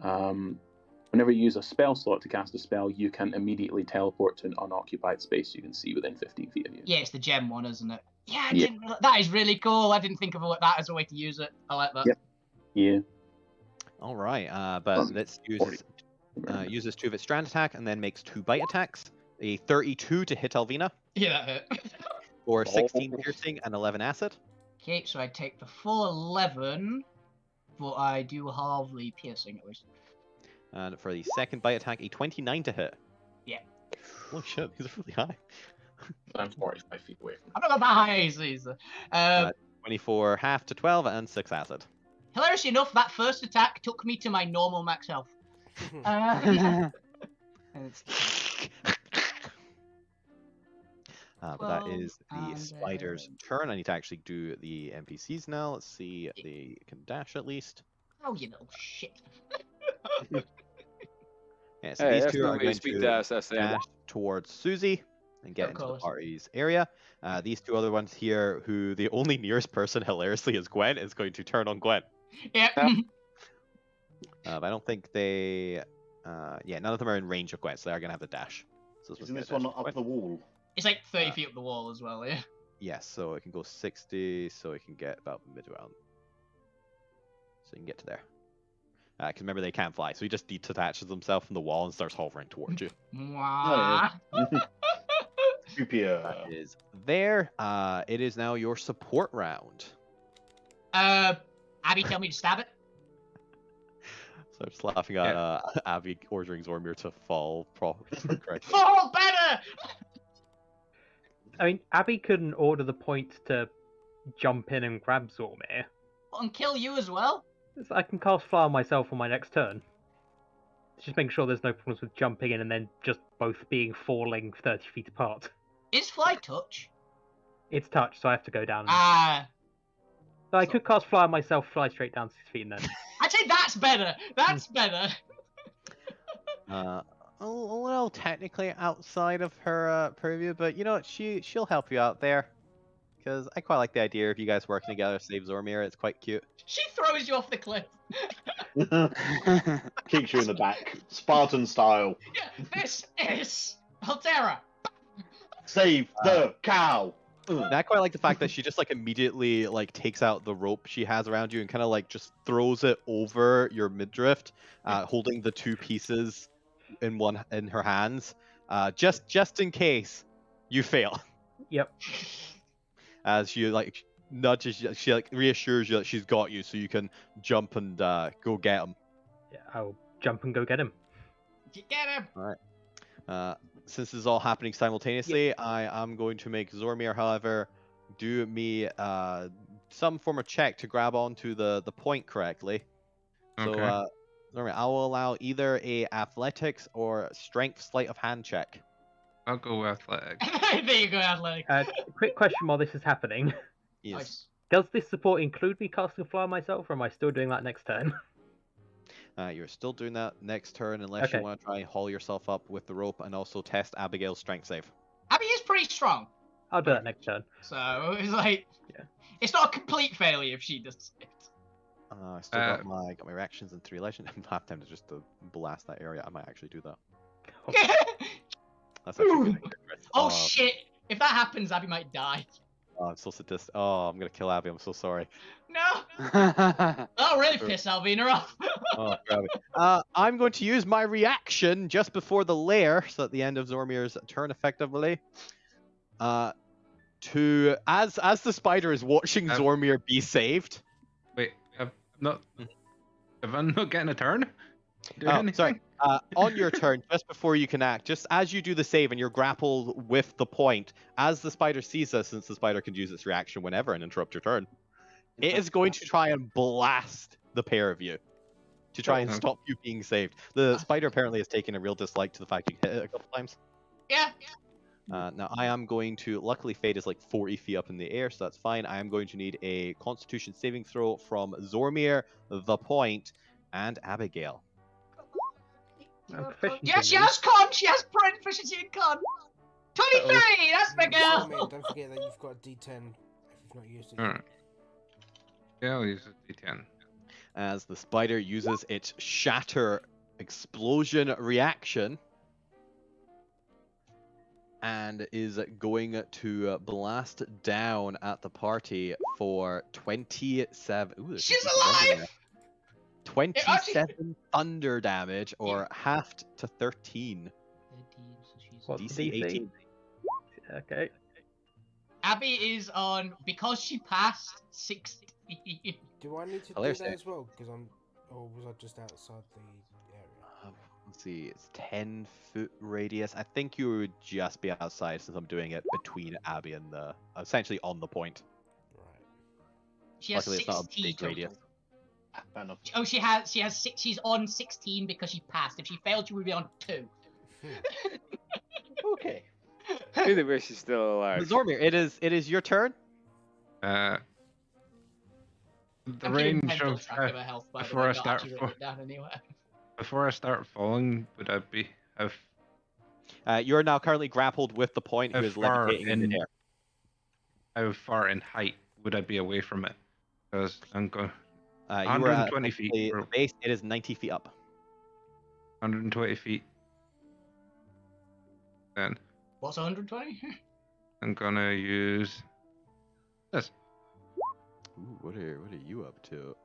Whenever you use a spell slot to cast a spell, you can immediately teleport to an unoccupied space you can see within 15 feet of you. Yeah, it's the gem one, isn't it? Yeah, I Yeah. didn't. That is really cool. I didn't think of that as a way to use it. I like that. Yep. Yeah. All right, but let's use 40. uses 2 of its strand attack and then makes 2 bite attacks. A 32 to hit Alvina, Yeah, that hurt. or 16 piercing and 11 acid. Okay, so I take the full 11, but I do halve the piercing at least. And for the second bite attack, a 29 to hit. Yeah. Holy shit, these are really high. I'm 45 feet away from I'm not that high, Caesar. 24 half to 12 and 6 acid. Hilarious enough, that first attack took me to my normal max health. And it's- But that 12 is the and, spider's turn. I need to actually do the NPCs now. Let's see, they can dash at least. Oh, you little shit. Yeah, so Hey, these that's two no are way to going speak to to us, that's dash towards Susie and get Of into the course. party's area. These two other ones here, who the only nearest person, hilariously, is Gwen, is going to turn on Gwen. Yep. But I don't think they... yeah, none of them are in range of Gwen, so they are going to have the dash. So Isn't gonna this one dash up Gwen. the wall? It's like 30 feet up the wall as well, yeah. Yes, so it can go 60, so it can get about mid-round. So you can get to there. Because remember, they can't fly, so he just detaches himself from the wall and starts hovering towards you. Mwah. Superior. That is there. It is now your support round. Abby, tell me to stab it. So I'm just laughing at Abby ordering Zormir to fall correctly. Fall better! I mean, Abby couldn't order the point to jump in and grab Zormir. And kill you as well? So I can cast Fly on myself on my next turn. Just make sure there's no problems with jumping in and then just both being falling 30 feet apart. Is fly touch? It's touch, so I have to go down. Ah. So I could cast Fly on myself, fly straight down 6 feet, and then. I'd say that's better. That's better. A little technically outside of her purview, but you know what? She'll help you out there. Because I quite like the idea of you guys working together to save Zormir. It's quite cute. She throws you off the cliff. Kicks you in the back. Spartan style. Yeah, this is Alterra. Save the cow! And I quite like the fact that she just like immediately like takes out the rope she has around you and kind of like just throws it over your midriff, holding the 2 pieces in her hands, just in case you fail. Yep. As she like nudges, she like reassures you that she's got you, so you can jump and go get him. Yeah, I'll jump and go get him. Get him. since this is all happening simultaneously, I am going to make Zormir, however, do me some form of check to grab onto the point correctly. So, Okay. Zormir, I will allow either a athletics or strength sleight of hand check. I'll go athletics. There you go, Athletic. Quick question while this is happening. Yes. Nice. Does this support include me casting Fly myself, or am I still doing that next turn? You're still doing that next turn unless you Okay. want to try and haul yourself up with the rope and also test Abigail's strength save. Abby is pretty strong, I'll do that next turn. so it's like, Yeah. it's not a complete failure if she does it. I still got my reactions and 3 legend. I have time to just blast that area. I might actually do that. That's actually a good idea, Chris. Oh shit! If that happens, Abby might die. I'm so sadistic. Oh, I'm gonna kill Abby. I'm so sorry. No! That'll really piss Alvina off. Oh, grab it. I'm going to use my reaction just before the lair, so at the end of Zormir's turn, effectively. To as the spider is watching Zormir be saved. Wait, have I not getting a turn? Sorry. On your turn, just before you can act, just as you do the save and you're grappled with the point, as the spider sees this, since the spider can use its reaction whenever and interrupt your turn, it is going to try and blast the pair of you to try and stop you being saved. The spider apparently has taken a real dislike to the fact you hit it a couple times. Yeah. Now I am going to, luckily Fade is like 40 feet up in the air, so that's fine. I am going to need a Constitution saving throw from Zormir, the point, and Abigail. Yeah, she has con. She has proficiency in con. 23. That's my girl. Don't forget that you've got a D10 if you've not used it. Alright. Yeah, I'll use a D10. As the spider uses its shatter explosion reaction and is going to blast down at the party for 27. Ooh, there's She's some thunder alive! there. 27 thunder damage, or halved to 13. What's DC the DC? 18. Okay. Abby is on, because she passed 16. Do I need to Hilarious, do that eh? as well? Because or was I just outside the area? Let's see, it's 10-foot radius. I think you would just be outside since I'm doing it between Abby and the, essentially on the point. Right. She has Luckily, it's not a 16 big total. radius. Fair enough. Oh, she has 6. She's on 16 because she passed. If she failed, she would be on 2. Okay. Really wish she's still alive. Zormir, it is your turn. The I'm keeping range mental of track of her health, by the before way, I not start actually written it down anywhere. before I start falling, would I be You are now currently grappled with the point, who How is far levitating in in- the air. how far in height would I be away from it? Because I'm going You are at 120 feet. the or base. It is 90 feet up. 120 feet. Then What's 120? I'm gonna use this. Ooh, what are you up to?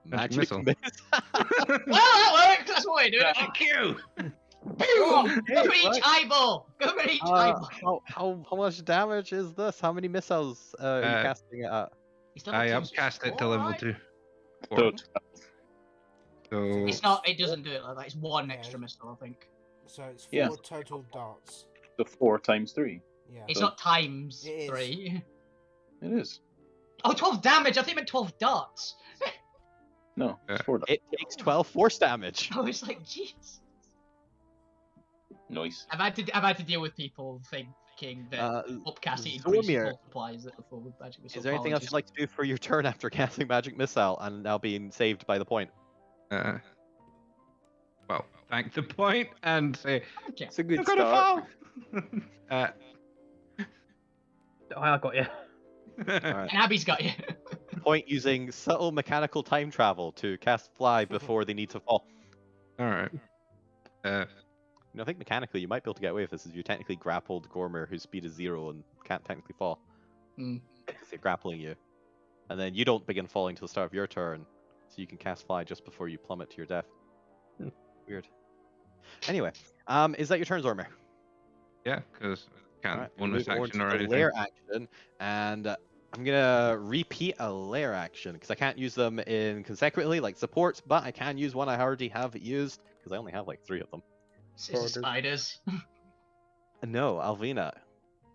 Magic missile. miss. Well, that works. That's what we're doing. Thank you. Boom! Go for each right. eyeball. Go for each eyeball. How much damage is this? How many missiles are you casting it at? He's done I that to upcast it to four, level right? 2. So, So It's not. It doesn't do it like that. It's 1 extra missile, I think. So it's 4 Yeah. total darts. the 4 times 3. Yeah. It's So- not times It is. 3. It is. Oh, 12 damage. I think it meant 12 darts. No, it's Yeah. 4 It takes 12 force damage. I was like, jeez. Nice. I've had to deal with people thinking that upcasting increases Zormir, multiplies it for magic missile. is there anything else you'd like to do for your turn after casting magic missile and now being saved by the point? well, thank the point and say Okay. It's a good I'm gonna start. fall. I got you. Alright. And Abby's got you. Point using subtle mechanical time travel to cast fly before they need to fall. All right. I think mechanically you might be able to get away with this, as you technically grappled Gormer, whose speed is 0 and can't technically fall. Hmm. Because they're grappling you. And then you don't begin falling till the start of your turn, so you can cast fly just before you plummet to your death. Weird. Anyway, is that your turn, Zormer? Yeah, because can't Alright, we'll bonus move on action to or the anything. lair action, and I'm gonna repeat a lair action because I can't use them in consecutively like supports, but I can use one I already have used because I only have like 3 of them. It's spiders. No, Alvina.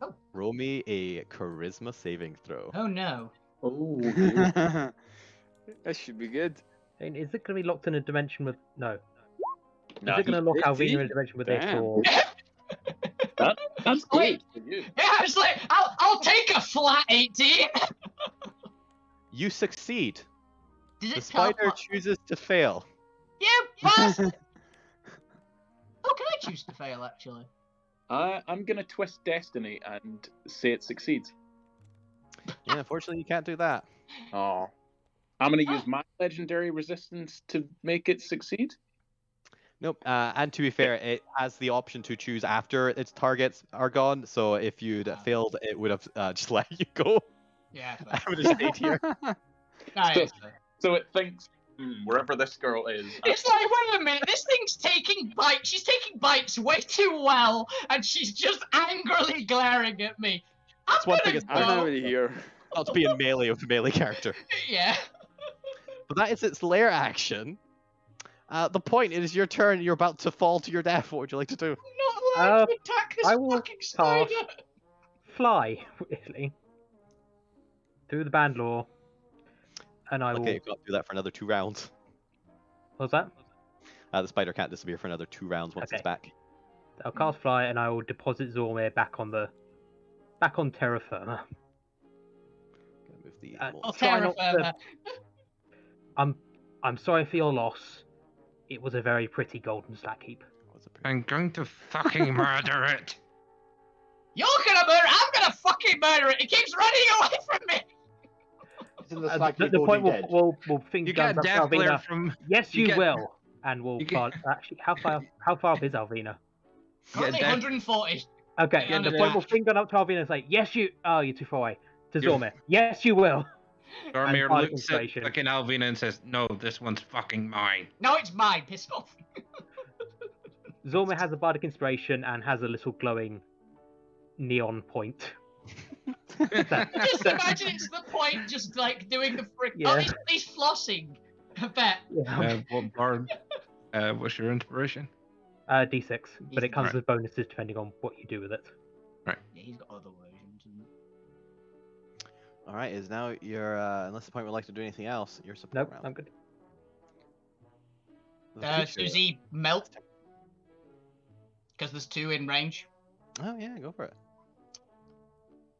Oh. Roll me a charisma saving throw. Oh no. Oh, dear. That should be good. And is it going to be locked in a dimension with... No. Nah, Is it going to lock Hey, Alvina see? in a dimension with this, Damn. or... That's Wait. good for you. Yeah, it's like I'll take a flat 18. You succeed. Does The it spider teleport? chooses to fail. You bastard! Oh, can I choose to fail actually? I'm gonna twist destiny and say it succeeds. Yeah, unfortunately, you can't do that. Oh, I'm gonna use my legendary resistance to make it succeed. Nope. And to be fair, it has the option to choose after its targets are gone. So if you'd failed, it would have just let you go. Yeah. I would have stayed here. So it thinks wherever this girl is. It's like, wait a minute, this thing's taking bites. She's taking bites way too well, and she's just angrily glaring at me. That's one thing. I'm go. already here. Not to be in melee with a melee character. Yeah. But that is its lair action. The point is your turn. You're about to fall to your death. What would you like to do? Not allowed to attack this I will fucking spider. Fly, really. Through the band law. And I will... Okay, you've got to do that for another 2 rounds. What's that? The spider can't disappear for another 2 rounds once it's Okay. back. I'll cast Fly, and I will deposit Zormir back on terra firma. Gonna move the I'll Try terra not to- firma. I'm sorry for your loss. It was a very pretty golden stack heap. I'm going to fucking murder it. You're gonna murder. I'm gonna fucking murder it. It keeps running away from me. It's in the stack heap The point already dead. we'll think You guns get up death glare Alvina. from. Yes, you you get- will. And we'll you get- actually, how far up is Alvina? Currently death- 140. Okay, Yeah, the yeah. point we'll finger gun up to Alvina and say, yes, you... Oh, you're too far away. To You're- Zormir. Yes, you will. Dormir Bardic looks at Inspiration. fucking Alvina and says, "No, this one's fucking mine." No, it's mine. Piss off. Zormir has a Bardic Inspiration and has a little glowing neon point. Just imagine it's the point, just like doing the frick. Oh, Yeah. he's flossing. I bet. What bard? What's your inspiration? D6, but it comes Right. with bonuses depending on what you do with it. Yeah, he's got other versions. All right, is now your unless the point would like to do anything else, your support Nope, round. I'm good. The creature- Susie, melt. Because there's 2 in range. Oh yeah, go for it.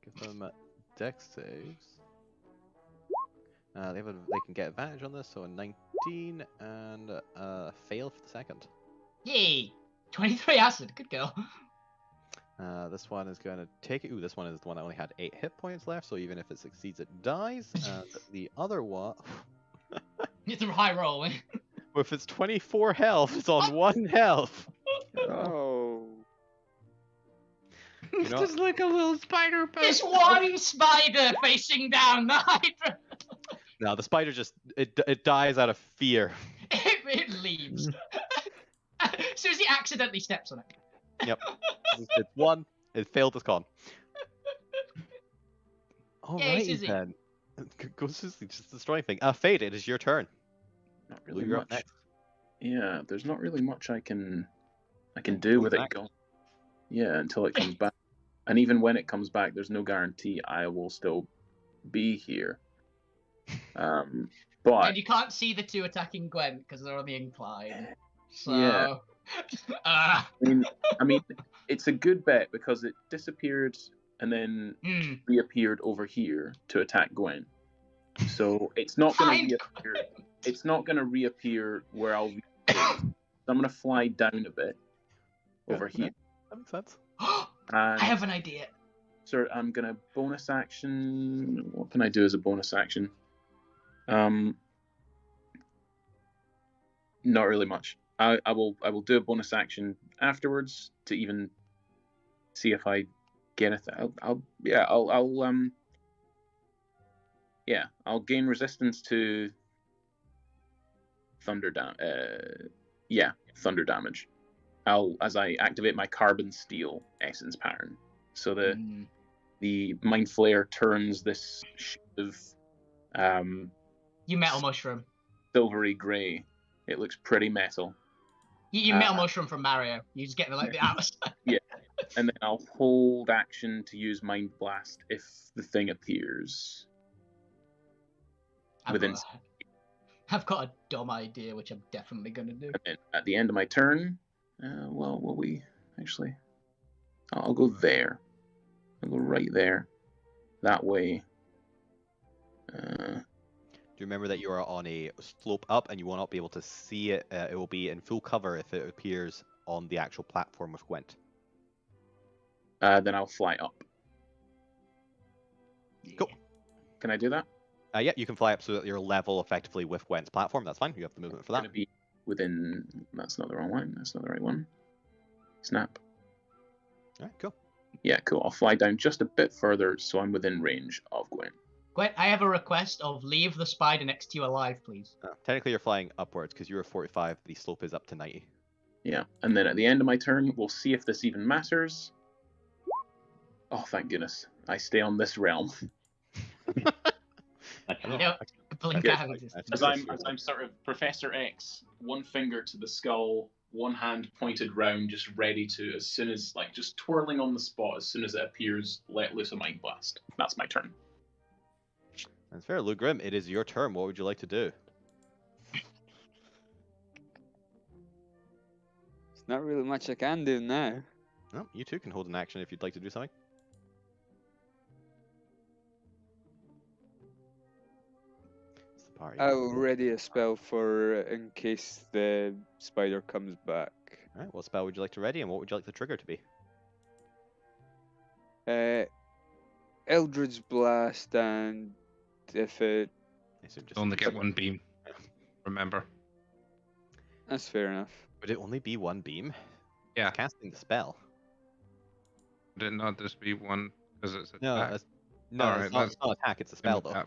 Give them dex saves. They can get advantage on this, so a 19 and fail for the second. Yay! 23 acid. Good girl. This one is going to take it. Ooh, this one is the one that only had 8 hit points left, so even if it succeeds, it dies. And the other one, It's a high roll. Eh? with its 24 health, it's on 1 health. Oh. You It's know- just like a little spider. This one spider facing down the Hydra. Now the spider just it dies out of fear. It leaves. Susie accidentally steps on it. Yep. It's 1. It failed its con. Yay, Alrighty Susie. then. Go Susie, just destroying thing. Fade, it is your turn. Not really You're much. up next. Yeah, there's not really much I can do with it. back. Yeah, until it comes back. And even when it comes back, there's no guarantee I will still be here. But And you can't see the 2 attacking Gwen because they're on the incline. So. Yeah. Ah. I mean, it's a good bet because it disappeared and then Mm. reappeared over here to attack Gwen. So it's not going Find to reappear. It's not going to reappear where I'll be. So I'm going to fly down a bit over Yeah, here. That makes sense. I And have an idea. so I'm going to bonus action. What can I do as a bonus action? Not really much. I will do a bonus action afterwards to even see if I get it. I'll gain resistance to thunder thunder damage. As I activate my carbon steel essence pattern. So the mind flare turns this shade of You metal mushroom. silvery grey. It looks pretty metal. You metal mushroom from Mario. You just get the outer side. And then I'll hold action to use Mind Blast if the thing appears. I've Within. got, I've got a dumb idea, which I'm definitely gonna do. And then at the end of my turn, well, will we actually? I'll go there. I'll go right there. That way. Do you remember that you are on a slope up and you will not be able to see it? It will be in full cover if it appears on the actual platform with Gwent. Then I'll fly up. Cool. Can I do that? Yeah, you can fly up so that you're level effectively with Gwent's platform. That's fine. You have the movement for that. Going to be within. That's not the wrong one. That's not the right one. Snap. All right, cool. Yeah, cool. I'll fly down just a bit further so I'm within range of Gwen. Gwen, I have a request of leave the spider next to you alive, please. Technically, you're flying upwards because you were 45. The slope is up to 90. Yeah, and then at the end of my turn, we'll see if this even matters. Oh, thank goodness. I stay on this realm. Blink Yeah, out. As I'm sort of Professor X, one finger to the skull, one hand pointed round, just ready to, as soon as, like, just twirling on the spot, as soon as it appears, let loose a Mind Blast. That's my turn. That's fair. Lou Grim, it is your turn. What would you like to do? It's not really much I can do now. No, you too can hold an action if you'd like to do something. It's the party. I'll ready a spell for in case the spider comes back. All right, what spell would you like to ready, and what would you like the trigger to be? Eldritch Blast, and if it... Only get one beam. Remember. That's fair enough. Would it only be one beam? Yeah. Casting the spell. Would it not just be one because it's attack? No, Alright, it's not attack, it's a spell though.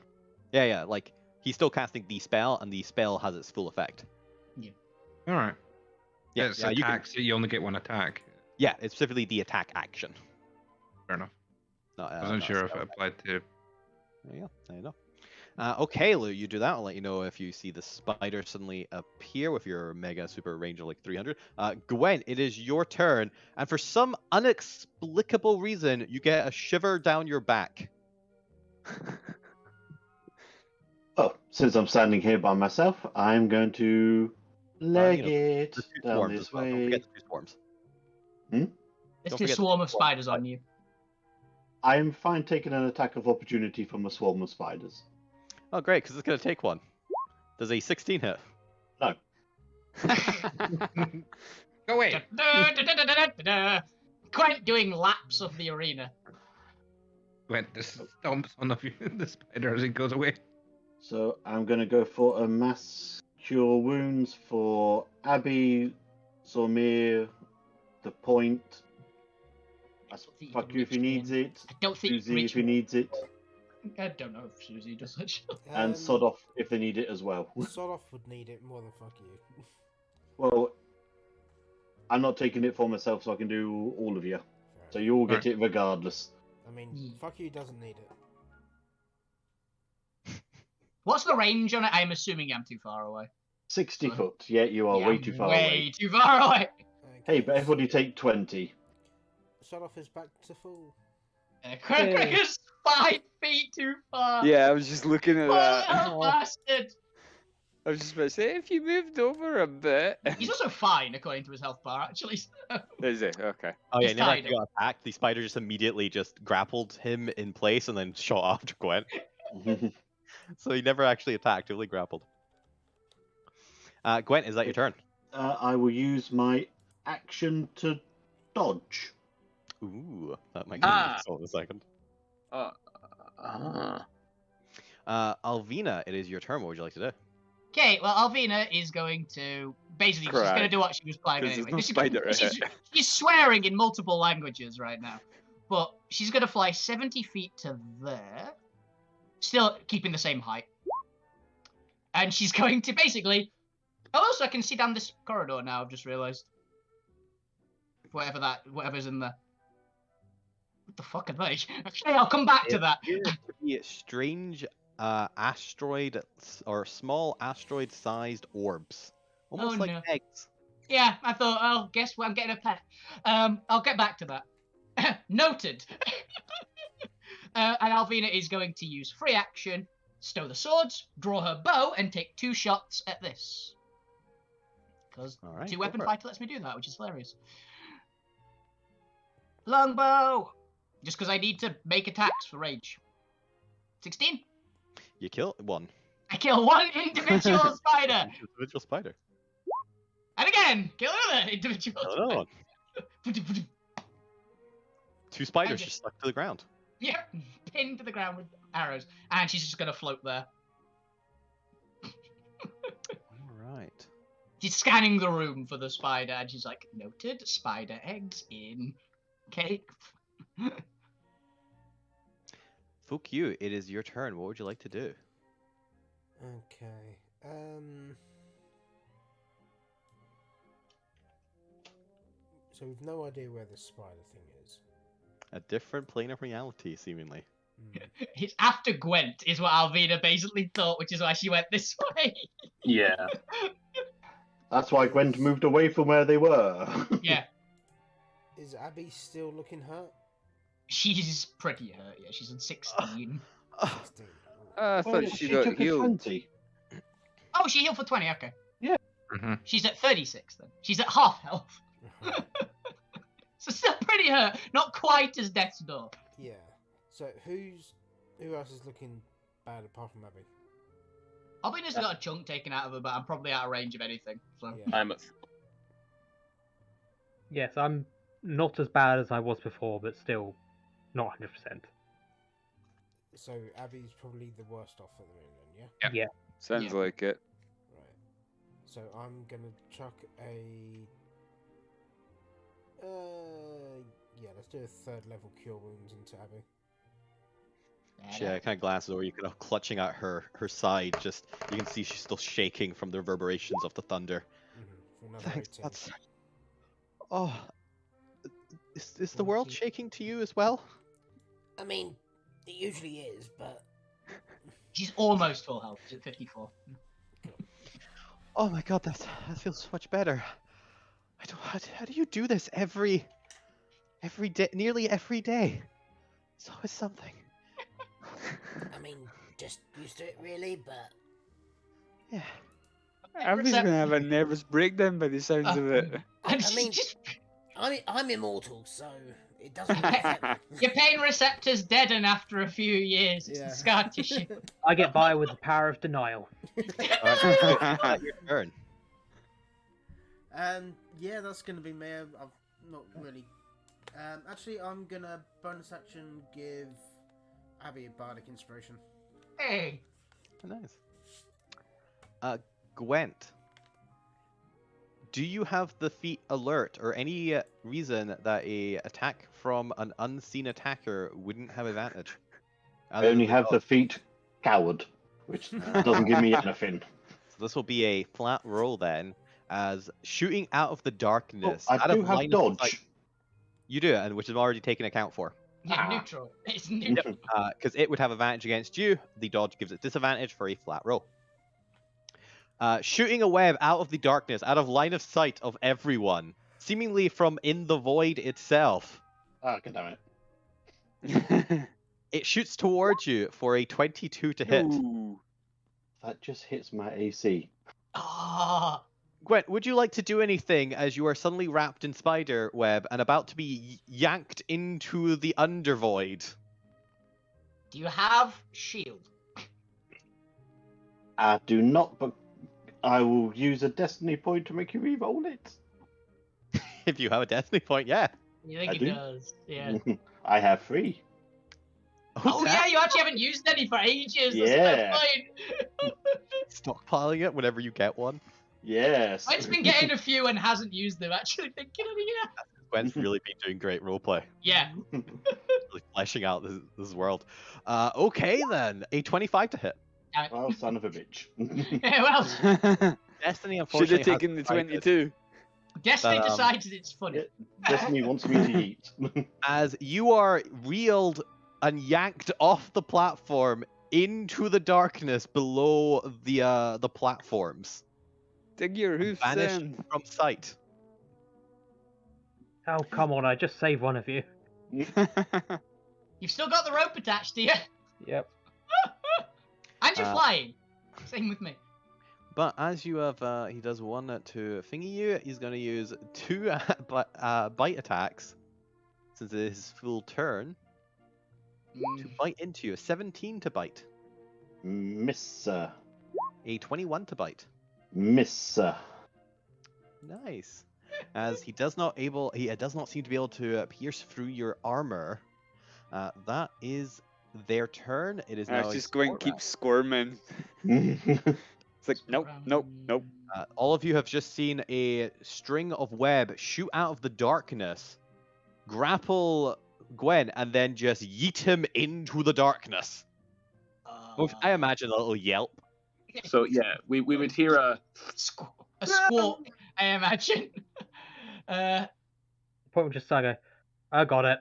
Yeah, like, he's still casting the spell, and the spell has its full effect. Yeah. Alright. Yeah, It's you attack, so you only get one attack. Yeah, it's specifically the attack action. Fair enough. Not, I wasn't not a sure if spell. it applied to... There you go. There you go. Okay, Lou, you do that. I'll let you know if you see the spider suddenly appear with your mega super range of like 300. Gwen, it is your turn, and for some inexplicable reason, you get a shiver down your back. Oh, since I'm standing here by myself, I'm going to leg it The two down swarms this as well. Don't way. forget the two swarms. There's Don't two forget the swarm of swarm. spiders on you. I'm fine taking an attack of opportunity from a swarm of spiders. Oh, great, because it's going to take one. Does a 16 hit? No. Go away! Quite doing laps of the arena. Went this stomps on the spider as it goes away. So I'm going to go for a mass cure wounds for Abby, Zormir, the point. Fuck you if he needs it. I don't think Susie if he needs it. I don't know if Susie does it. And Sod off if they need it as well. Sod off would need it more than fuck you. Well, I'm not taking it for myself, so I can do all of you. So you all get it regardless. I mean, fuck you doesn't need it. What's the range on it? I'm assuming I'm too far away. 60 foot. Yeah, you are way too far away. Way too far away. Hey, but everybody take 20. Sod off is back to full. Cracker's 5 feet too far. Yeah, I was just looking at that. Oh, bastard. I was just about to say, if you moved over a bit. He's also fine, according to his health bar, actually. Is it? Okay. Oh yeah, He's never tied actually got attacked. The spider just immediately just grappled him in place and then shot off to Gwen. So he never actually attacked, only grappled. Gwen, is that your turn? I will use my action to dodge. Ooh, that might come in a second. Alvina, it is your turn. What would you like to do? Okay, well, Alvina is going to basically she's going to do what she was planning 'Cause anyway. there's no spider in She's swearing in multiple languages right now, but she's going to fly 70 feet to there, still keeping the same height, and she's going to basically. Oh, also I can see down this corridor now. I've just realised. Whatever's in there. What the fuck are they? Okay, I'll come back to that. Be strange asteroid or small asteroid-sized orbs, almost like eggs. Yeah, I thought, oh, guess what? I'm getting a pet. I'll get back to that. Noted. And Alvina is going to use free action, stow the swords, draw her bow, and take 2 shots at this. Because Alright, 2 go weapon for it. fighter lets me do that, which is hilarious. Longbow! Just because I need to make attacks for rage. 16? You kill one. I kill 1 individual spider! Individual spider. And again, kill another individual Kill another one. spider. 2 spiders just- just stuck to the ground. Yep, pinned to the ground with arrows. And she's just going to float there. Alright. She's scanning the room for the spider, and she's like, noted, spider eggs in cake. Fuck you, it is your turn. What would you like to do? Okay. So we've no idea where the spider thing is. A different plane of reality, seemingly. It's after Gwent, is what Alvina basically thought, which is why she went this way. Yeah. That's why Gwent moved away from where they were. Yeah, Is Abby still looking hurt? she's pretty hurt, yeah. She's on 16. 16. I thought Well, she got took a healed. 20. Oh, she healed for 20, okay. Mhm. She's at 36 then. She's at half health. So still pretty hurt. Not quite as death's door. Yeah. So who else is looking bad apart from Abby? Alvina's got a chunk taken out of her, but I'm probably out of range of anything. So Yeah. I'm at Yes, I'm not as bad as I was before, but still not 100%. So Abby's probably the worst off at the moment, then, Yeah. Yeah. Sounds Yeah. like it. yeah? Right. So I'm gonna chuck a. Yeah, let's do a 3rd level cure wounds into Abby. She kind of glances over. You kind of clutching at her side. Just you can see she's still shaking from the reverberations of the thunder. For another Thanks. 18. That's. Oh, is the world shaking to you as well? I mean, it usually is, but She's almost full health. She's at 54. Oh my god, that feels so much better. How do you do this every day, nearly every day? It's always something. I mean, just used to it really, but Yeah. Abby's gonna have a nervous breakdown by the sounds of it. And I she's mean- just I'm immortal, so it doesn't really affect me. your pain receptors deaden after a few years. It's Yeah. the scar tissue. I get by with the power of denial. Alright, your turn. Yeah, that's gonna be me. I've not really. Actually, I'm gonna bonus action give Abby a bardic inspiration. Hey. Nice. Gwent. Do you have the feat alert or any reason that a attack from an unseen attacker wouldn't have advantage? I only have the feat coward, which doesn't give me anything. So this will be a flat roll then, as shooting out of the Oh, darkness. I out do of have line of sight- dodge. You do, and which is already taken account for. Yeah, neutral. It's neutral. Because it would have advantage against you. The dodge gives it disadvantage for a flat roll. Shooting a web out of the darkness, out of line of sight of everyone, seemingly from in the void itself. Ah, God damn it. It shoots towards you for a 22 to hit. Ooh. That just hits my AC. Ah. Gwent, would you like to do anything as you are suddenly wrapped in spider web and about to be yanked into the undervoid? Do you have shield? I do not, but I will use a destiny point to make you re-roll it. If you have a destiny point, yeah. You think I he do. does? Yeah. I have 3. Oh yeah, you actually haven't used any for ages. That's Yeah. a fair point. Stockpiling it whenever you get one. Yes. I've been getting a few and hasn't used them. Actually thinking of it, yeah. Gwent's really been doing great roleplay. Yeah. Really fleshing out this world. Okay then, a 25 to hit. Well, son of a bitch. Yeah, well, Destiny Should unfortunately have taken the has decided, 22. Destiny But, decides it's funny. Destiny wants me to eat. as you are reeled and yanked off the platform into the darkness below the platforms, Dig your hoofs vanished in. from sight. Oh, come on, I just saved one of you. You've still got the rope attached to you. Yep. And you're flying. Same with me. But as you have, he does one to thingy you. He's going to use 2 bite attacks, since it is his full turn, to bite into you. 17 to bite. Miss. A 21 to bite. Miss. Nice. As he does not seem to be able to pierce through your armor. That is their turn. It is now. It's just going keep squirming. It's like nope. All of you have just seen a string of web shoot out of the darkness, grapple Gwen, and then just yeet him into the darkness. With, I imagine, a little yelp. So yeah, we would hear a squawk, I imagine. Point just go, I got it.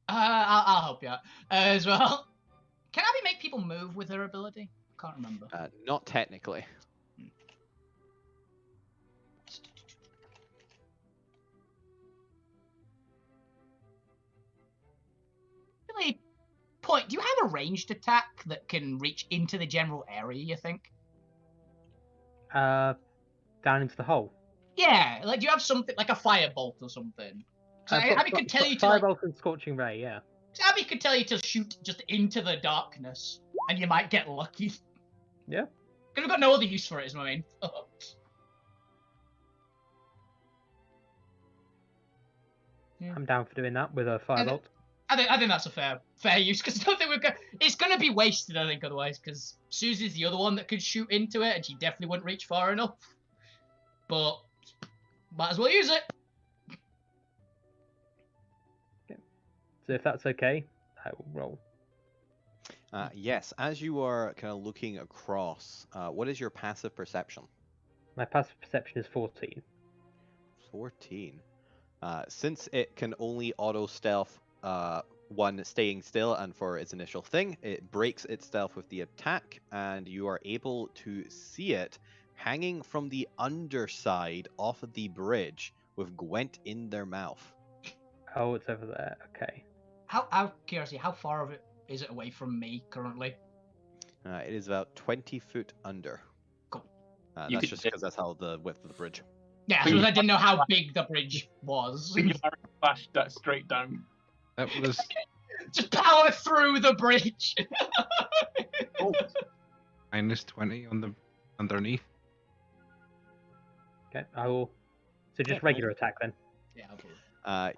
I'll help you out as well. Can Abby make people move with her ability? Can't remember. Not technically. Really, Point, do you have a ranged attack that can reach into the general area, you think? Down into the hole. Yeah, like do you have something like a firebolt or something? Abby could tell you to firebolt and scorching ray, yeah. Abby could tell you to shoot just into the darkness, and you might get lucky. Yeah. Because we've got no other use for it, is my main thought. I'm down for doing that with a firebolt. I think that's a fair use, because I don't think it's going to be wasted, I think, otherwise, because Susie's the other one that could shoot into it, and she definitely wouldn't reach far enough. But might as well use it. So if that's okay, I will roll. Yes, as you are kind of looking across, what is your passive perception? My passive perception is 14. 14. Since it can only auto stealth one staying still, and for its initial thing, it breaks its stealth with the attack, and you are able to see it hanging from the underside off of the bridge with Gwent in their mouth. Oh, it's over there. Okay. Curiosity, how far of it is it away from me currently? It is about 20 foot under. Cool. That's just because that's how the width of the bridge. Yeah, I didn't know how big the bridge was. Flash that straight down. That was just power through the bridge. minus 20 on the underneath. Okay, I will. So just regular attack then. Yeah, absolutely.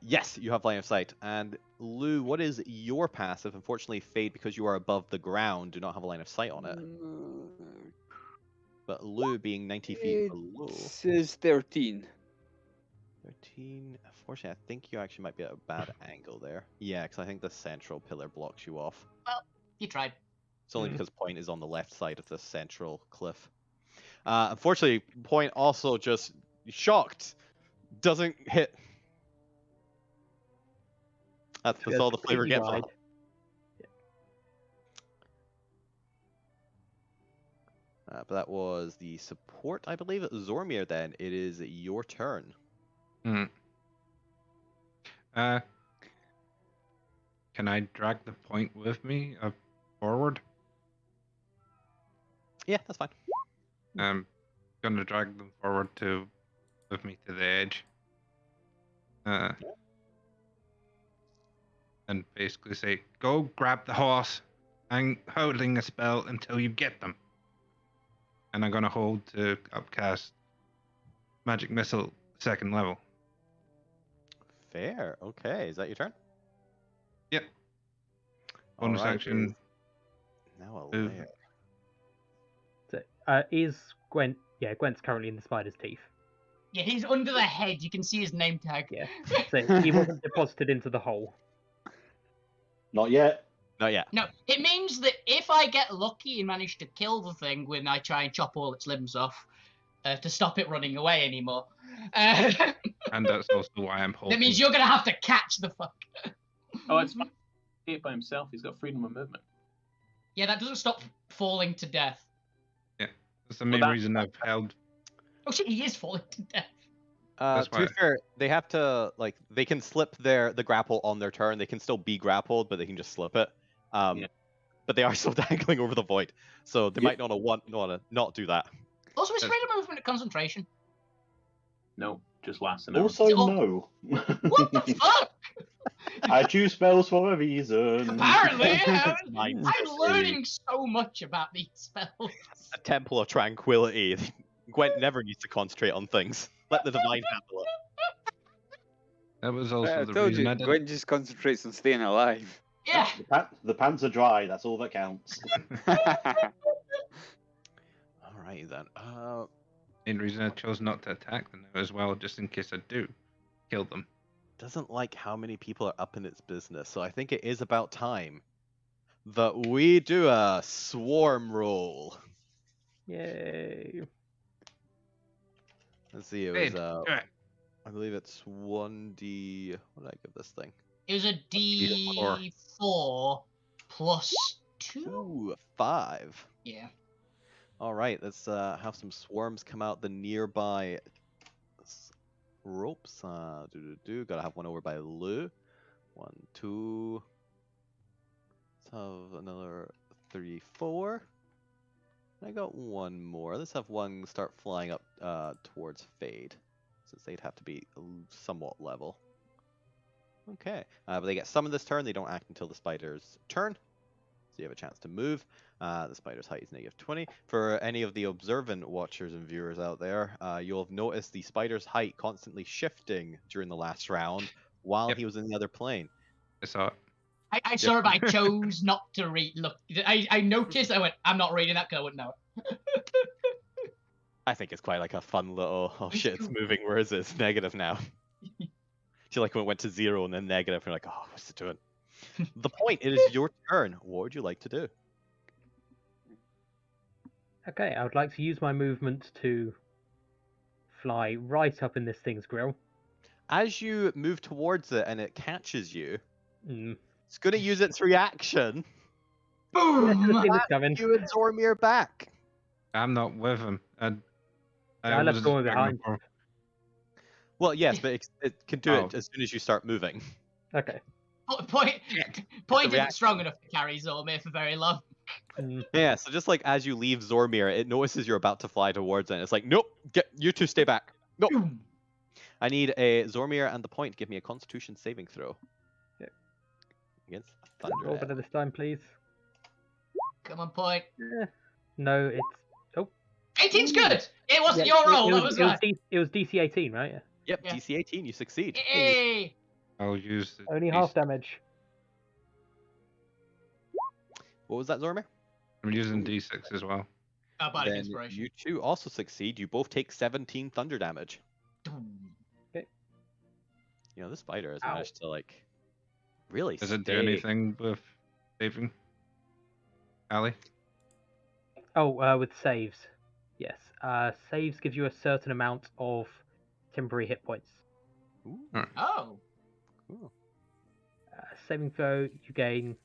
Yes, you have line of sight. And Lou, what is your passive? Unfortunately, Fade, because you are above the ground, do not have a line of sight on it. But Lou, being 90 feet below. This is 13. 13. Unfortunately, I think you actually might be at a bad angle there. Yeah, because I think the central pillar blocks you off. Well, you tried. It's only because Point is on the left side of the central cliff. Unfortunately, Point also just shocked. Doesn't hit. That's all the flavor gets. Yeah. But that was the support, I believe. Zormir, then it is your turn. Can I drag the Point with me forward? Yeah, that's fine. I'm gonna drag them forward with me to the edge. And basically say, go grab the horse. I'm holding a spell until you get them. And I'm gonna hold to upcast Magic Missile 2nd level. Fair. Okay, is that your turn? Yep. Bonus Alright, action. Now a Move. lair. So, is Gwent? Yeah, Gwent's currently in the spider's teeth. Yeah, he's under the head. You can see his name tag. Yeah. So he wasn't deposited into the hole. Not yet. Not yet. No, it means that if I get lucky and manage to kill the thing when I try and chop all its limbs off to stop it running away anymore, And that's also why I'm holding. that means you're gonna have to catch the fuck. Oh, it's fine. He's by himself. He's got freedom of movement. Yeah, that doesn't stop falling to death. That's the main that- reason I've held. Oh shit, he is falling to death. That's To be why. fair, they have to they can slip the grapple on their turn. They can still be grappled, but they can just slip it. Yeah. But they are still dangling over the void, so they Yeah. might not not do that. Also, is That's- freedom of movement a concentration? No, just lasts an hour. Also, Oh. no. What the fuck? I choose spells for a reason. Apparently, yeah. Mind I'm history. learning so much about these spells. A temple of tranquility. Gwent never needs to concentrate on things. Let the divine handle it. That was I also the told reason you, I didn't. Gwen just concentrates on staying alive. Yeah. The pants are dry. That's all that counts. Alright then. Main reason I chose not to attack them now as well, just in case I do kill them. Doesn't like how many people are up in its business, so I think it is about time that we do a swarm roll. Yay. Let's see, it Hey, was do it. I believe it's 1d. What did I give this thing? It was a D4 plus 2? Ooh, 5. Yeah. Alright, let's have some swarms come out the nearby ropes. Gotta have one over by Lou. 1, 2. Let's have another 34. I got one more. Let's have one start flying up towards Fade, since they'd have to be somewhat level. Okay, but they get summoned this turn. They don't act until the spider's turn, so you have a chance to move. The spider's height is -20. For any of the observant watchers and viewers out there, you'll have noticed the spider's height constantly shifting during the last round while Yep. he was in the other plane. I saw it. I saw it, but I chose not to read. Look, I noticed. I went, I'm not reading that because I wouldn't know it. I think it's quite like a fun little, oh shit, it's moving, where is it? It's negative now. Feel like when it went to 0 and then negative, you're like, oh, what's it doing? The point, it is your turn. What would you like to do? Okay, I would like to use my movement to fly right up in this thing's grill. As you move towards it and it catches you, Mm. it's going to use its reaction. Boom! Seen this coming. You and Zormir back. I'm not with him. I left was Zormir back behind. before. Well, yes, but it can do Oh. it as soon as you start moving. Okay. Point isn't reaction. strong enough to carry Zormir for very long. Mm. Yeah, so just like as you leave Zormir, it notices you're about to fly towards it. And it's like, nope, you two stay back. Nope. Boom. I need a Zormir and the point. Give me a Constitution saving throw. Okay. Against Roll Thunder. better this time, please. Come on, Point. No, it's... 18's good. It wasn't Yeah, your roll. It That was, was it was DC 18, right? Yeah. Yep, Yeah. DC 18, you succeed. Hey. I'll use the Only half damage. What was that, Zormir? I'm using D6 as well. Oh, Bardic Then Inspiration. you two also succeed. You both take 17 thunder damage. Boom. You know, this spider has Ow. managed to, like, really Does it do stay- anything with saving? Ali? Oh, with saves. Yes. Saves gives you a certain amount of temporary hit points. Ooh, Oh. cool. Saving throw, you gain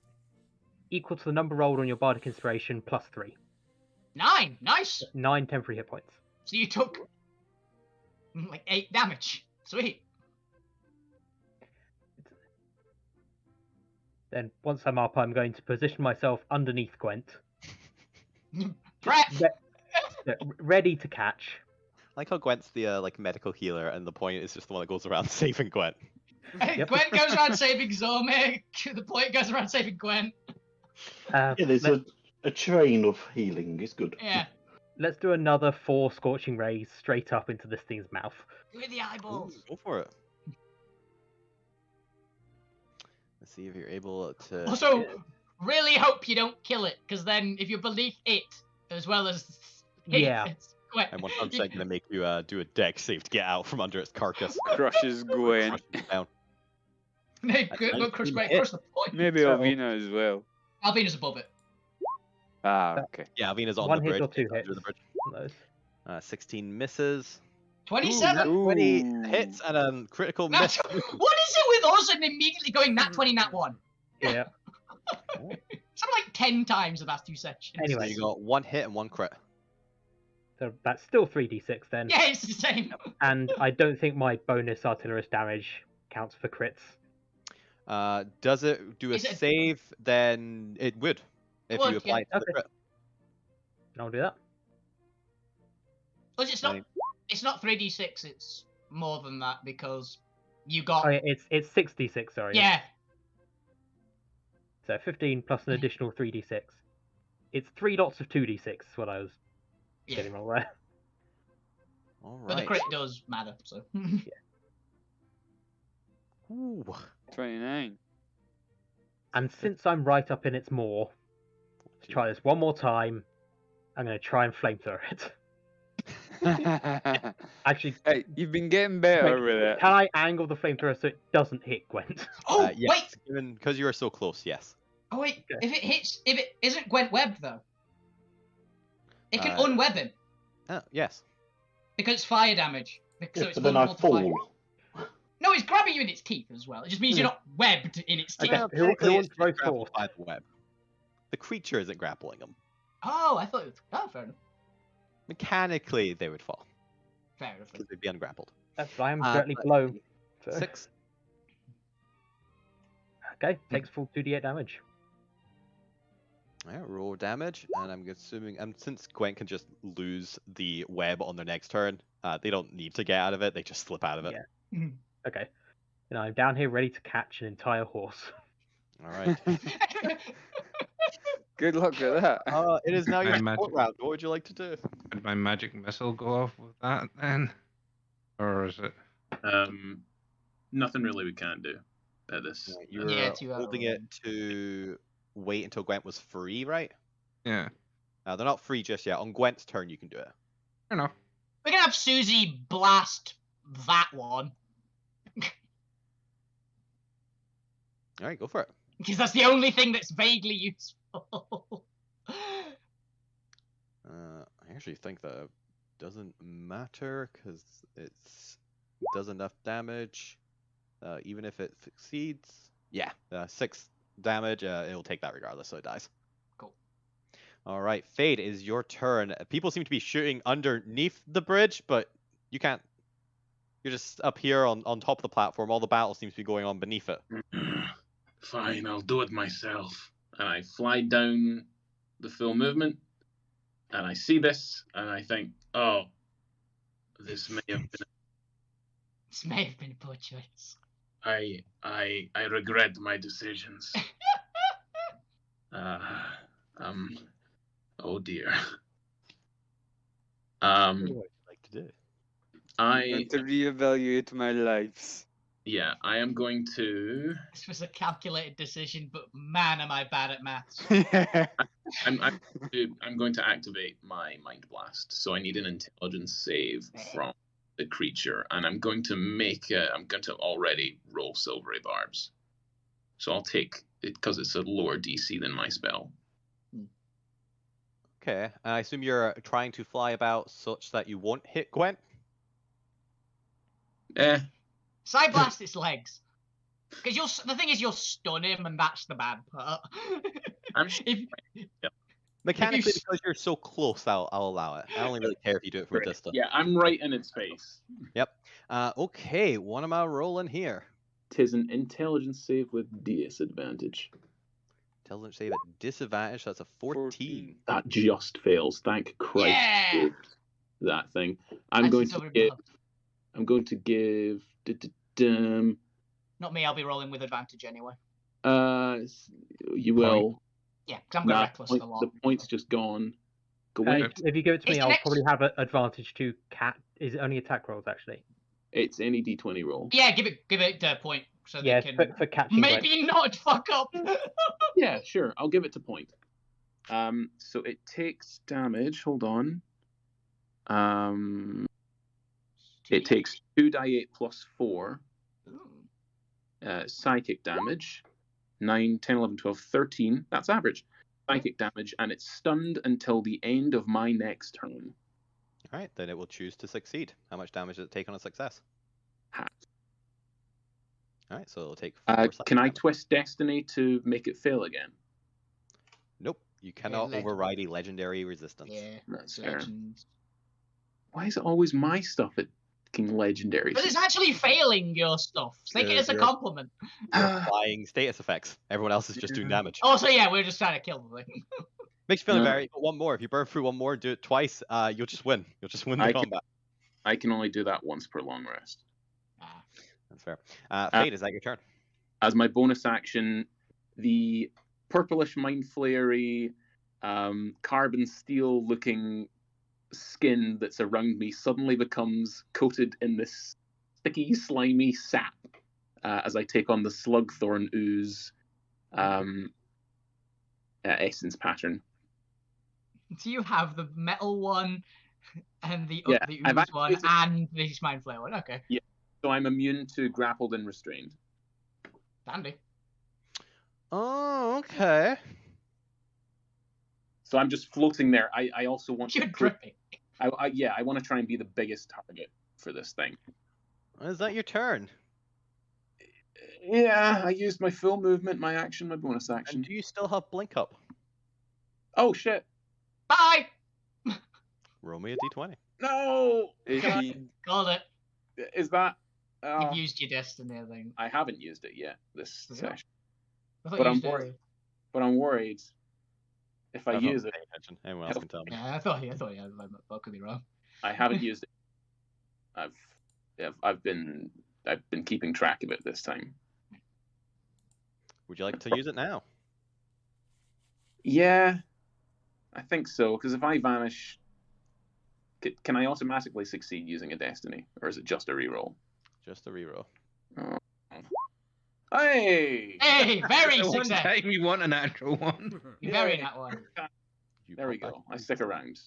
equal to the number rolled on your Bardic Inspiration plus 3. 9. Nice. 9 temporary hit points. So you took like 8 damage. Sweet. Then, once I'm up, I'm going to position myself underneath Gwent, Prep. ready to catch. I like how Gwent's the like medical healer, and the point is just the one that goes around saving Gwent. Yep. Gwen goes around saving Zormir. The Point goes around saving Gwen. Yeah, there's a train of healing. It's good. Yeah. Let's do another 4 Scorching Rays straight up into this thing's mouth. With the Ooh, eyeballs. go for it. Let's see if you're able to. Also, really hope you don't kill it, because then if you're beneath it, as well as it, Yeah. it's Gwen. I'm 100% going to make you do a dex save to get out from under its carcass. Crushes Gwen. Crush it down. Go crush Gwen, hit. crush the Point. Maybe So- Alvina as well. Alvina's above it. Ah, okay. Yeah, Alvina's on One the hit bridge. or 2 it's under hits the bridge. on those. 16 misses. 27. Ooh, 20 Ooh. hits and a critical Nat- miss. what is it with us and immediately going nat 20, nat 1? Yeah. Something like 10 times the last 2 sessions. So Anyway. you got 1 hit and 1 crit. So that's still 3d6 then. Yeah, it's the same. And I don't think my bonus artillerist damage counts for crits. Does it do a Is it- save? Then it would. If Would, you apply yeah. it to the Okay. crit. I'll do that. Well, it's not. Right. It's not 3d6. It's more than that because you got. Oh, yeah, it's 6d6, sorry. Yeah. So 15 plus an additional 3d6. It's 3 lots of 2d6 is what I was Yeah. getting wrong there. All But the right. crit does matter. So. Ooh. 29. And since I'm right up in its maw, let's try this one more time. I'm going to try and flamethrower it. Actually, Hey, you've been getting better wait, with it. can I angle the flamethrower so it doesn't hit Gwent? Oh Yes, wait. given because you are so close, yes. Oh wait. Okay. If it isn't Gwent Webb though, it can Uh, unweb him Yes. because it's fire damage. So Yeah, it's but then I vulnerable to fire. fall. No, it's grabbing you in its teeth as well. It just means you're not webbed in its teeth. Okay, who Technically, wants it's both grappled four? by the web. The creature isn't grappling them. Oh, I thought it was. Oh, fair enough. Mechanically, they would fall Fair enough. because they'd be ungrappled. That's I am Uh, directly but- below. So. 6. Okay, takes full 2d8 damage. Yeah, roll damage, and I'm assuming, since Gwent can just lose the web on their next turn, they don't need to get out of it. They just slip out of it. Yeah. Okay. And I'm down here ready to catch an entire horse. All right. Good luck with that. It is now your I'm sport round. What would you like to do? Would my magic missile go off with that then? Or is it? Nothing really we can't do at this. You're Yeah, 2 hour holding it to wait until Gwent was free, right? Yeah. They're not free just yet. On Gwent's turn, you can do it. Fair enough. We're gonna have Susie blast that one All right, go for it. because that's the only thing that's vaguely useful. I actually think that doesn't matter because it does enough damage. Even if it succeeds, yeah, 6 damage. It'll take that regardless, so it dies. Cool. All right, Fade, it is your turn. People seem to be shooting underneath the bridge, but you can't. You're just up here on top of the platform. All the battle seems to be going on beneath it. Fine, I'll do it myself. And I fly down the full movement, and I see this, and I think, oh, this may have been. This may have been a poor choice. I regret my decisions. Oh dear. What would you like to do? I'm going to reevaluate my lives. Yeah, I am going to. This was a calculated decision, but man, am I bad at maths. I'm going to activate my Mind Blast, so I need an intelligence save from the creature, and I'm going to I'm going to already roll Silvery Barbs, so I'll take it because it's a lower DC than my spell. Okay, I assume you're trying to fly about such that you won't hit Gwent. Side blast its legs. Because the thing is, you'll stun him, and that's the bad part. I'm If- Mechanically, s- because you're so close, I'll allow it. I only really care if you do it from a distance. Yeah, I'm right in its face. Yep. Okay, what am I rolling here? Tis an intelligence save with disadvantage. Intelligence save at disadvantage. That's a 14. That just fails. Thank Christ. Yeah! That thing. I'm That's going its to over give. above. I'm going to give. Not me, I'll be rolling with advantage anyway. You will. Yeah, because I'm going Nah, reckless a lot. the point's just gone. Go away. If you give it to It's me, the I'll next- probably have an advantage to cat. Is it only attack rolls, actually? It's any D20 roll. Yeah, give it a point so Yeah, they can for catching Gwent. maybe not fuck up. Yeah, sure. I'll give it to point. So it takes damage. Hold on. It takes 2d8 plus 4 psychic damage. 9, 10, 11, 12, 13. That's average. Psychic damage, and it's stunned until the end of my next turn. All right, then it will choose to succeed. How much damage does it take on a success? Half. All right, so it'll take 4 psychic Can I damage. twist Destiny to make it fail again? Nope, you cannot legend. override a legendary resistance. Yeah, That's it's fair. legends. Why is it always my stuff at fucking legendary? Because it's actually failing your stuff. Take it as a You're- compliment. You're applying status effects. Everyone else is just doing damage. Also, yeah, we're just trying to kill the thing. Makes you feel No. very. One more. If you burn through one more, do it twice. You'll just win. You'll just win the I can- combat. I can only do that once per long rest. That's fair. Fate, is that your turn? As my bonus action, the purplish mind flayery, carbon steel looking skin that's around me suddenly becomes coated in this sticky, slimy sap as I take on the Slugthorn Ooze essence pattern. Do you have the metal one and the Yeah, the I've ooze one activated- and the mind flare one? Okay, So I'm immune to grappled and restrained. dandy. Oh, okay. So I'm just floating there. I also want You're to prove, dripping. I want to try and be the biggest target for this thing. Is that your turn? Yeah, I used my full movement, my action, my bonus And action. do you still have blink up? Oh shit! Bye. Roll me a d20. No! 18. Called it. Is that? You've used your destiny, I think. I haven't used it yet this Yeah. session, I thought but you I'm used it. worried. But I'm worried if I I'm not use it. paying attention. Anyone else can tell me. Yeah, I thought you. I could be wrong. I haven't used it. I've been keeping track of it this time. Would you like to use it now? Yeah, I think so. Because if I vanish, can I automatically succeed using a destiny, or is it just a reroll? Just a reroll. Oh. Hey! Hey, very The one success. time you want a natural one. Very Yay. that one. You There we pop go. back. I stick around.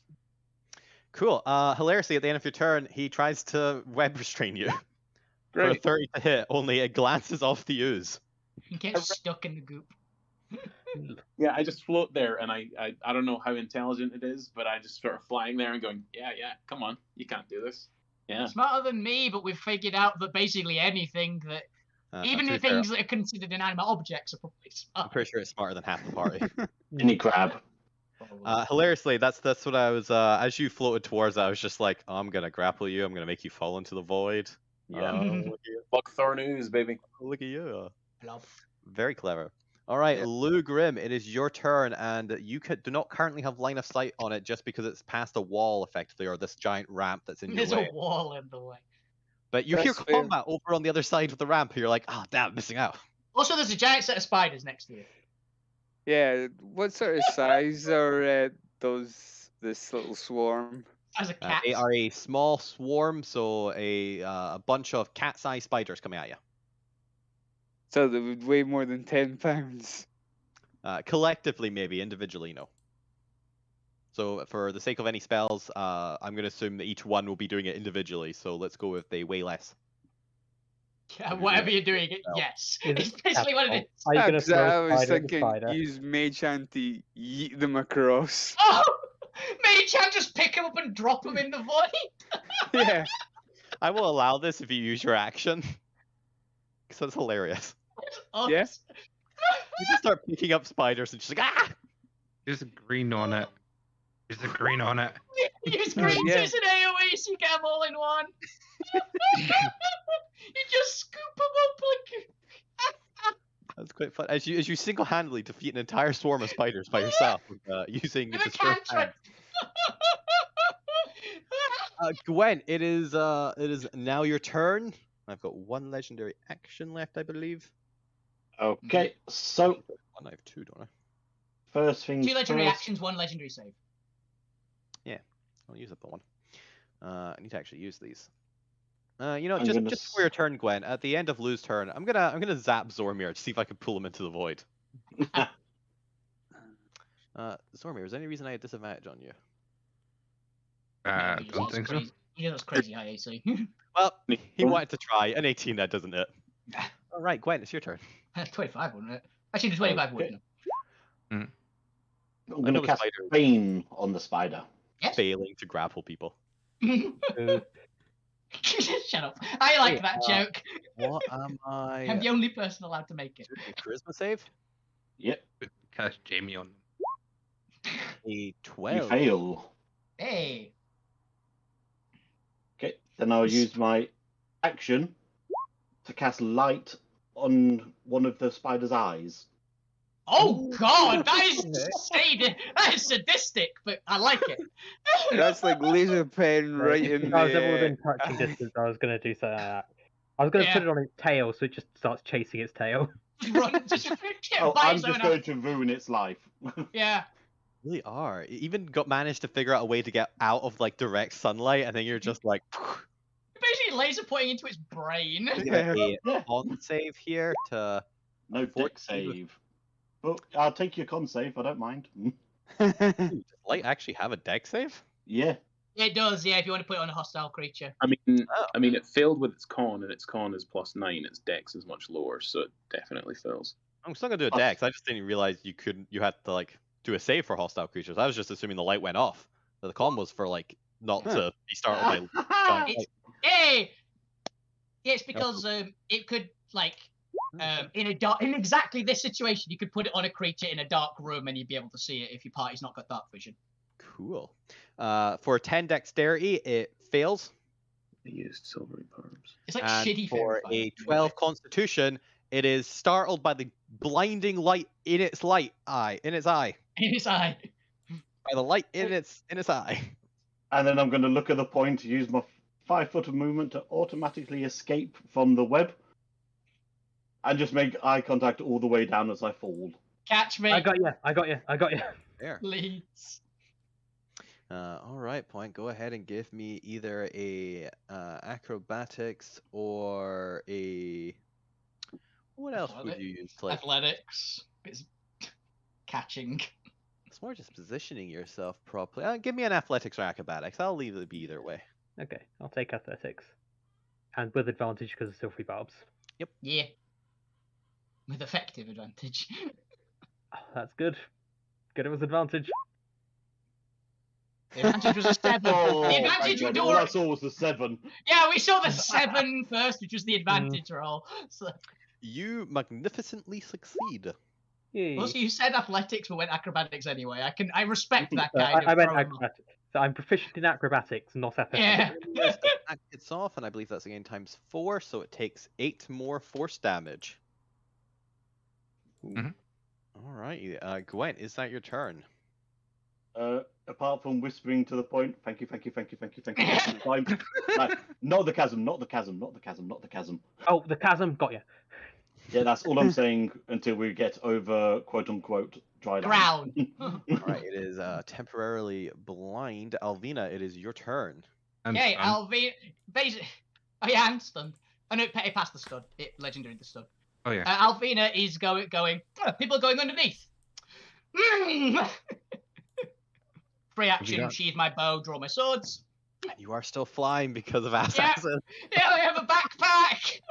Cool. Hilariously, at the end of your turn, he tries to web restrain you. For a Great. 30 to hit, only it glances off the ooze. You get stuck in the goop. Yeah, I just float there, and I don't know how intelligent it is, but I just start flying there and going, yeah, come on, you can't do this. Yeah. Smarter than me, but we've figured out that basically anything that, even to the be fair, things that are considered inanimate objects, are probably I'm smart. pretty sure it's smarter than half the party. Any crab. Probably. Hilariously, that's what I was. As you floated towards, I was just like, oh, I'm gonna grapple you. I'm gonna make you fall into the void. Yeah. Look at you. Buckthorn ooze, baby. Look at you. Blob. Very clever. All right, Yeah. Lou Grim, it is your turn, and you do not currently have line of sight on it just because it's past a wall, effectively, or this giant ramp that's in your There's way. a wall in the way. But you hear That's fair. combat over on the other side of the ramp, and you're like, oh, damn, missing out. Also, there's a giant set of spiders next to you. Yeah, what sort of size are this little swarm? As a cat. They are a small swarm, so a bunch of cat-sized spiders coming at you. So they would weigh more than 10 pounds. Collectively, maybe. Individually, no. So for the sake of any spells, I'm going to assume that each one will be doing it individually, so let's go with they weigh less. Yeah, whatever you're doing, No. yes. Is It's it basically what it is. Are you Yeah, gonna 'cause throw I a was spider at the thinking spider? use mage hand to yeet them across. Oh! Mage can just pick him up and drop him in the void. Yeah. I will allow this if you use your action. Because that's hilarious. Oh, Yeah. You just start picking up spiders and just like, ah! There's green on it. There's a green on it. Use green Yeah. as an AoE so you get them all in one. You just scoop them up like. That's quite fun. As you single-handedly defeat an entire swarm of spiders by yourself using With a dispersed cantrip. hands. Gwen, it is now your turn. I've got one legendary action left, I believe. Okay, so One, I have two, don't I? first things 2 legendary first. actions, 1 legendary save. I'll use up the one. I need to actually use these. You know, I'm just gonna just for your turn, Gwen. At the end of Lou's turn, I'm gonna zap Zormir to see if I can pull him into the void. Zormir, is there any reason I had disadvantage on you? Yeah, he Don't does think so. crazy- He does crazy high AC. Well, he wanted to try. An 18 that doesn't hit. All right, Gwen, it's your turn. 25, wouldn't it? Actually, the 25 Okay. wouldn't. I'm I going know to the cast spider- Bane on the spider. Yes. Failing to grapple people. Shut up. I like that joke. What am I? I'm the only person allowed to make it. Charisma save? Yep, Cast Jamie on them. A you 12. fail. Hey. then I'll use my action to cast light on one of the spider's eyes. Oh God, that is sadistic. That is sadistic, but I like it. That's like laser pen right in If I was ever there. within touching distance, I was going to do something like that. I was going to put Yeah. it on its tail, so it just starts chasing its tail. Just run, just Oh, bite I'm its just own going ass. to ruin its life. Yeah. Really are. Even managed to figure out a way to get out of like direct sunlight, and then you're just like. Basically, laser pointing into its brain. Give a Yeah. con save here to. No deck save. But I'll take your con save, I don't mind. Ooh, does light actually have a deck save? Yeah. It does, yeah. If you want to put it on a hostile creature. I mean, Oh. it failed with its con, and its con is +9. Its dex is much lower, so it definitely fails. I'm still gonna do a dex. I just didn't realize you had to like do a save for hostile creatures. I was just assuming the light went off. So the con was for like not to be startled by giant light. Hey! Yeah, it's because it could like in exactly this situation, you could put it on a creature in a dark room and you'd be able to see it if your party's not got dark vision. Cool. For 10 dexterity, it fails. They used silvery barbs. It's like And shitty for fairy a fire. 12 constitution, it is startled by the blinding light in its eye. In his eye. By the light in its eye. And then I'm going to look at the point to use my 5 foot of movement to automatically escape from the web. And just make eye contact all the way down as I fall. Catch me. I got you. There. Please. All right, Point. Go ahead and give me either a acrobatics or a. What else would you use? Like, Athletics. It's catching. it's more just positioning yourself properly. Give me an athletics or acrobatics. I'll leave it be either way. Okay, I'll take athletics. And with advantage because of silvery barbs. Yeah. With effective advantage. Oh, that's good. Good it was advantage. The advantage was a 7. Oh, the advantage my would God, do all I saw was the 7. Yeah, we saw the 7 first, which was the advantage roll. So, You magnificently succeed. Yay. also, you said athletics, but went acrobatics anyway. I respect that kind I of. meant throwing- acrobatics. So I'm proficient in acrobatics, not athletics. Yeah. It's off, and I believe that's again times 4, so it takes 8 more force damage. Mhm. All right, Gwen, is that your turn? Apart from whispering to the point, thank you. Fine. No, not the chasm. Oh, the chasm, got you. Yeah, that's all I'm saying until we get over quote unquote dry land. Ground. All right, it is temporarily blind. Alvina, it is your turn. And Okay, stunned. I'll be basically. Oh yeah, and stunned. Oh no, it passed the stud. Legendary the stud. Oh yeah. Alvina is going. People are going underneath. Free action. got? Sheathe my bow. Draw my swords. And you are still flying because of ass Yeah. acid. Yeah, I have a backpack.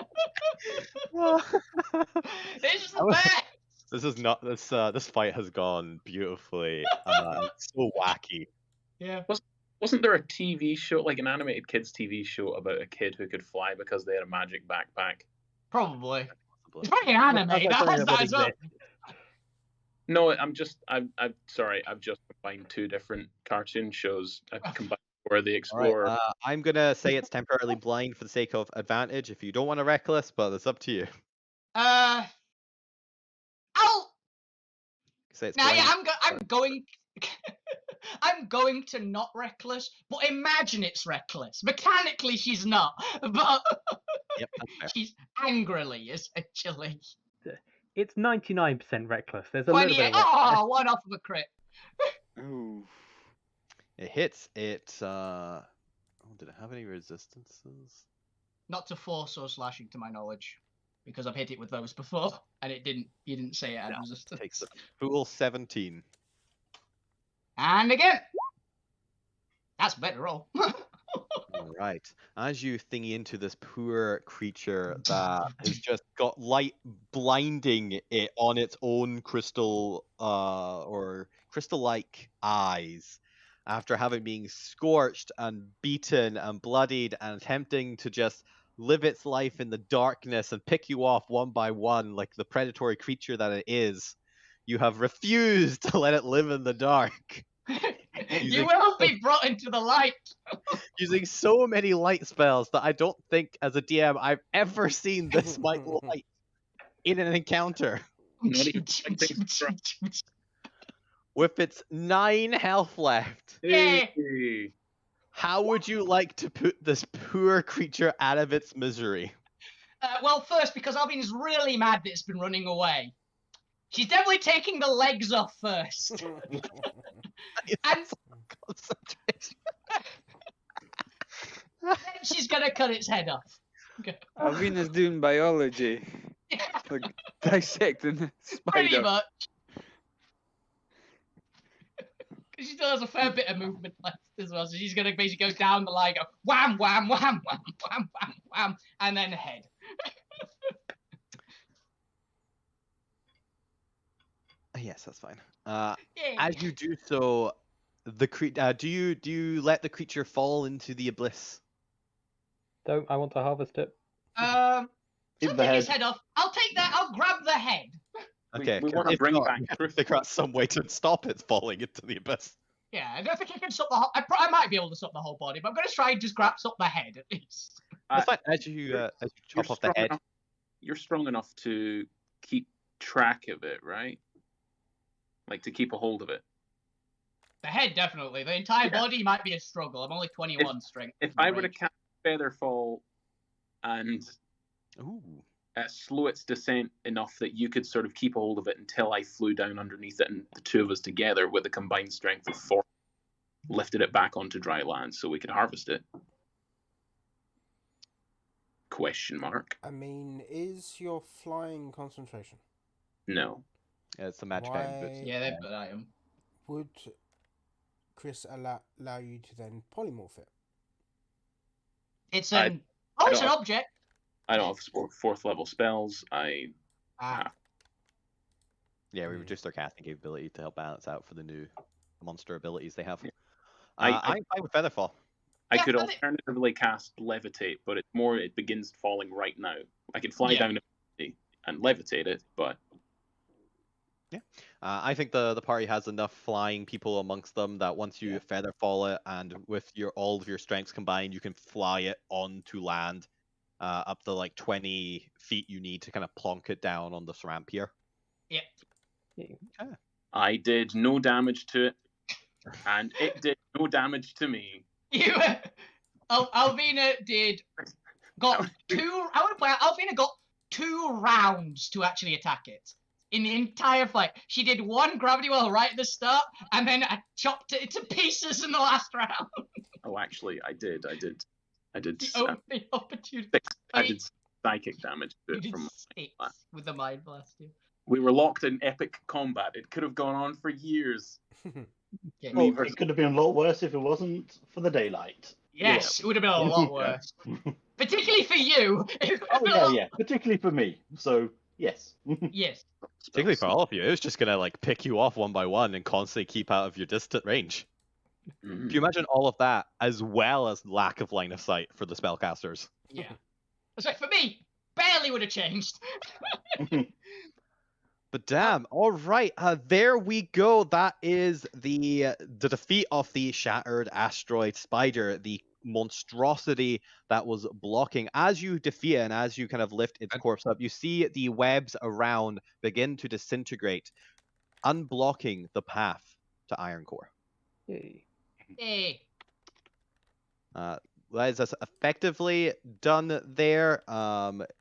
This is the best. This is not this fight has gone beautifully. It's so wacky. Yeah. Wasn't there a TV show, like an animated kids TV show, about a kid who could fly because they had a magic backpack? Probably. Possibly. It's probably an anime. Sounds like That something has that that as well. exists. No, I'm sorry. I've just combined two different cartoon shows. I've combined Where the All right, Explorer. I'm gonna say it's temporarily blind for the sake of advantage. If you don't want to reckless, but it's up to you. I'll. Say it's Now, blind. yeah, I'm going. I'm going to not reckless, but imagine it's reckless. Mechanically, she's not, but Yep, that's fair. she's angrily, essentially. It's 99% reckless. There's a little bit 28. of Oh, one off of a crit. Ooh. It hits. It. Oh, did it have any resistances? Not to force or slashing, to my knowledge, because I've hit it with those before, and it didn't. You didn't say it had No, resistance. Takes a full 17. And again. That's a better roll. All right. As you thingy into this poor creature that has just got light blinding it on its own crystal or crystal-like eyes, after having been scorched and beaten and bloodied and attempting to just live its life in the darkness and pick you off one by one like the predatory creature that it is, you have refused to let it live in the dark. You will be brought into the light. Using so many light spells that I don't think, as a DM, I've ever seen this much light in an encounter. Not even like things from- With its 9 health left, Hey. how would you like to put this poor creature out of its misery? Well, first, because Alvin's really mad that it's been running away. She's definitely taking the legs off first. And Concentration. then she's gonna cut its head off. Alvina's doing biology. Like dissecting the Pretty spider. much. She still has a fair bit of movement left as well, so she's gonna basically go down the line, go wham, wham, wham, wham, wham, wham, wham, and then head. Yes, that's fine. Yay. As you do so, the do you let the creature fall into the abyss? Don't I want to harvest it? She'll Keep the take his head. head off. I'll take that. I'll grab the head. Okay, we 'cause want to if bring not, back we have to truth. figure out some way to stop it falling into the abyss. Yeah, I don't think I can stop the whole. I might be able to stop the whole body, but I'm gonna try and just grab stop the head at least. That's fine. As you You're chop off the strong head, enough- You're strong enough to keep track of it, right? Like to keep a hold of it. The head definitely. The entire Yeah. body might be a struggle. I'm only 21 strength. If for I were to range. cast Featherfall and ooh, slow its descent enough that you could sort of keep a hold of it until I flew down underneath it, and the two of us together with a combined strength of 4 lifted it back onto dry land so we could harvest it. Question mark. I mean, is your flying concentration? No. yeah, it's a magic item. but Why- Yeah, they've got item. Would Chris allow you to then polymorph it? It's I- an it's an don't- object. I don't have 4th level spells. Ah, Yeah, we Hmm. reduced their casting capability to help balance out for the new monster abilities they have. Yeah. I'm fine with Featherfall. I Yeah, could I think- alternatively cast Levitate, but it's more it begins falling right now. I could fly Yeah. down and levitate it, but I think the party has enough flying people amongst them that once you Featherfall it and with all of your strengths combined, you can fly it onto land up to like 20 feet you need to kind of plonk it down on this ramp here. I did no damage to it, and it did no damage to me. you. Alvina got 2. I want to point out Alvina got 2 rounds to actually attack it. In the entire fight, she did 1 gravity well right at the start, and then I chopped it to pieces in the last round. Oh, actually, I did. The only opportunity. I did psychic damage to You it did from. 6 with the mind blast. Yeah. We were locked in epic combat. It could have gone on for years. Yeah. Well, versus- it could have been a lot worse if it wasn't for the daylight. Yes, it would have been a lot worse. Particularly for you. Oh yeah. Particularly for me. So yes. Yes. Particularly for all of you, it's just gonna like pick you off one by one and constantly keep out of your distant range. Mhm. Can you imagine all of that as well as lack of line of sight for the spellcasters? Yeah. So for me, barely would have changed. But damn, all right, there we go. That is the defeat of the shattered asteroid spider, the monstrosity that was blocking. As you defeat it and as you kind of lift its corpse up, you see the webs around begin to disintegrate, unblocking the path to Iron Core. Yay. Hey. That is us effectively done there.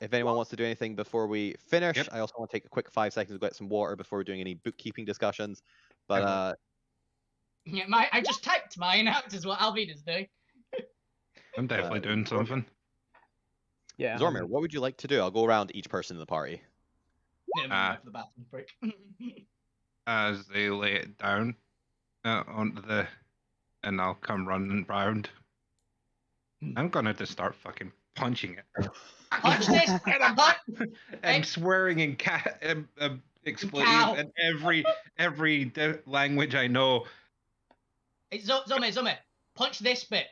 If anyone wants to do anything before we finish, Yep. I also want to take a quick 5 seconds to get some water before doing any bookkeeping discussions. But Yeah, I just typed mine out is what Alvina's doing. I'm definitely doing something. Yeah. Zormir, what would you like to do? I'll go around each person in the party. Never mind, for the bathroom break. As they lay it down onto the, and I'll come running round. I'm gonna just start fucking punching it. Punch this! Punch! I'm swearing in expletive Cow. in every language I know. Hey, Zome, punch this bit.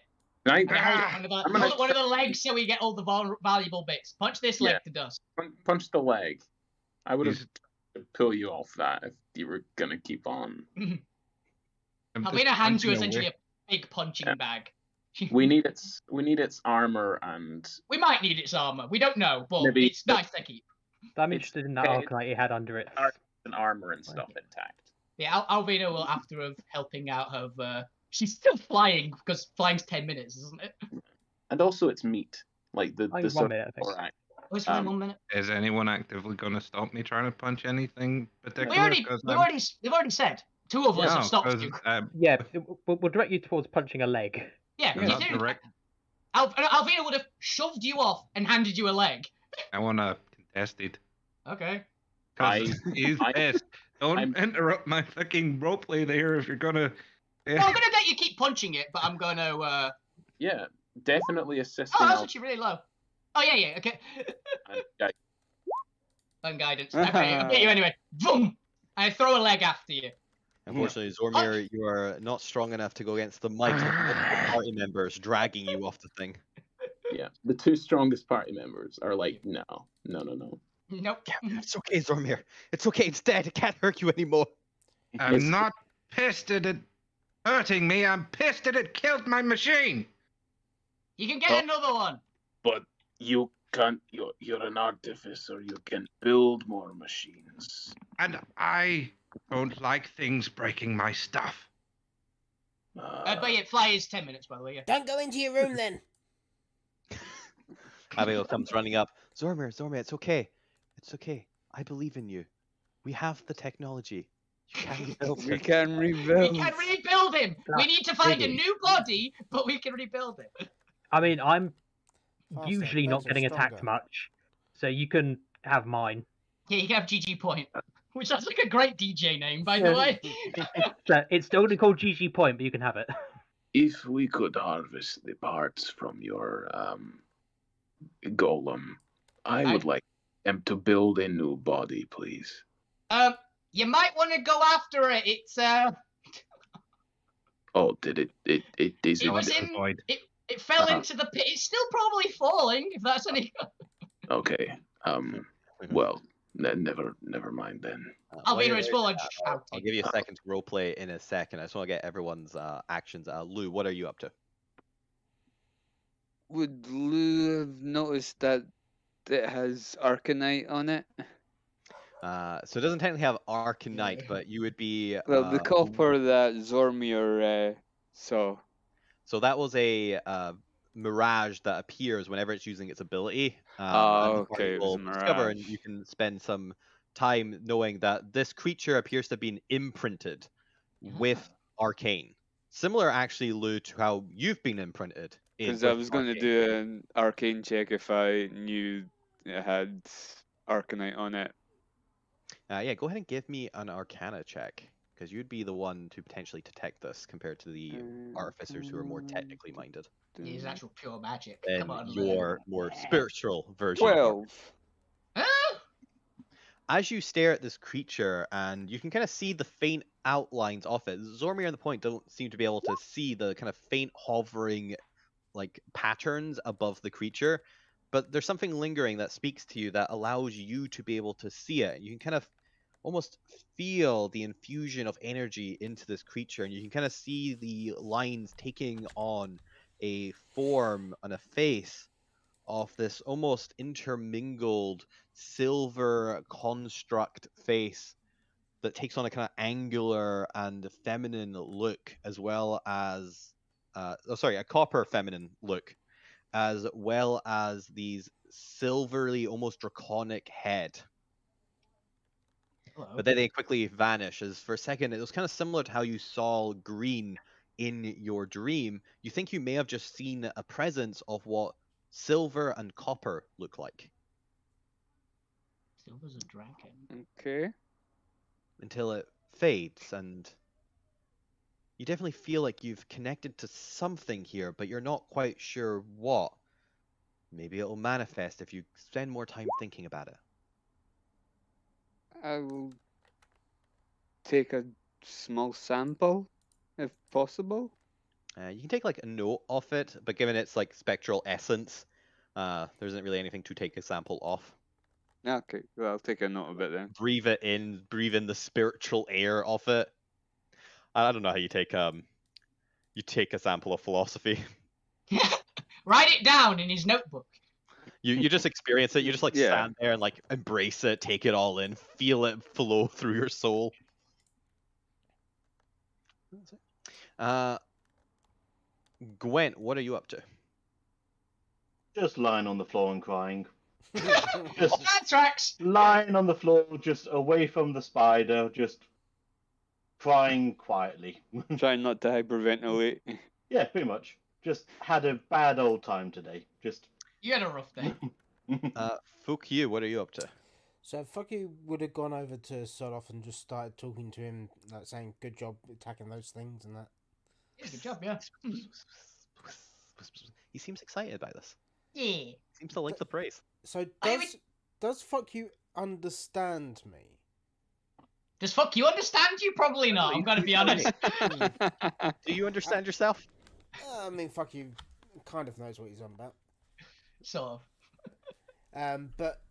Right? And then I'm gonna- hold it one of the legs so we get all the valuable bits. Punch this leg to dust. Punch the leg. I would have He's- pull you off that if you were gonna keep on. I'm just Albina hands you punching essentially away. a big punching Yeah. bag. We need its armor and We might need its armor. We don't know, but Maybe- it's nice to keep. I'm It's- interested in that okay, Arcanite he had under it. and armor and stuff intact. Yeah, Alvina will, after of helping out her. She's still flying because flying's 10 minutes, isn't it? And also it's meat. Like the Flying 1 sort minute, I of think. thorax. Oh, it's flying Um, 1 minute. Is anyone actively going to stop me trying to punch anything particular? We've already said. Two of us have stopped you. Yeah, we'll direct you towards punching a leg. Yeah, I'm you not did. direct. Alvina would have shoved you off and handed you a leg. I want to contest it. Okay. Because he's pissed. Don't interrupt my fucking roleplay there if you're gonna. No, I'm gonna let you keep punching it, but I'm gonna. Yeah, definitely assisting. Oh, that's actually really low. Oh yeah, okay. And guidance. Okay, I'll get you anyway. Boom! I throw a leg after you. Unfortunately, Zormir, you are not strong enough to go against the might of multiple party members dragging you off the thing. Yeah, the two strongest party members are like, no. Nope. It's okay, Zormir. It's okay. It's dead. It can't hurt you anymore. I'm not pissed at it hurting me. I'm pissed that it killed my machine. You can get another one. But you can't. You're an artificer. You can build more machines. And I don't like things breaking my stuff. But yeah, fly is 10 minutes, by the way. Yeah. Don't go into your room then. Abigail comes running up. Zormir, it's okay. It's okay. I believe in you. We have the technology. You can rebuild We him. can rebuild. We can rebuild him. We need to find a Really? new body, but we can rebuild him. I mean, I'm Faster, usually not better, getting attacked stronger. much, so you can have mine. Yeah, you can have GG Point, which sounds like a great DJ name, by the way. So it's only called GG Point, but you can have it. If we could harvest the parts from your golem, I would like them to build a new body, please. You might want to go after it. It's Oh, did it? It is. It was It's in. void. It fell into the pit. It's still probably falling. If that's any. Okay. Well, never mind then. Alvina is full on I'll shouting. give you a second to roleplay in a second. I just want to get everyone's actions. Lou, what are you up to? Would Lou have noticed that it has Arcanite on it? So it doesn't technically have Arcanite, but you would be. Well, the copper that Zormir saw. So that was a mirage that appears whenever it's using its ability. Oh, and the party okay, it was will a discover, and mirage. you can spend some time knowing that this creature appears to have been imprinted with arcane. Similar, actually, Lou, to how you've been imprinted. Because I was going to do an arcane check if I knew it had Arcanite on it. Yeah, go ahead and give me an Arcana check, because you'd be the one to potentially detect this compared to the artificers who are more technically minded. It is actual pure magic. And Come on, Lou. your more spiritual version. of 12. As you stare at this creature, and you can kind of see the faint outlines of it, Zormir and the Point don't seem to be able to see the kind of faint hovering like patterns above the creature, but there's something lingering that speaks to you that allows you to be able to see it. You can kind of almost feel the infusion of energy into this creature, and you can kind of see the lines taking on a form and a face of this almost intermingled silver construct face that takes on a kind of angular and feminine look, as well as a copper feminine look, as well as these silvery, almost draconic head. Hello. But then they quickly vanish, as for a second it was kind of similar to how you saw green in your dream. You think you may have just seen a presence of what silver and copper look like. Silver's a dragon. Okay. Until it fades, and you definitely feel like you've connected to something here, but you're not quite sure what. Maybe it'll manifest if you spend more time thinking about it. I will take a small sample, if possible. You can take like a note off it, but given its like spectral essence, there isn't really anything to take a sample off. Okay, well, I'll take a note of it then. Breathe it in, breathe in the spiritual air of it. I don't know how you take a sample of philosophy. Write it down in his notebook. You just experience it. You just like Yeah. stand there and like embrace it, take it all in, feel it flow through your soul. Gwent, what are you up to? Just lying on the floor and crying. That Just tracks. lying on the floor, just away from the spider, just crying quietly. Trying not to hyperventilate. Yeah, pretty much. Just had a bad old time today. Just. You had a rough day. Fook, you, what are you up to? So Fucky would have gone over to Soloff and just started talking to him, like saying, "Good job attacking those things and that." Yeah, good job, yeah. He seems excited about this. Yeah. Seems to like the praise. So I does Fuck you understand me? Does fuck you understand you? Probably not. I'm gonna be honest. Do you understand yourself? I mean, Fuck you kind of knows what he's on about. Sort of. But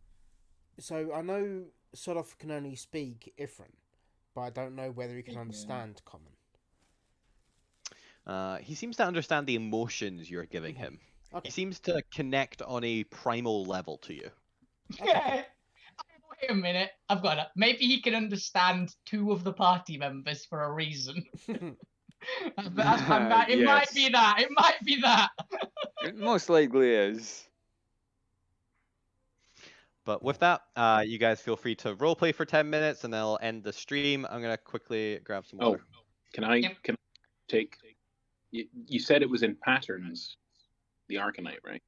so I know Soloff can only speak Ifrin, but I don't know whether he can understand Common. He seems to understand the emotions you're giving him. Okay. He seems to connect on a primal level to you. Yeah. Wait a minute. I've got it. Maybe he can understand two of the party members for a reason. It might Yes. be that. It might be that. It most likely is. But with that, you guys feel free to roleplay for 10 minutes and then I'll end the stream. I'm going to quickly grab some Oh, water. can I take? You said it was in patterns, the Arcanite, right?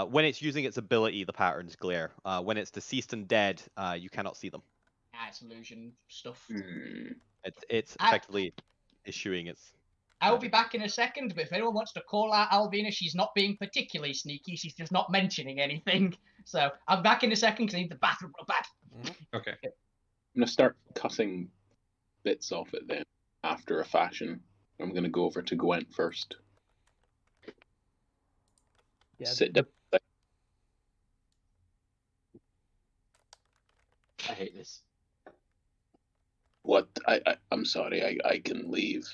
When it's using its ability, the patterns glare. When it's deceased and dead, you cannot see them. It's illusion stuff. It's effectively issuing its... I'll be back in a second, but if anyone wants to call out Alvina, she's not being particularly sneaky. She's just not mentioning anything. So I'm back in a second because I need the bathroom real bad. Okay. I'm gonna start cutting bits off it then, after a fashion. I'm gonna go over to Gwent first. Yeah, Sit down. I hate this. What? I'm sorry. I can leave.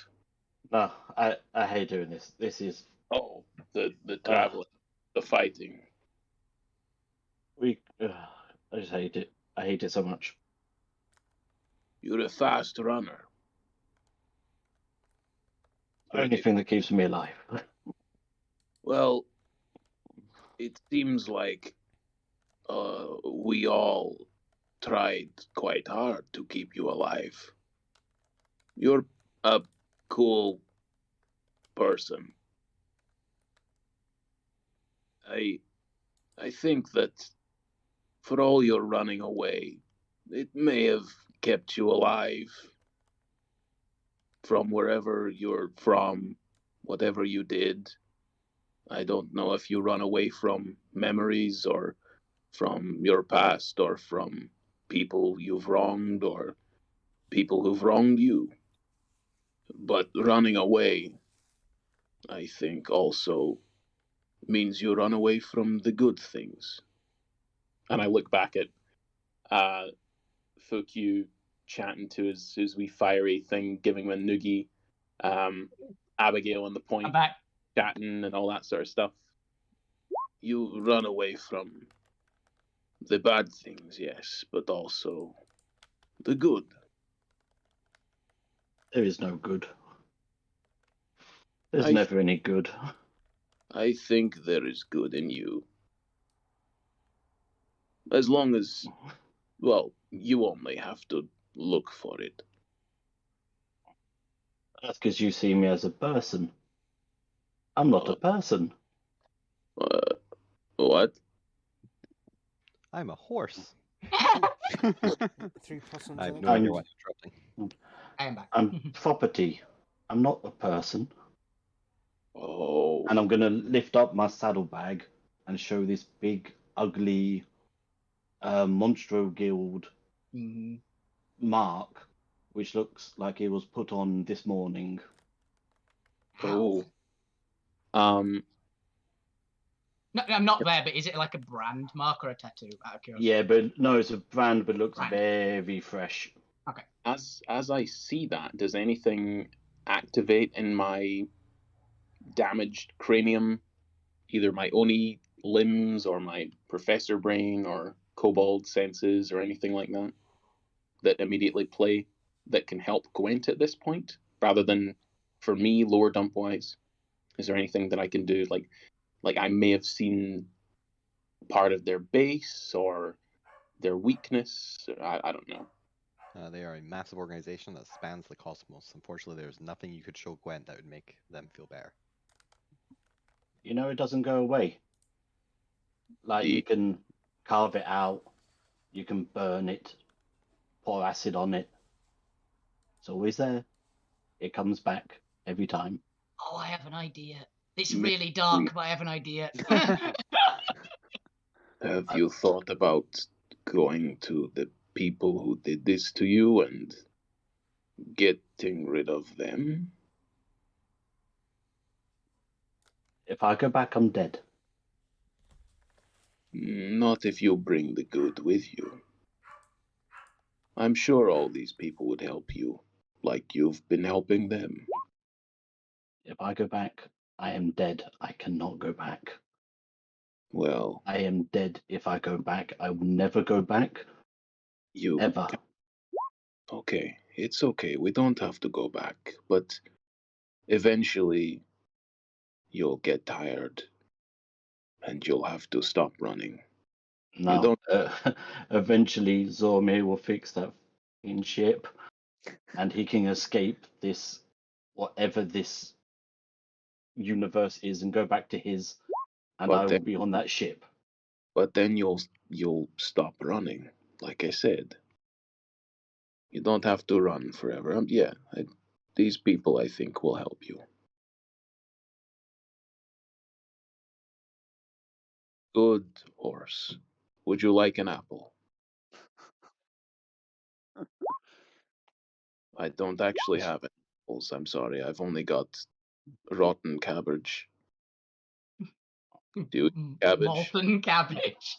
No, I hate doing this. This is Oh, the traveling, the fighting. I just hate it. I hate it so much. You're a fast runner. Only thing that keeps me alive. Well, it seems like we all tried quite hard to keep you alive. You're a cool person. I think that for all your running away, it may have kept you alive from wherever you're from, whatever you did. I don't know if you run away from memories or from your past or from people you've wronged or people who've wronged you. But running away, I think, also means you run away from the good things. And I look back at Fukyu chatting to his wee fiery thing, giving him a noogie, Abigail on the point, I'm back. chatting and all that sort of stuff. You run away from the bad things, yes, but also the good. There is no good. There's never any good. I think there is good in you. As long as, well, you only have to look for it. That's because you see me as a person. I'm not a person. What? I'm a horse. 3 possums. I have and no a idea goat. why I'm interrupting. I am back. I'm property. I'm not a person. Oh. And I'm going to lift up my saddlebag and show this big, ugly Monstro Guild mark, which looks like it was put on this morning. Oh. No, I'm not there, but is it like a brand mark or a tattoo? Out of curiosity. Yeah, but no, it's a brand, but looks Brand. very fresh. Okay. As I see that, does anything activate in my damaged cranium, either my Oni limbs or my Professor brain or Kobold senses or anything like that, that immediately play that can help Gwent at this point, rather than for me lower dump wise? Is there anything that I can do? Like I may have seen part of their base or their weakness. I don't know. They are a massive organization that spans the cosmos. Unfortunately, there's nothing you could show Gwent that would make them feel better. You know, it doesn't go away. Like, you can carve it out, you can burn it, pour acid on it. It's always there. It comes back every time. Oh, I have an idea. It's Maybe- really dark, but I have an idea. Have you thought about going to the people who did this to you and getting rid of them? If I go back, I'm dead. Not if you bring the good with you. I'm sure all these people would help you, like you've been helping them. If I go back, I am dead. I cannot go back. Well, I am dead if I go back. I will never go back, you... ever. Okay, it's okay. We don't have to go back, but eventually you'll get tired and you'll have to stop running. No, eventually Zormir will fix that in ship, and he can escape this, whatever this universe is, and go back to his, and But I will then- be on that ship. But then you'll stop running, like I said. You don't have to run forever. These people, I think, will help you. Good horse. Would you like an apple? I don't actually have apples. I'm sorry. I've only got rotten cabbage. Do you eat cabbage? Molten cabbage.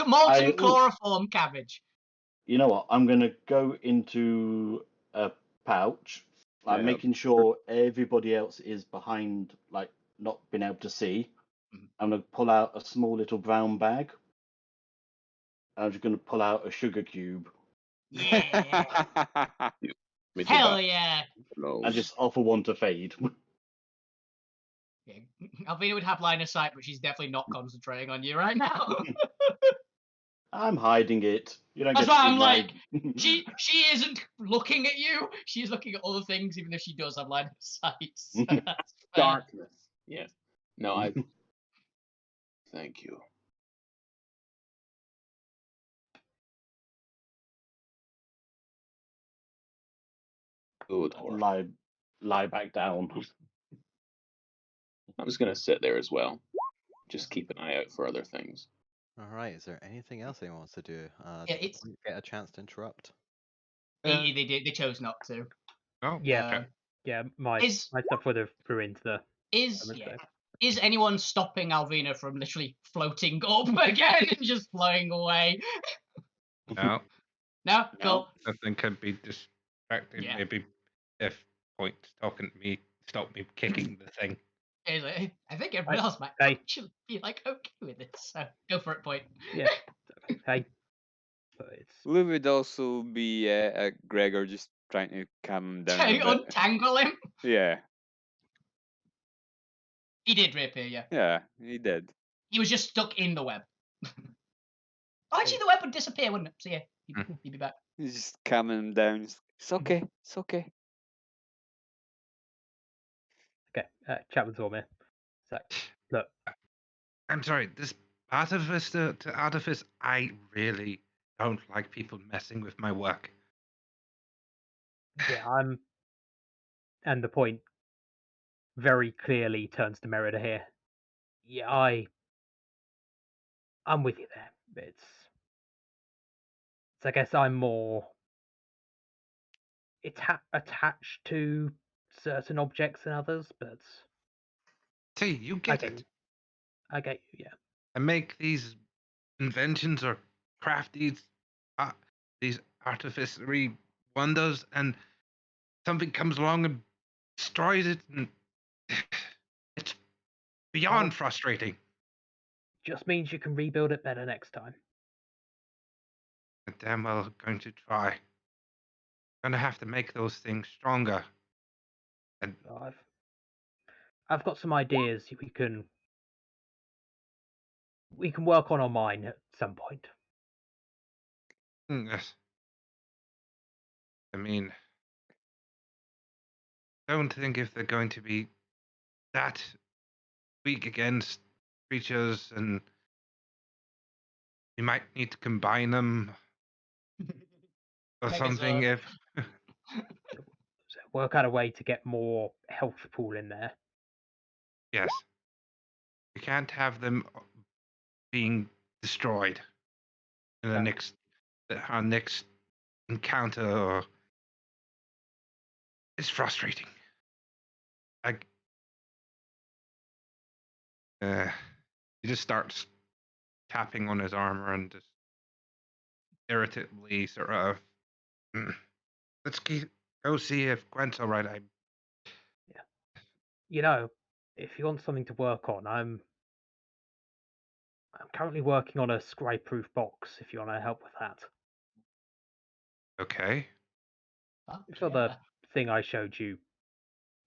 Molten chloroform cabbage. You know what? I'm gonna go into a pouch, like Yeah. making sure everybody else is behind, like not being able to see. I'm gonna pull out a small little brown bag. I'm just gonna pull out a sugar cube Yeah. Me to Hell back yeah. nose. and just offer one to Fade. Yeah. Alvina would have line of sight, but she's definitely not concentrating on you right now. I'm hiding it. You don't That's get to why see I'm my- like, she isn't looking at you. She's looking at other things, even though she does have line of sight. So that's fair. Darkness. Yes. No, I. Thank you. Good horse. lie back down. I'm just gonna sit there as well. Just keep an eye out for other things. All right. Is there anything else anyone wants to do? Yeah, Did it's- we get a chance to interrupt? They chose not to. Oh, Yeah. okay. Yeah, my Is stuff would have ruined the. is damage yeah. there. Is anyone stopping Alvina from literally floating up again and just flying away? No, No, cool. nothing could be distracted. Yeah. Maybe if Point's talking to me, stop me kicking the thing. I think everyone else might Hey. actually be like okay with this. So go for it, Point. Yeah. Hey. But it's Lou would also be Gregor just trying to calm him down a bit. Untangle him. Yeah, He did reappear, yeah. yeah, he did. He was just stuck in the web. Oh, actually, the web would disappear, wouldn't it? So yeah, he'd be back. He's just calming him down. It's okay, it's okay. okay. Chat with Zormir. So look, I'm sorry, this artifice to artifice, I really don't like people messing with my work. yeah, and the point very clearly turns to Merida here. Yeah, I'm with you there. It's I guess I'm more attached to certain objects than others, but See, you get it. I get you, yeah. I make these inventions or craft these artificery one does, and something comes along and destroys it, and it's beyond frustrating. Just means you can rebuild it better next time. I'm damn well going to try. Gonna have to make those things stronger. And I've got some ideas we can work on mine at some point. yes. I mean, don't think if they're going to be that weak against creatures, and we might need to combine them or something. Megazord. If So work out a way to get more health pool in there. yes, we can't have them being destroyed in the our next encounter. Or it's frustrating. He just starts tapping on his armor and just irritably sort of, let's go see if Gwent's all right. You know, if you want something to work on, I'm currently working on a scry-proof box. If you want to help with that. Okay. So the thing I showed you,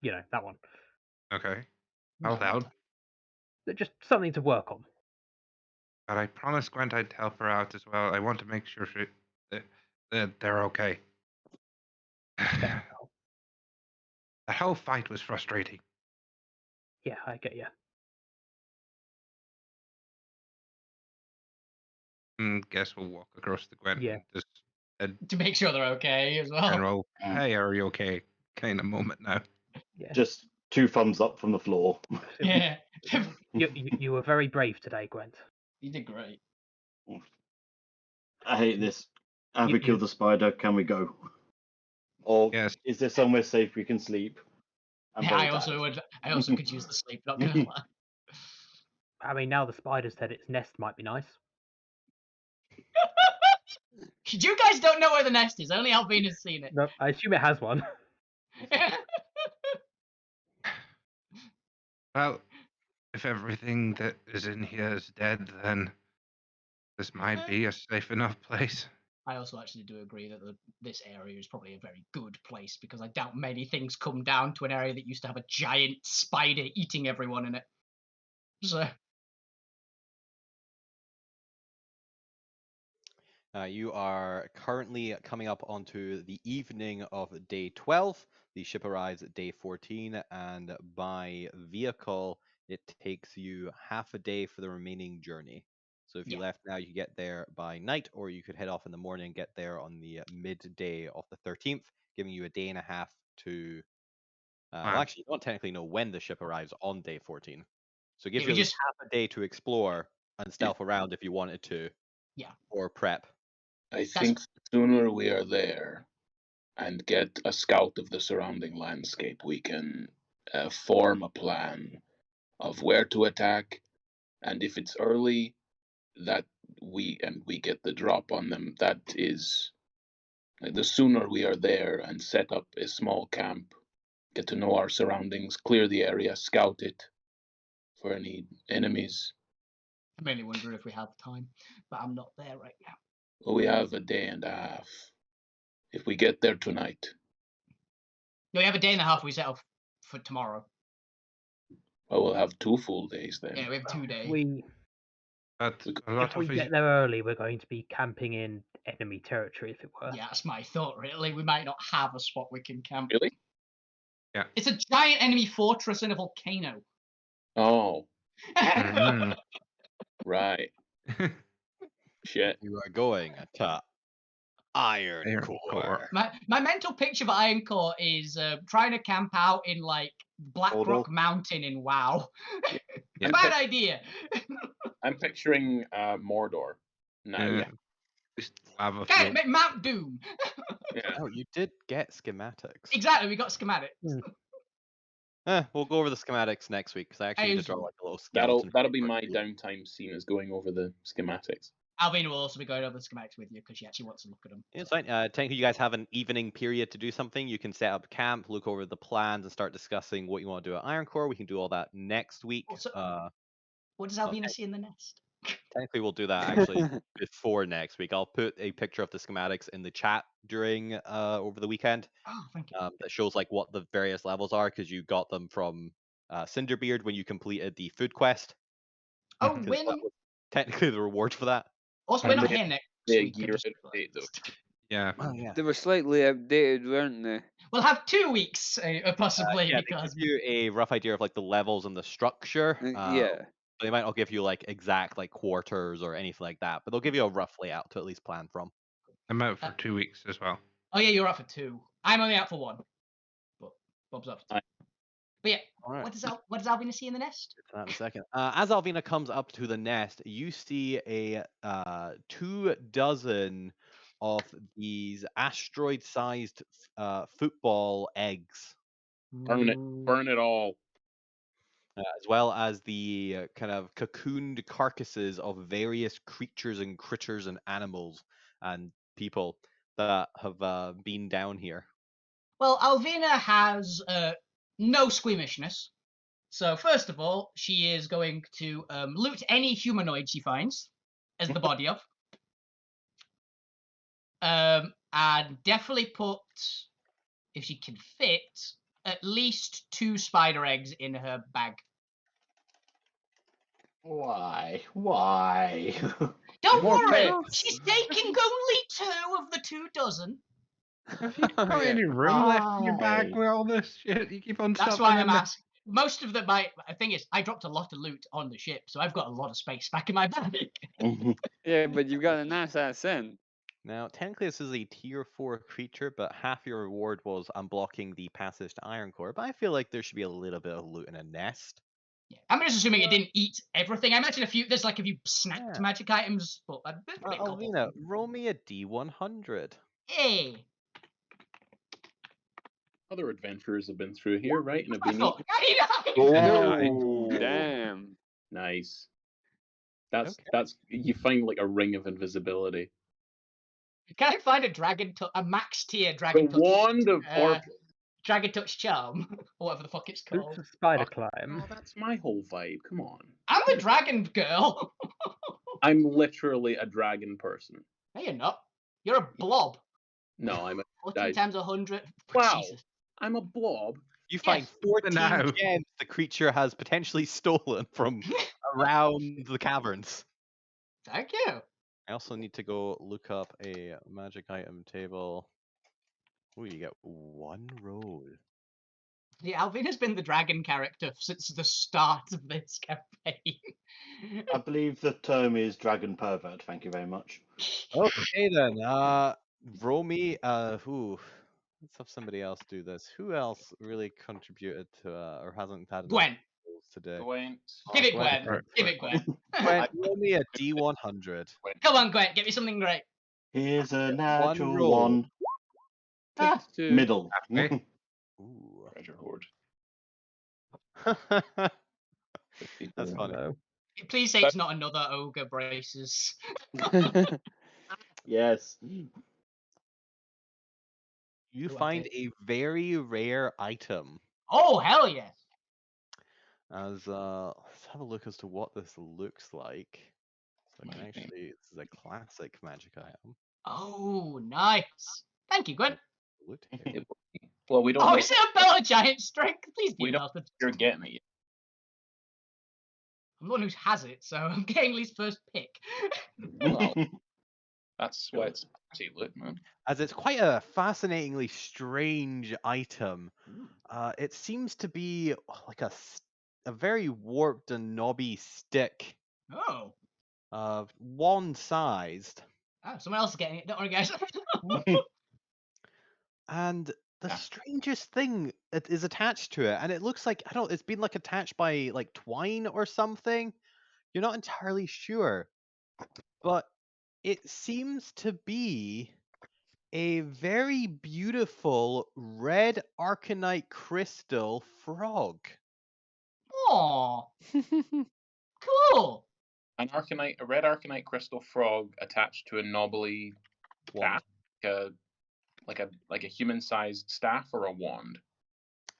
that one. Okay. I'll help. Just something to work on. But I promised Gwent I'd help her out as well. I want to make sure that they're okay. That whole fight was frustrating. Yeah, I get you. Guess we'll walk across to Gwent and just to make sure they're okay as well. general, hey, are you okay? Kind of moment now. Yeah. Just 2 thumbs up from the floor. Yeah. You were very brave today, Gwent. You did great. I hate this. Have we killed the spider? Can we go? Or is there somewhere safe we can sleep? Yeah, I also could use the sleep, not gonna lie. I mean, now the spider said its nest might be nice. You guys don't know where the nest is. Only Alvina's seen it. No, I assume it has one. Well, if everything that is in here is dead, then this might be a safe enough place. I also actually do agree that this area is probably a very good place, because I doubt many things come down to an area that used to have a giant spider eating everyone in it. So. You are currently coming up onto the evening of day 12. The ship arrives at day 14, and by vehicle, it takes you half a day for the remaining journey. So if you left now, you could get there by night, or you could head off in the morning and get there on the midday of the 13th, giving you a day and a half to... Well, actually, you don't technically know when the ship arrives on day 14. So it gives you just half a day to explore and stealth around if you wanted to. Yeah. Or prep. I think the sooner we are there and get a scout of the surrounding landscape, we can form a plan of where to attack, and if it's early, that we get the drop on them. That is, the sooner we are there and set up a small camp, get to know our surroundings, clear the area, scout it for any enemies. I'm mainly wondering if we have time, but I'm not there right now. Well, we have a day and a half. If we get there tonight. No, we have a day and a half. We set off for tomorrow. Well, we'll have 2 full days then. Yeah, we have 2 days. If we get there early, we're going to be camping in enemy territory, if it were. Yeah, that's my thought, really. We might not have a spot we can camp. Really? Yeah. It's a giant enemy fortress in a volcano. Oh. Right. Shit. You are going to Iron Core. My mental picture of Iron Core is trying to camp out in like Blackrock Mountain in WoW. Bad idea. I'm picturing Mordor now. Lava field. Mount Doom. Yeah. Oh, you did get schematics. Exactly, we got schematics. We'll go over the schematics next week, because I actually need to draw like a little skeleton. That'll be my downtime scene, is going over the schematics. Alvina will also be going over the schematics with you because she actually wants to look at them. It's fine. Technically, you guys have an evening period to do something. You can set up camp, look over the plans, and start discussing what you want to do at Iron Core. We can do all that next week. Also, what does Alvina see in the nest? Technically, we'll do that actually before next week. I'll put a picture of the schematics in the chat during over the weekend. Oh, thank you. That shows like what the various levels are because you got them from Cinderbeard when you completed the food quest. Oh, 'cause when? that was technically the reward for that. Also, we're not here next week. year out of date, though. Yeah. Oh yeah. They were slightly outdated, weren't they? We'll have 2 weeks, possibly, Yeah, they because give you a rough idea of like the levels and the structure. Yeah. They might not give you like exact like quarters or anything like that, but they'll give you a rough layout to at least plan from. I'm out for 2 weeks as well. Oh yeah, you're out for 2. I'm only out for 1. But Bob's out for 2. But yeah, All right. what does Alvina see in the nest? Get to that in a second. As Alvina comes up to the nest, you see a 24 of these asteroid-sized football eggs, Burn it all. as well as the kind of cocooned carcasses of various creatures and critters and animals and people that have been down here. Well, Alvina has no squeamishness. So first of all, she is going to loot any humanoid she finds as the body of. And definitely put, if she can fit, at least 2 spider eggs in her bag. Why? Don't More worry, pets. she's taking only 2 of the 2 dozen. Have you got any room left in your bag with all this shit? You keep on That's stuffing why in I'm there? asking. Most of the thing is, I dropped a lot of loot on the ship, so I've got a lot of space back in my bag. Yeah, but you've got a nice ass in. Now, technically, this is a tier 4 creature, but half your reward was unblocking the passage to Iron Core. But I feel like there should be a little bit of loot in a nest. Yeah. I'm just assuming it didn't eat everything. I imagine there's like a few snacked Yeah. magic items, but there's probably a couple. Alvina, roll me a D100. Hey, Other adventurers have been through here, right? And have I been thought, Damn. nice. That's Okay. that's you find like a ring of invisibility. Can I find a max tier The dragon touch? wand of Dragon touch charm, or whatever the fuck it's Boots called. of spider Oh, climb. that's my whole vibe. Come on. I'm a dragon girl. I'm literally a dragon person. No, you're not. You're a blob. No, I'm a 14 times 100. Wow. Jesus. I'm a blob. You find Yes. 14 Now. gems the creature has potentially stolen from around the caverns. Thank you. I also need to go look up a magic item table. Ooh, you get 1 roll. Yeah, Alvina's been the dragon character since the start of this campaign. I believe the term is dragon pervert. Thank you very much. Okay then. Roll me. Let's have somebody else do this. Who else really contributed to or hasn't had enough Gwen. rolls today? Gwen. Give it Gwen. Gwen. Give it Gwen. Gwen, roll me a D100. Come on, Gwen. Get me something great. Here's a natural roll. one. Ah, 52. middle. Okay. Ooh. Treasure hoard. That's funny. Hello. Please say it's not another ogre braces. Yes. You Ooh, I find did. a very rare item. Oh, hell yes. As let's have a look as to what this looks like. So I can Might be. actually, this is a classic magic item. Oh, nice. Thank you, Gwen. Look here. Well, we don't Oh, know is it a bell of giant strength? Please We be don't- nothing. if you're getting it. I'm the one who has it, so I'm getting Lee's first pick. Well, that's why it's party loot, man. As it's quite a fascinatingly strange item. It seems to be like a very warped and knobby stick, Oh. wand-sized. Oh, someone else is getting it. Don't worry, guys. And the Yeah. strangest thing that is attached to it, and it looks like it's been like attached by like twine or something. You're not entirely sure, but it seems to be a very beautiful red arcanite crystal frog. Aw. Cool. a red Arcanite crystal frog attached to a knobbly Wand. staff, like a human-sized staff or a wand.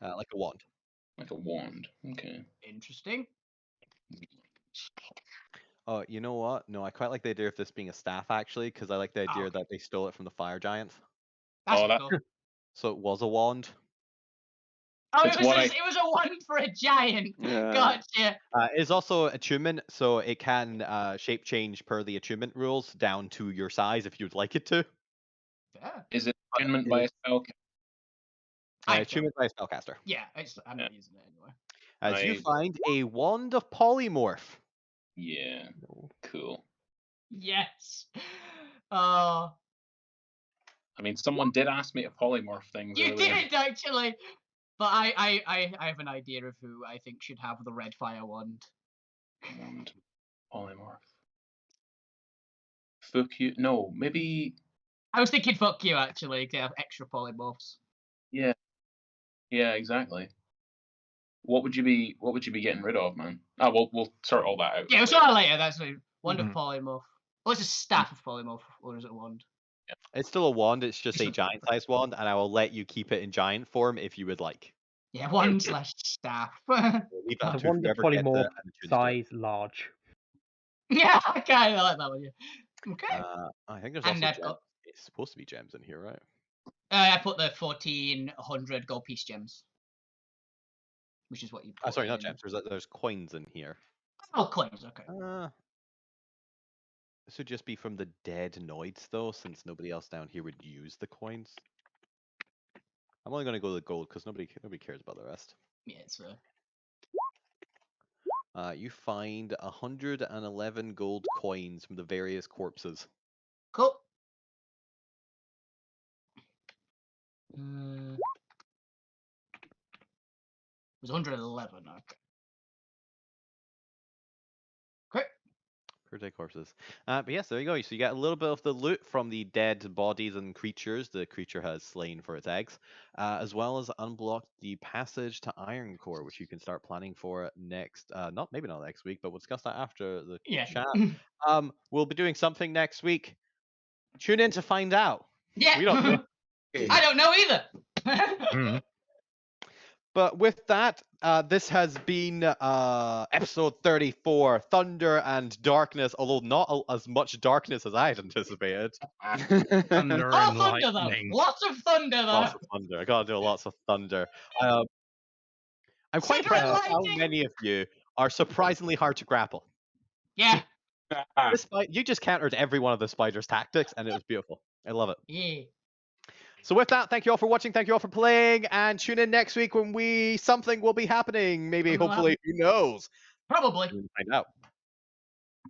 Like a wand. Like a wand. Okay. Interesting. Oh, you know what? No, I quite like the idea of this being a staff, actually, because I like the idea okay. that they stole it from the fire giants. That's that- cool. So it was a wand. Oh, It's it was, what it was a wand for a giant. Yeah. Gotcha. It's also attunement, so it can shape change per the attunement rules down to your size if you'd like it to. Fair. Is it attunement by a spell? Attunement by a spellcaster. Yeah, I'm not using it anyway. As you I- find a wand of polymorph. Yeah. Cool. Yes. Oh, I mean, someone did ask me to polymorph things. you earlier. did actually. But I have an idea of who I think should have the red fire wand. Wand. Polymorph. Fuck you. No, maybe. I was thinking fuck you actually to have extra polymorphs. Yeah. Yeah, exactly. What would you be getting rid of, man? Oh, we'll sort all that out. Yeah, we'll sort that later. That's a wand of Mhm. polymorph. Oh, it's a staff of polymorph, or is it a wand? It's still a wand, it's just a It's a- giant-sized wand, and I will let you keep it in giant form if you would like. Yeah, wand slash staff. We'll leave that The to wand of whoever gets polymorph it and chooses to do it. size large. Yeah, I kind of like that one. Yeah. Okay. I think there's And also I've gems. got- It's supposed to be gems in here, right? I put the 1400 gold piece gems, which is what you. Put Sorry, not in- gems. There's coins in here. Oh, coins. Okay. This would just be from the dead noids, though, since nobody else down here would use the coins. I'm only going to go with gold because nobody cares about the rest. Yeah, it's You find 111 gold coins from the various corpses. cool. It was 111. Okay. Okay. Per day corpses. But yes, there you go. So you get a little bit of the loot from the dead bodies and creatures the creature has slain for its eggs, as well as unblock the passage to Iron Core, which you can start planning for next. Maybe not next week, but we'll discuss that after the Yeah. chat. We'll be doing something next week. Tune in to find out. Yeah. We don't know. I don't know either. Mhm. But with that, this has been episode 34, Thunder and Darkness, although not as much darkness as I had anticipated. Thunder Oh, and thunder though. lightning. Lots of thunder though. Lots of thunder. I gotta do lots of thunder. I'm quite Secret proud of how lighting. many of you are surprisingly hard to grapple. Yeah. You just countered every one of the spider's tactics, and it was beautiful. I love it. Yeah. So with that, thank you all for watching, thank you all for playing, and tune in next week when something will be happening. Maybe, Something will hopefully, who knows? Probably. We'll find out.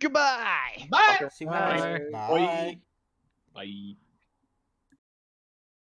Goodbye! Bye. See you Bye. guys. Bye. Bye.